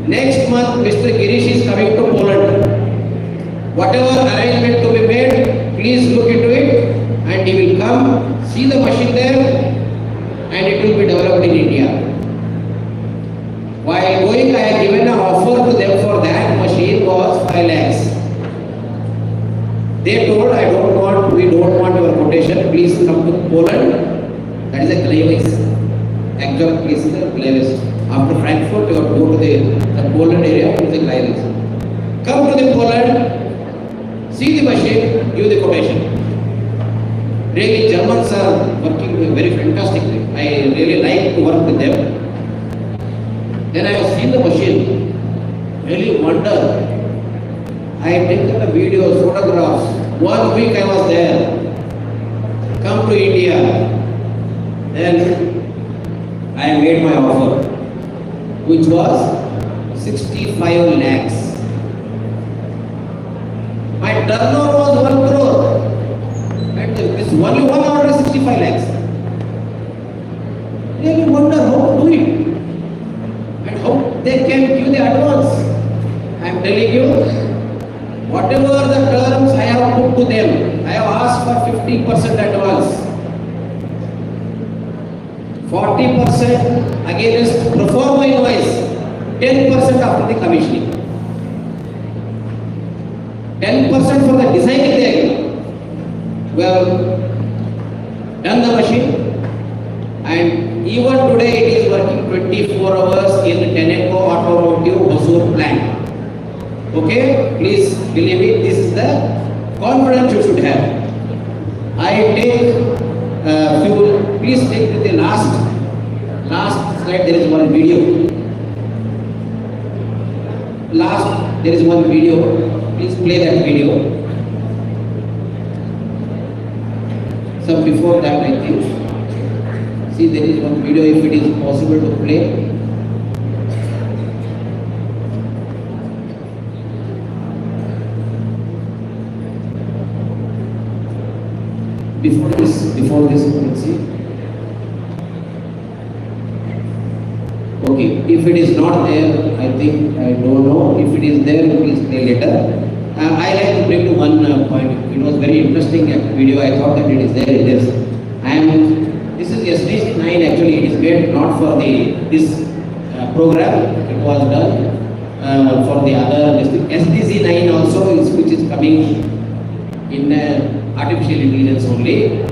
next month Mr. Girish is coming to Poland. Whatever arrangement to be made, please look into it, and he will come, see the machine there, and it will be developed in India. While going, I had given an offer to them for that machine was 5 lakhs. They told, we don't want your quotation, please come to Poland. That is a Gleiwitz. Actual place is a Gleiwitz. After Frankfurt, you have to go to the Poland area, it is a Gleiwitz. Come to the Poland, see the machine, give the quotation. Really, Germans are working very fantastically. I really like to work with them. Then I have seen the machine, really wonder. I had taken the videos, photographs. 1 week I was there. Come to India. Then I made my offer, which was 65 lakhs. My turnover was 1 crore. And this only one order is 65 lakhs. Really wonder how to do it. And how they can give the advance. I am telling you, whatever the terms I have put to them, I have asked for 50% advance. 40% against pro forma invoice. 10% after the commissioning. 10% for the designing they give. We have done the machine, and even today it is working 24 hours in Tenneco Automotive Hosur plant. Okay, please believe me, this is the confidence you should have. I take few, please take the last slide, there is one video. There is one video, please play that video. So before that I think, see there is one video, if it is possible to play. Before this, let's see. Okay, if it is not there, I think, I don't know. If it is there, please play later. I like to bring to one point. It was very interesting video. I thought that it is there. It is. This is SDG 9 actually. It is made not for this program. It was done for the other SDG 9 also, which is coming in artificial intelligence only.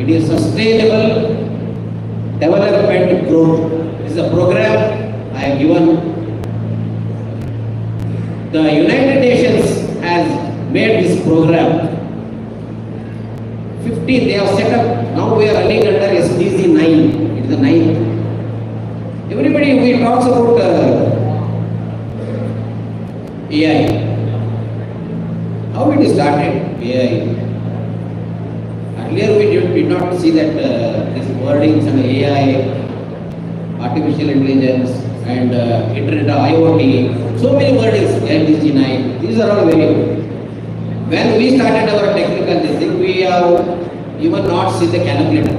It is sustainable development growth. This is a program I have given. The United Nations has made this program. 15 they have set up. Now we are running under SDG 9. It is the 9th. Everybody we talks about AI. How it started? AI. Earlier we did not see that these wordings and AI, artificial intelligence and internet of IoT, so many wordings, SDG 9, these are all very good. When we started our technical this thing, we have even not seen the calculator.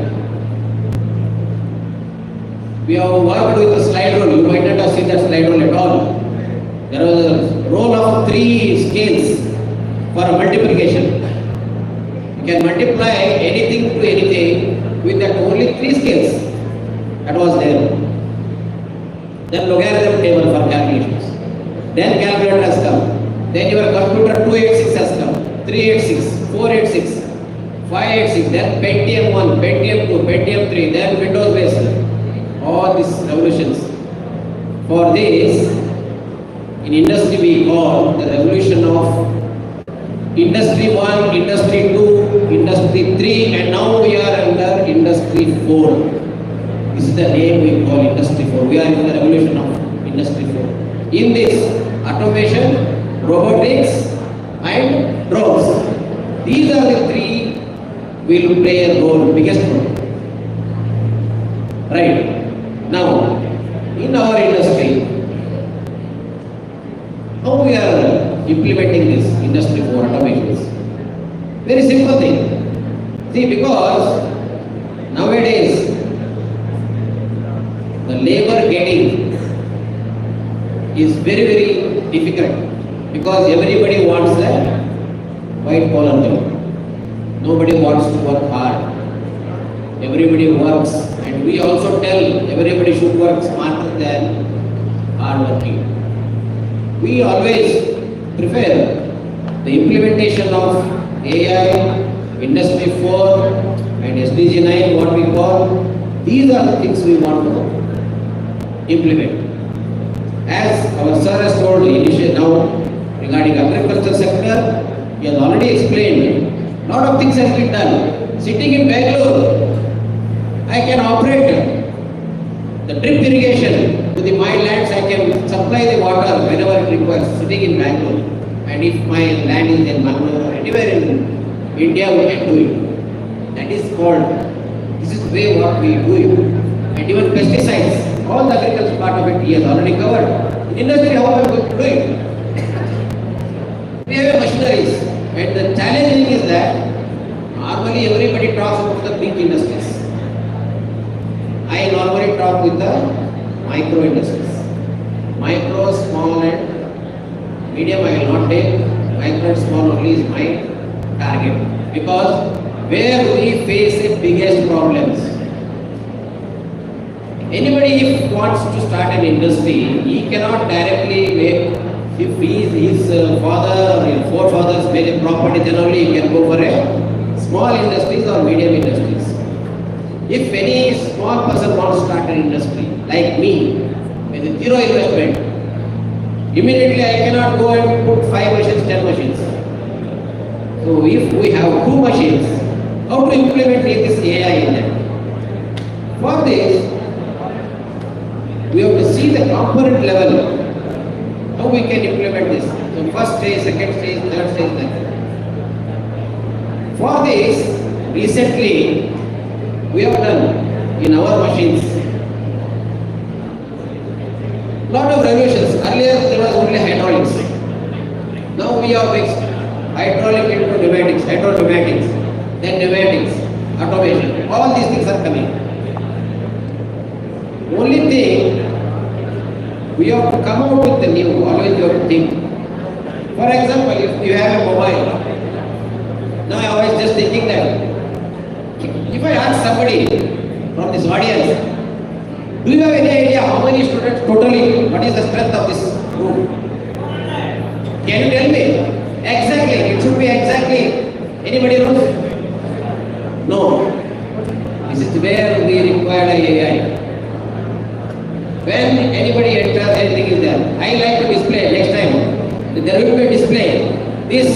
We have worked with the slide rule. You might not have seen that slide rule at all. There was a roll of 3 scales for multiplication. You can multiply anything to anything with that only 3 scales. That was there. Then logarithm table for calculations. Then calculator has come. Then your computer 286 has come. 386, 486, 586. Then Pentium 1, Pentium 2, Pentium 3. Then Windows based. All these revolutions. For this, in industry we call the revolution of Industry 1, Industry 2, Industry 3, and now we are under Industry 4. This is the name we call Industry 4. We are in the revolution of Industry 4. In this, automation, robotics, and drones. These are the 3 will play a role, biggest role. Right. Now, in our industry, how we are implementing this Industry 4 automations? Very simple thing. See, because nowadays the labor getting is very, very difficult because everybody wants a white collar job. Nobody wants to work hard. Everybody works, and we also tell everybody should work smarter than hard working. We always prefer the implementation of AI, Industry 4 and SDG 9, what we call. These are the things we want to implement. As our sir has told initially now regarding agriculture sector, he has already explained, lot of things has been done. Sitting in Bangalore, I can operate the drip irrigation to my lands. I can supply the water whenever it requires, sitting in Bangalore. And if my land is in Bangalore, anywhere in India, we can do it. That is called, this is the way what we do it. And even pesticides, all the agriculture part of it he has already covered. In industry, how are we going to do it? We have machineries. And the challenging is that normally everybody talks about the big industries. I normally talk with the micro industries. Micro, small and medium I will not take. Micro and small only is my target. Because where we face the biggest problems, Anybody if wants to start an industry, he cannot directly make, if his father or his forefathers made a property, then only he can go for a small industries or medium industries. If any small person wants to start an industry, like me, with zero investment, immediately I cannot go and put 5 machines, 10 machines. So if we have 2 machines, how to implement this AI in them? For this, we have to see the component level, how we can implement this. So first stage, second stage, third stage, like that. For this, recently, we have done in our machines lot of revolutions. Earlier there was only hydraulics. Now we have mixed hydraulic into pneumatics, hydro-pneumatics, then pneumatics, automation. All these things are coming. Only thing, we have to come out with the new, always you have to think. For example, if you have a mobile, now I was just thinking that, if I ask somebody from this audience, do you have any idea how many students totally, what is the strength of this room? Can you tell me? Exactly, it should be exactly, anybody knows? No. This is where we require AI. When anybody enters, anything is there. I like to display next time. There will be a display. This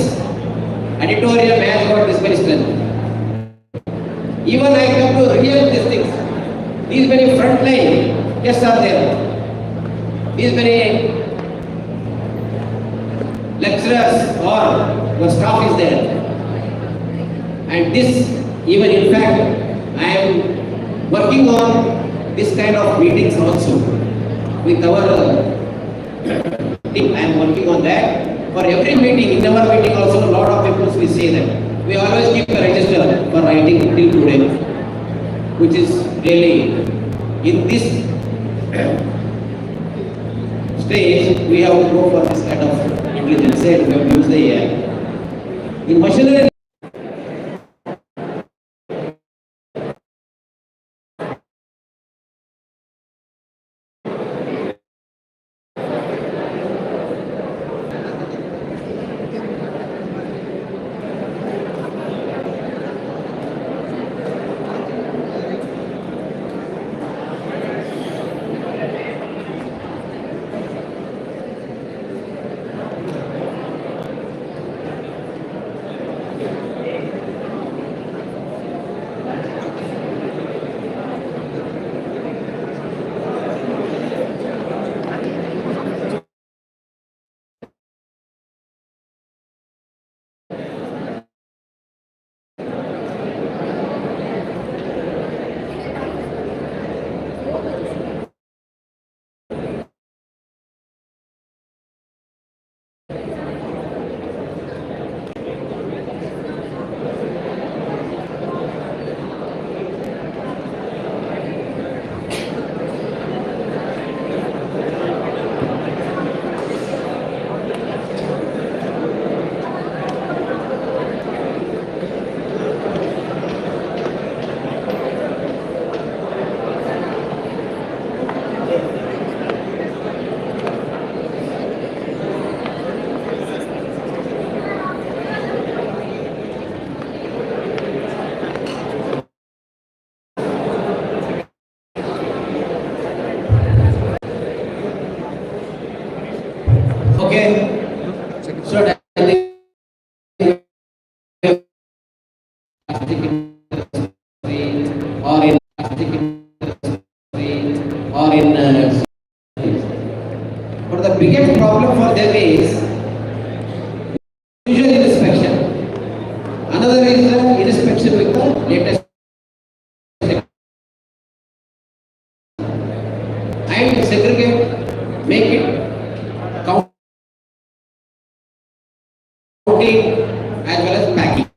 auditorium has got this very strength. Even I come to real these things. These many frontline guests are there. These many lecturers or your staff is there. And this, even in fact, I am working on this kind of meetings also with our team. I am working on that. For every meeting, in our meeting also, a lot of people will say that. We always keep a register for writing till today, which is really, in this stage, we have to go for this kind of intelligence. We have to use the AI. In machinery, so that or in or in but the biggest problem for them is visual inspection. Another is the inspection with the latest and segregate, make it counting as well as packing.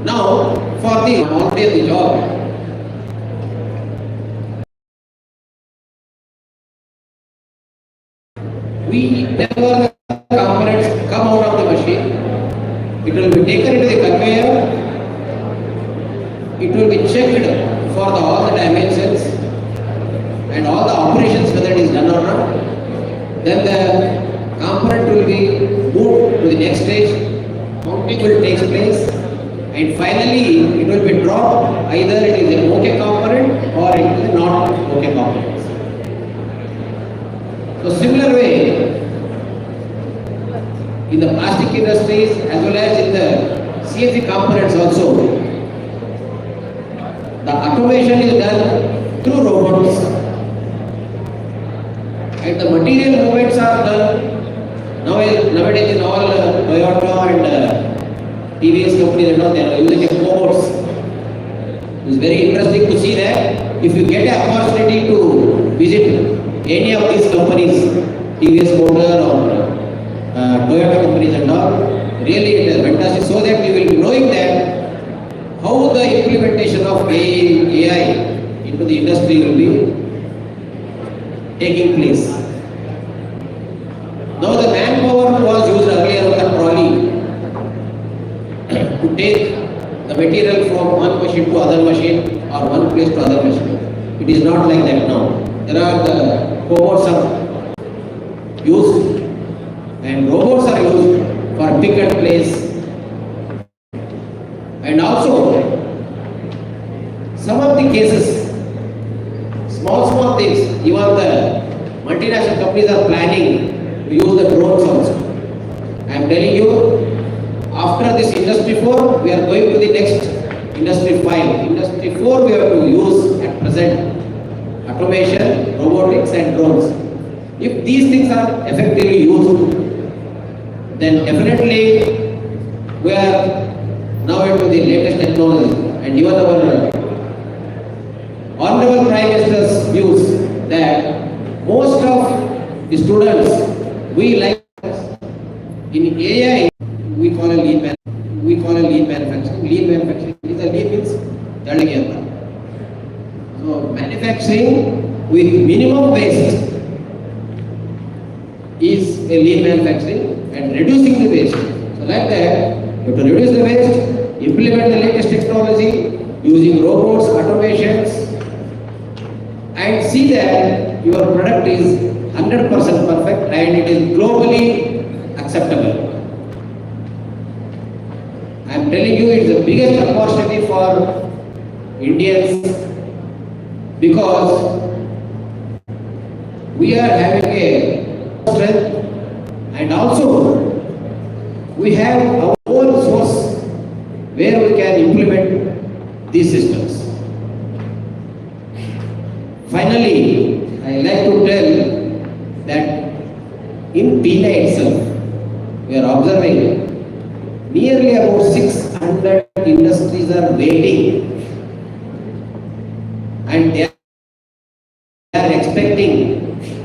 Now, for the quality of the job, whenever the components come out of the machine, it will be taken into the conveyor, it will be checked for for all the dimensions and all the operations, whether it is done or not. Then the component will be moved to the next stage, mounting will take place, and finally it will be dropped. Either it is an OK component or it is not OK component. So similar way, in the plastic industries as well as in the CNC components also, the automation is done through robots, and the material movements are done nowadays in all Toyota and TVS companies and all, they are using robots. It's very interesting to see that. If you get an opportunity to visit any of these companies, TVS Motor or Toyota companies and all, really it is fantastic, so that you will be knowing that how the implementation of AI into the industry will be taking place. Now the manpower was used earlier on the trolley to take the material from one machine to other machine or one place to other machine. It is not like that now. There are the cobots are used and robots are used for pick and place. And also, some of the cases, small things, even the multinational companies are planning to use the drones also. I am telling you, after this Industry 4, we are going to the next Industry 5. Industry 4 we have to use at present automation, robotics and drones. If these things are effectively used, then definitely we are now into the latest technology, and even our Honorable Prime Minister's views that most of the students we like in AI we call a lean manufacturing. Lean manufacturing is a lean means Dalagiyata. So manufacturing with minimum waste is a lean manufacturing, and reducing the waste. So like that, you have to reduce the waste, implement the latest technology using robots, automations, and see that your product is 100% perfect and it is globally acceptable. I am telling you, it's the biggest opportunity for Indians, because we are having a strength, and also we have our own source where we can implement these systems. Finally, I like to tell that in Pune itself, we are observing nearly about 600 industries are waiting, and they are expecting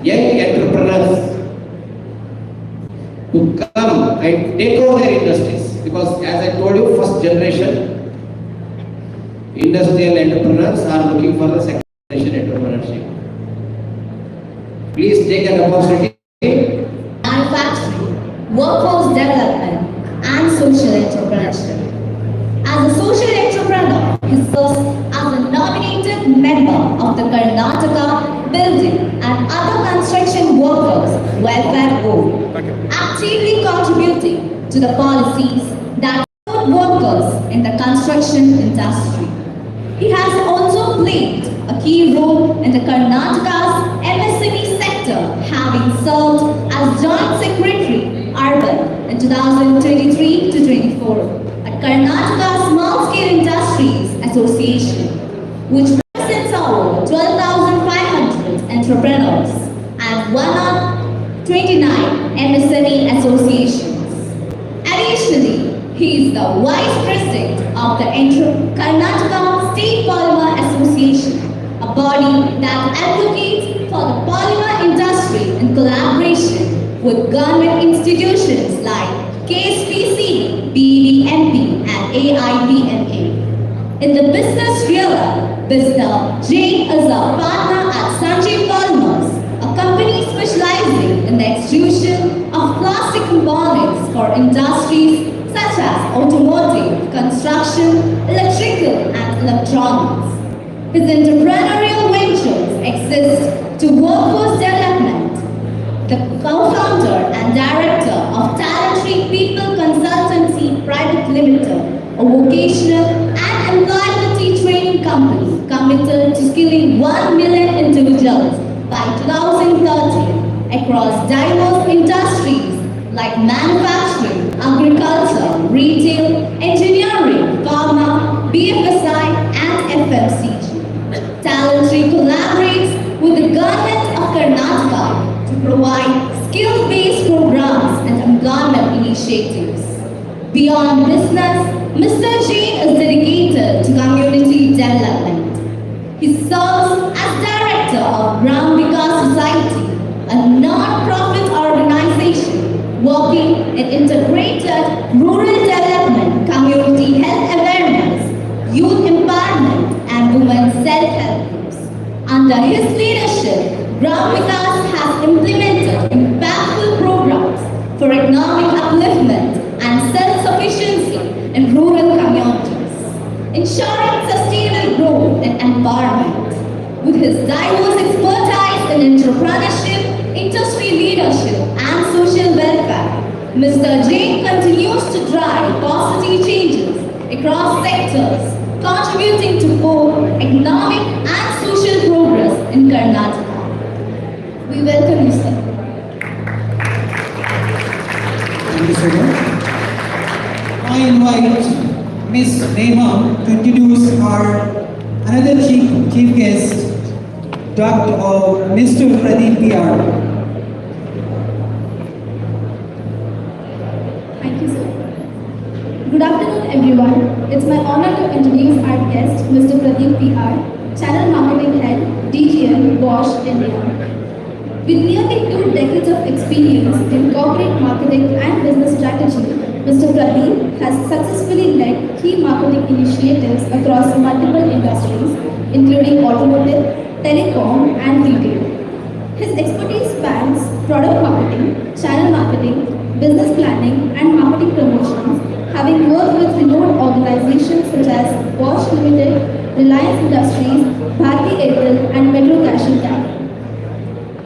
young entrepreneurs to come and take over their industries, because as I told you, first generation industrial entrepreneurs are looking for the second generation entrepreneurship. Please take that opportunity. Manufacturing, workforce development, and social entrepreneurship. As a social entrepreneur, he serves as a nominated member of the Karnataka Building and Other Construction Workers Welfare Board, actively contributing to the policies that support workers in the construction industry. He has also played a key role in the Karnataka's MSME sector, having served as Joint Secretary Urban in 2023 to 24 at Karnataka Small Scale Industries Association, which represents over 12,500 entrepreneurs and 129 MSME associations. Additionally, he is the Vice President of the Karnataka State Polymer Association, a body that advocates for the polymer industry in collaboration with government institutions like KSPC, BDMP, and AIPMA. In the business realm, Mr. Jain is a partner at Sanjay Polymers, a company specializing in the extrusion of plastic components for industries such as automotive, construction, electrical, and electronics. His entrepreneurial ventures exist to workforce development. The co-founder and director of Talentry People Consultancy Private Limited, a vocational and employability training company committed to skilling 1 million individuals by 2030 across diverse industries like manufacturing, agriculture, retail, engineering, pharma, BFSI, and FMCG. Talentry collaborates with the government of Karnataka to provide skill-based programs and employment initiatives. Beyond business, Mr. J is dedicated to community development. He serves as director of Gram Vikas Society, a non-profit organization working in integrated rural development, community health awareness, youth empowerment, and women's self-help groups. Under his leadership, Gram Vikas has implemented impactful programs for economic upliftment and self-sufficiency in rural communities, ensuring sustainable growth and empowerment. With his diverse expertise in entrepreneurship, industry leadership, and social welfare, Mr. Jain continues to drive positive changes across sectors, contributing to both economic and social progress in Karnataka. We welcome you, sir. Thank you so much. I invite Ms. Neha to introduce our another chief guest, Mr. Pradeep PR. Thank you, sir. Good afternoon, everyone. It's my honor to introduce our guest, Mr. Pradeep PR, Channel Marketing Head, DGM, Bosch, India. With nearly 2 decades of experience in corporate marketing and business strategy, Mr. Pradeep has successfully led key marketing initiatives across multiple industries, including automotive, telecom, and retail. His expertise spans product marketing, channel marketing, business planning, and marketing promotions, having worked with renowned organizations such as Bosch Limited, Reliance Industries, Bharti Airtel, and Metro Cash and Carry.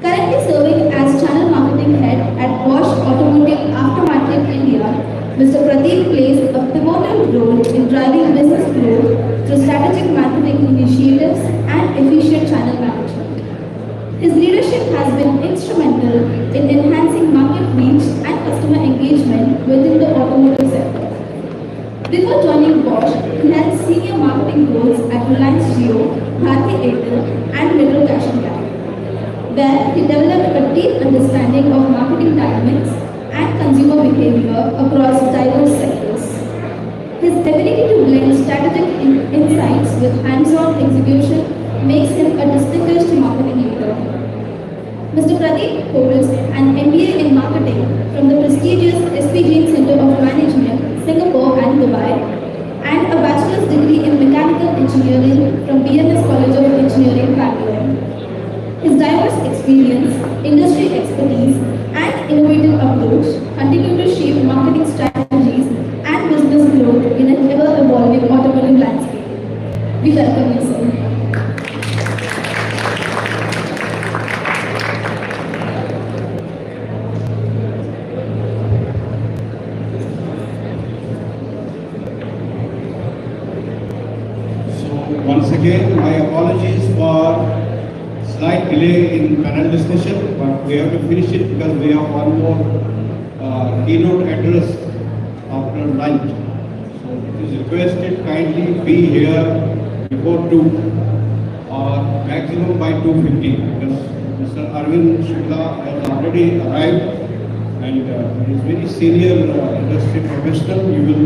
Currently serving as Channel Marketing Head at Bosch Automotive Aftermarket India, Mr. Pradeep plays a pivotal role in driving business growth through strategic marketing initiatives and efficient channel management. His leadership has been instrumental in enhancing market reach and customer engagement within the automotive sector. Before joining Bosch, he held senior marketing roles at Reliance Jio, Bharti Airtel, and Metro Cash and Carry, where he developed a deep understanding of marketing dynamics and consumer behavior across diverse sectors. His ability to blend strategic insights with hands-on execution makes him a distinguished marketing leader. Mr. Pradeep holds an MBA in marketing from the prestigious SP Jain Center of Management, Singapore and Dubai, and a bachelor's degree in mechanical engineering from BMS College of Engineering, Bangalore. His diverse experience, industry expertise, and innovative approach continue to shape marketing strategies and business growth in an ever-evolving automotive landscape. We welcome you, sir. Once again, my apologies for slight delay in panel discussion, but we have to finish it because we have one more keynote address after lunch. So it is requested kindly be here before 2 or maximum by 2:15 because Mr. Arvind Shukla has already arrived and he is very senior industry professional. You will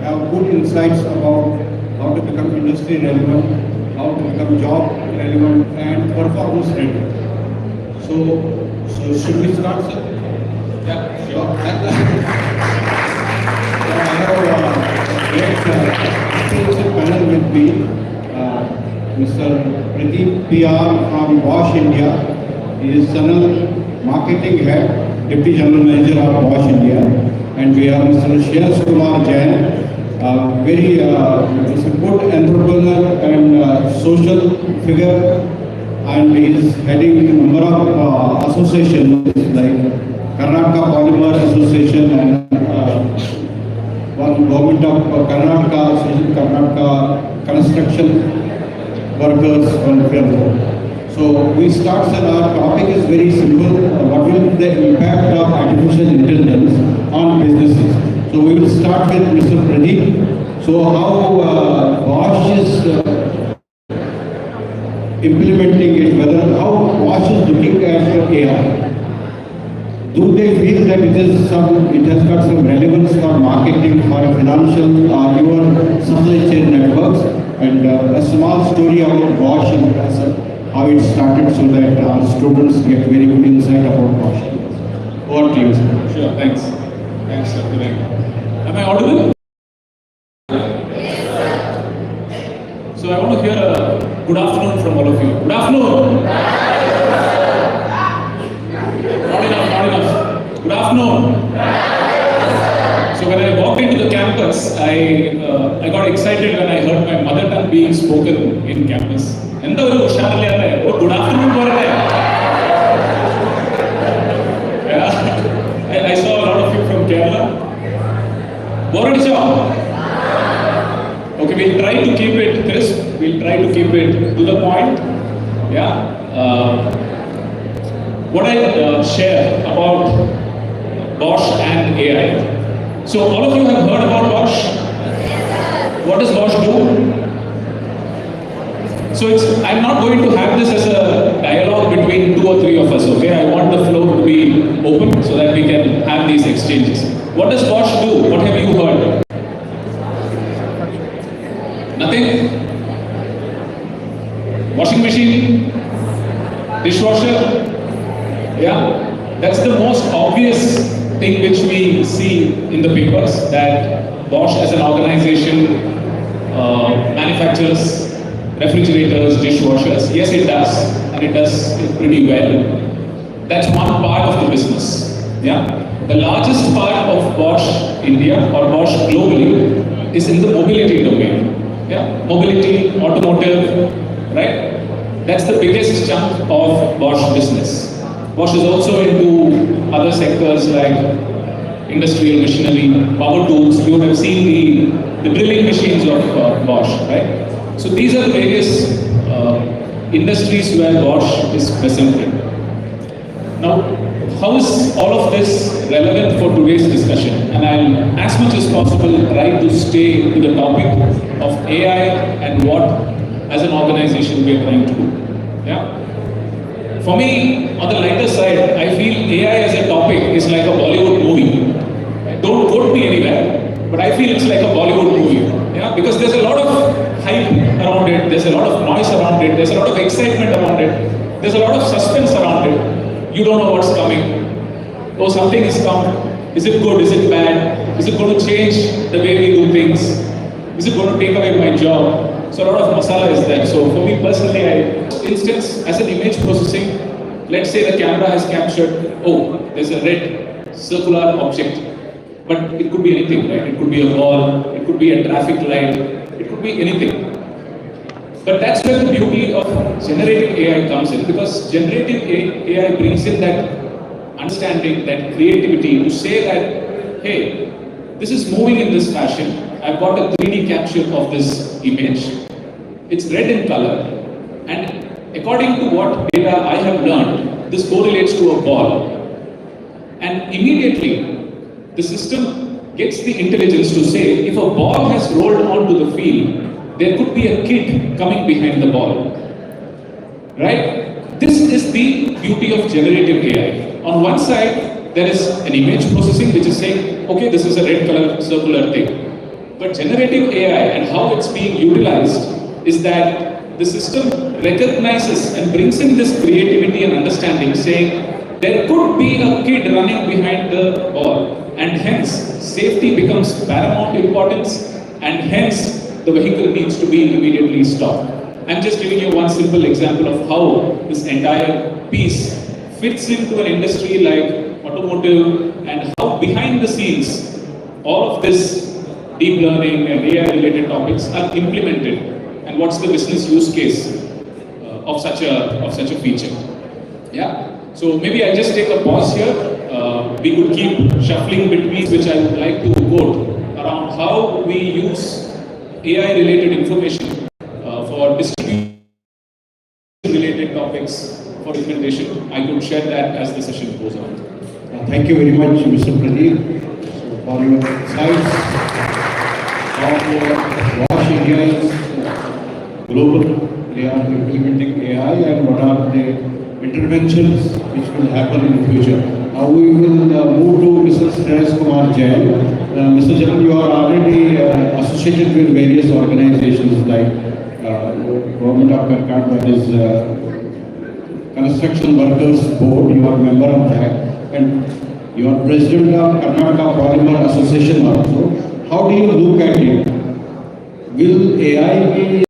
have good insights about how to become industry relevant, how to become job relevant and performance ready. So should we start, sir? Yeah, sure. I have a great extensive panel with me, Mr. Pradeep PR from Bosch India. He is Channel Marketing Head, Deputy General Manager of Bosch India. And we have Mr. Shreya Kumar Jain, very good good entrepreneur and social figure, and he is heading a number of associations like Karnataka Polymer Association and one government of Karnataka, Association Karnataka Construction Workers Welfare Board. So we start, and our topic is very simple. What will be the impact of artificial intelligence on businesses? So we will start with Mr. Pradeep. So how Bosch is implementing it, whether how Bosch is looking at AI. Do they feel that it has got some relevance for marketing, for financial, or your supply chain networks? And a small story about Bosch and how it started, so that our students get very good insight about Bosch. Over to you, sir. Sure, thanks. Thanks, Dr. Rai. Am I audible? So I want to hear a good afternoon from all of you. Good afternoon. Not enough. Good afternoon. So when I walked into the campus, I got excited when I heard my mother tongue being spoken in campus. And good afternoon. I saw a lot of you from Kerala. Okay, we'll try to keep it crisp. We'll try to keep it to the point. Yeah. What I share about Bosch and AI. So all of you have heard about Bosch. What does Bosch do? So I'm not going to have this as a dialogue between two or three of us, okay? I want the floor to be open so that we can have these exchanges. What does Bosch do? What have you heard? Nothing? Washing machine? Dishwasher? Yeah? That's the most obvious thing which we see in the papers, that Bosch as an organization manufactures refrigerators, dishwashers. Yes, it does, and it does it pretty well. That's one part of the business. Yeah, the largest part of Bosch India or Bosch globally is in the mobility domain. Yeah, mobility, automotive, right? That's the biggest chunk of Bosch business. Bosch is also into other sectors like industrial machinery, power tools. You have seen the drilling machines of Bosch, right? So these are the various industries where Bosch is present in. Now, how is all of this relevant for today's discussion? And I'll, as much as possible, try to stay to the topic of AI and what, as an organization, we are trying to do. Yeah. For me, on the lighter side, I feel AI as a topic is like a Bollywood movie. Don't quote me anywhere, but I feel it's like a Bollywood movie. Yeah, because there's a lot of hype around it, there's a lot of noise around it, there's a lot of excitement around it, there's a lot of suspense around it. You don't know what's coming. Oh, something is coming. Is it good? Is it bad? Is it going to change the way we do things? Is it going to take away my job? So a lot of masala is there. So for me personally, for instance, as an image processing, let's say the camera has captured, oh, there's a red circular object. But it could be anything, right? It could be a ball, it could be a traffic light, it could be anything. But that's where the beauty of generative AI comes in, because generative AI brings in that understanding, that creativity to say that, hey, this is moving in this fashion. I've got a 3D capture of this image. It's red in color. And according to what data I have learned, this correlates to a ball. And immediately, the system gets the intelligence to say, if a ball has rolled onto the field, there could be a kid coming behind the ball. Right? This is the beauty of generative AI. On one side, there is an image processing which is saying, okay, this is a red color circular thing. But generative AI and how it's being utilized is that the system recognizes and brings in this creativity and understanding, saying there could be a kid running behind the ball. And hence, safety becomes paramount importance, and hence, the vehicle needs to be immediately stopped. I'm just giving you one simple example of how this entire piece fits into an industry like automotive, and how behind the scenes, all of this deep learning and AI related topics are implemented, and what's the business use case of such a feature. Yeah. So maybe I'll just take a pause here. We could keep shuffling between, which I would like to quote around how we use AI related information for distribution related topics for implementation. I could share that as the session goes on. Thank you very much, Mr. Pradeep, for your insights of what India is global. They are implementing AI and what are the interventions which will happen in the future. Now we will move to Mr. Shreyas Kumar Jain. Mr. Jain, you are already associated with various organizations like Government of Karnataka, that is Construction Workers Board, you are a member of that, and you are president of Karnataka Polymer Association also. How do you look at it? Will AI be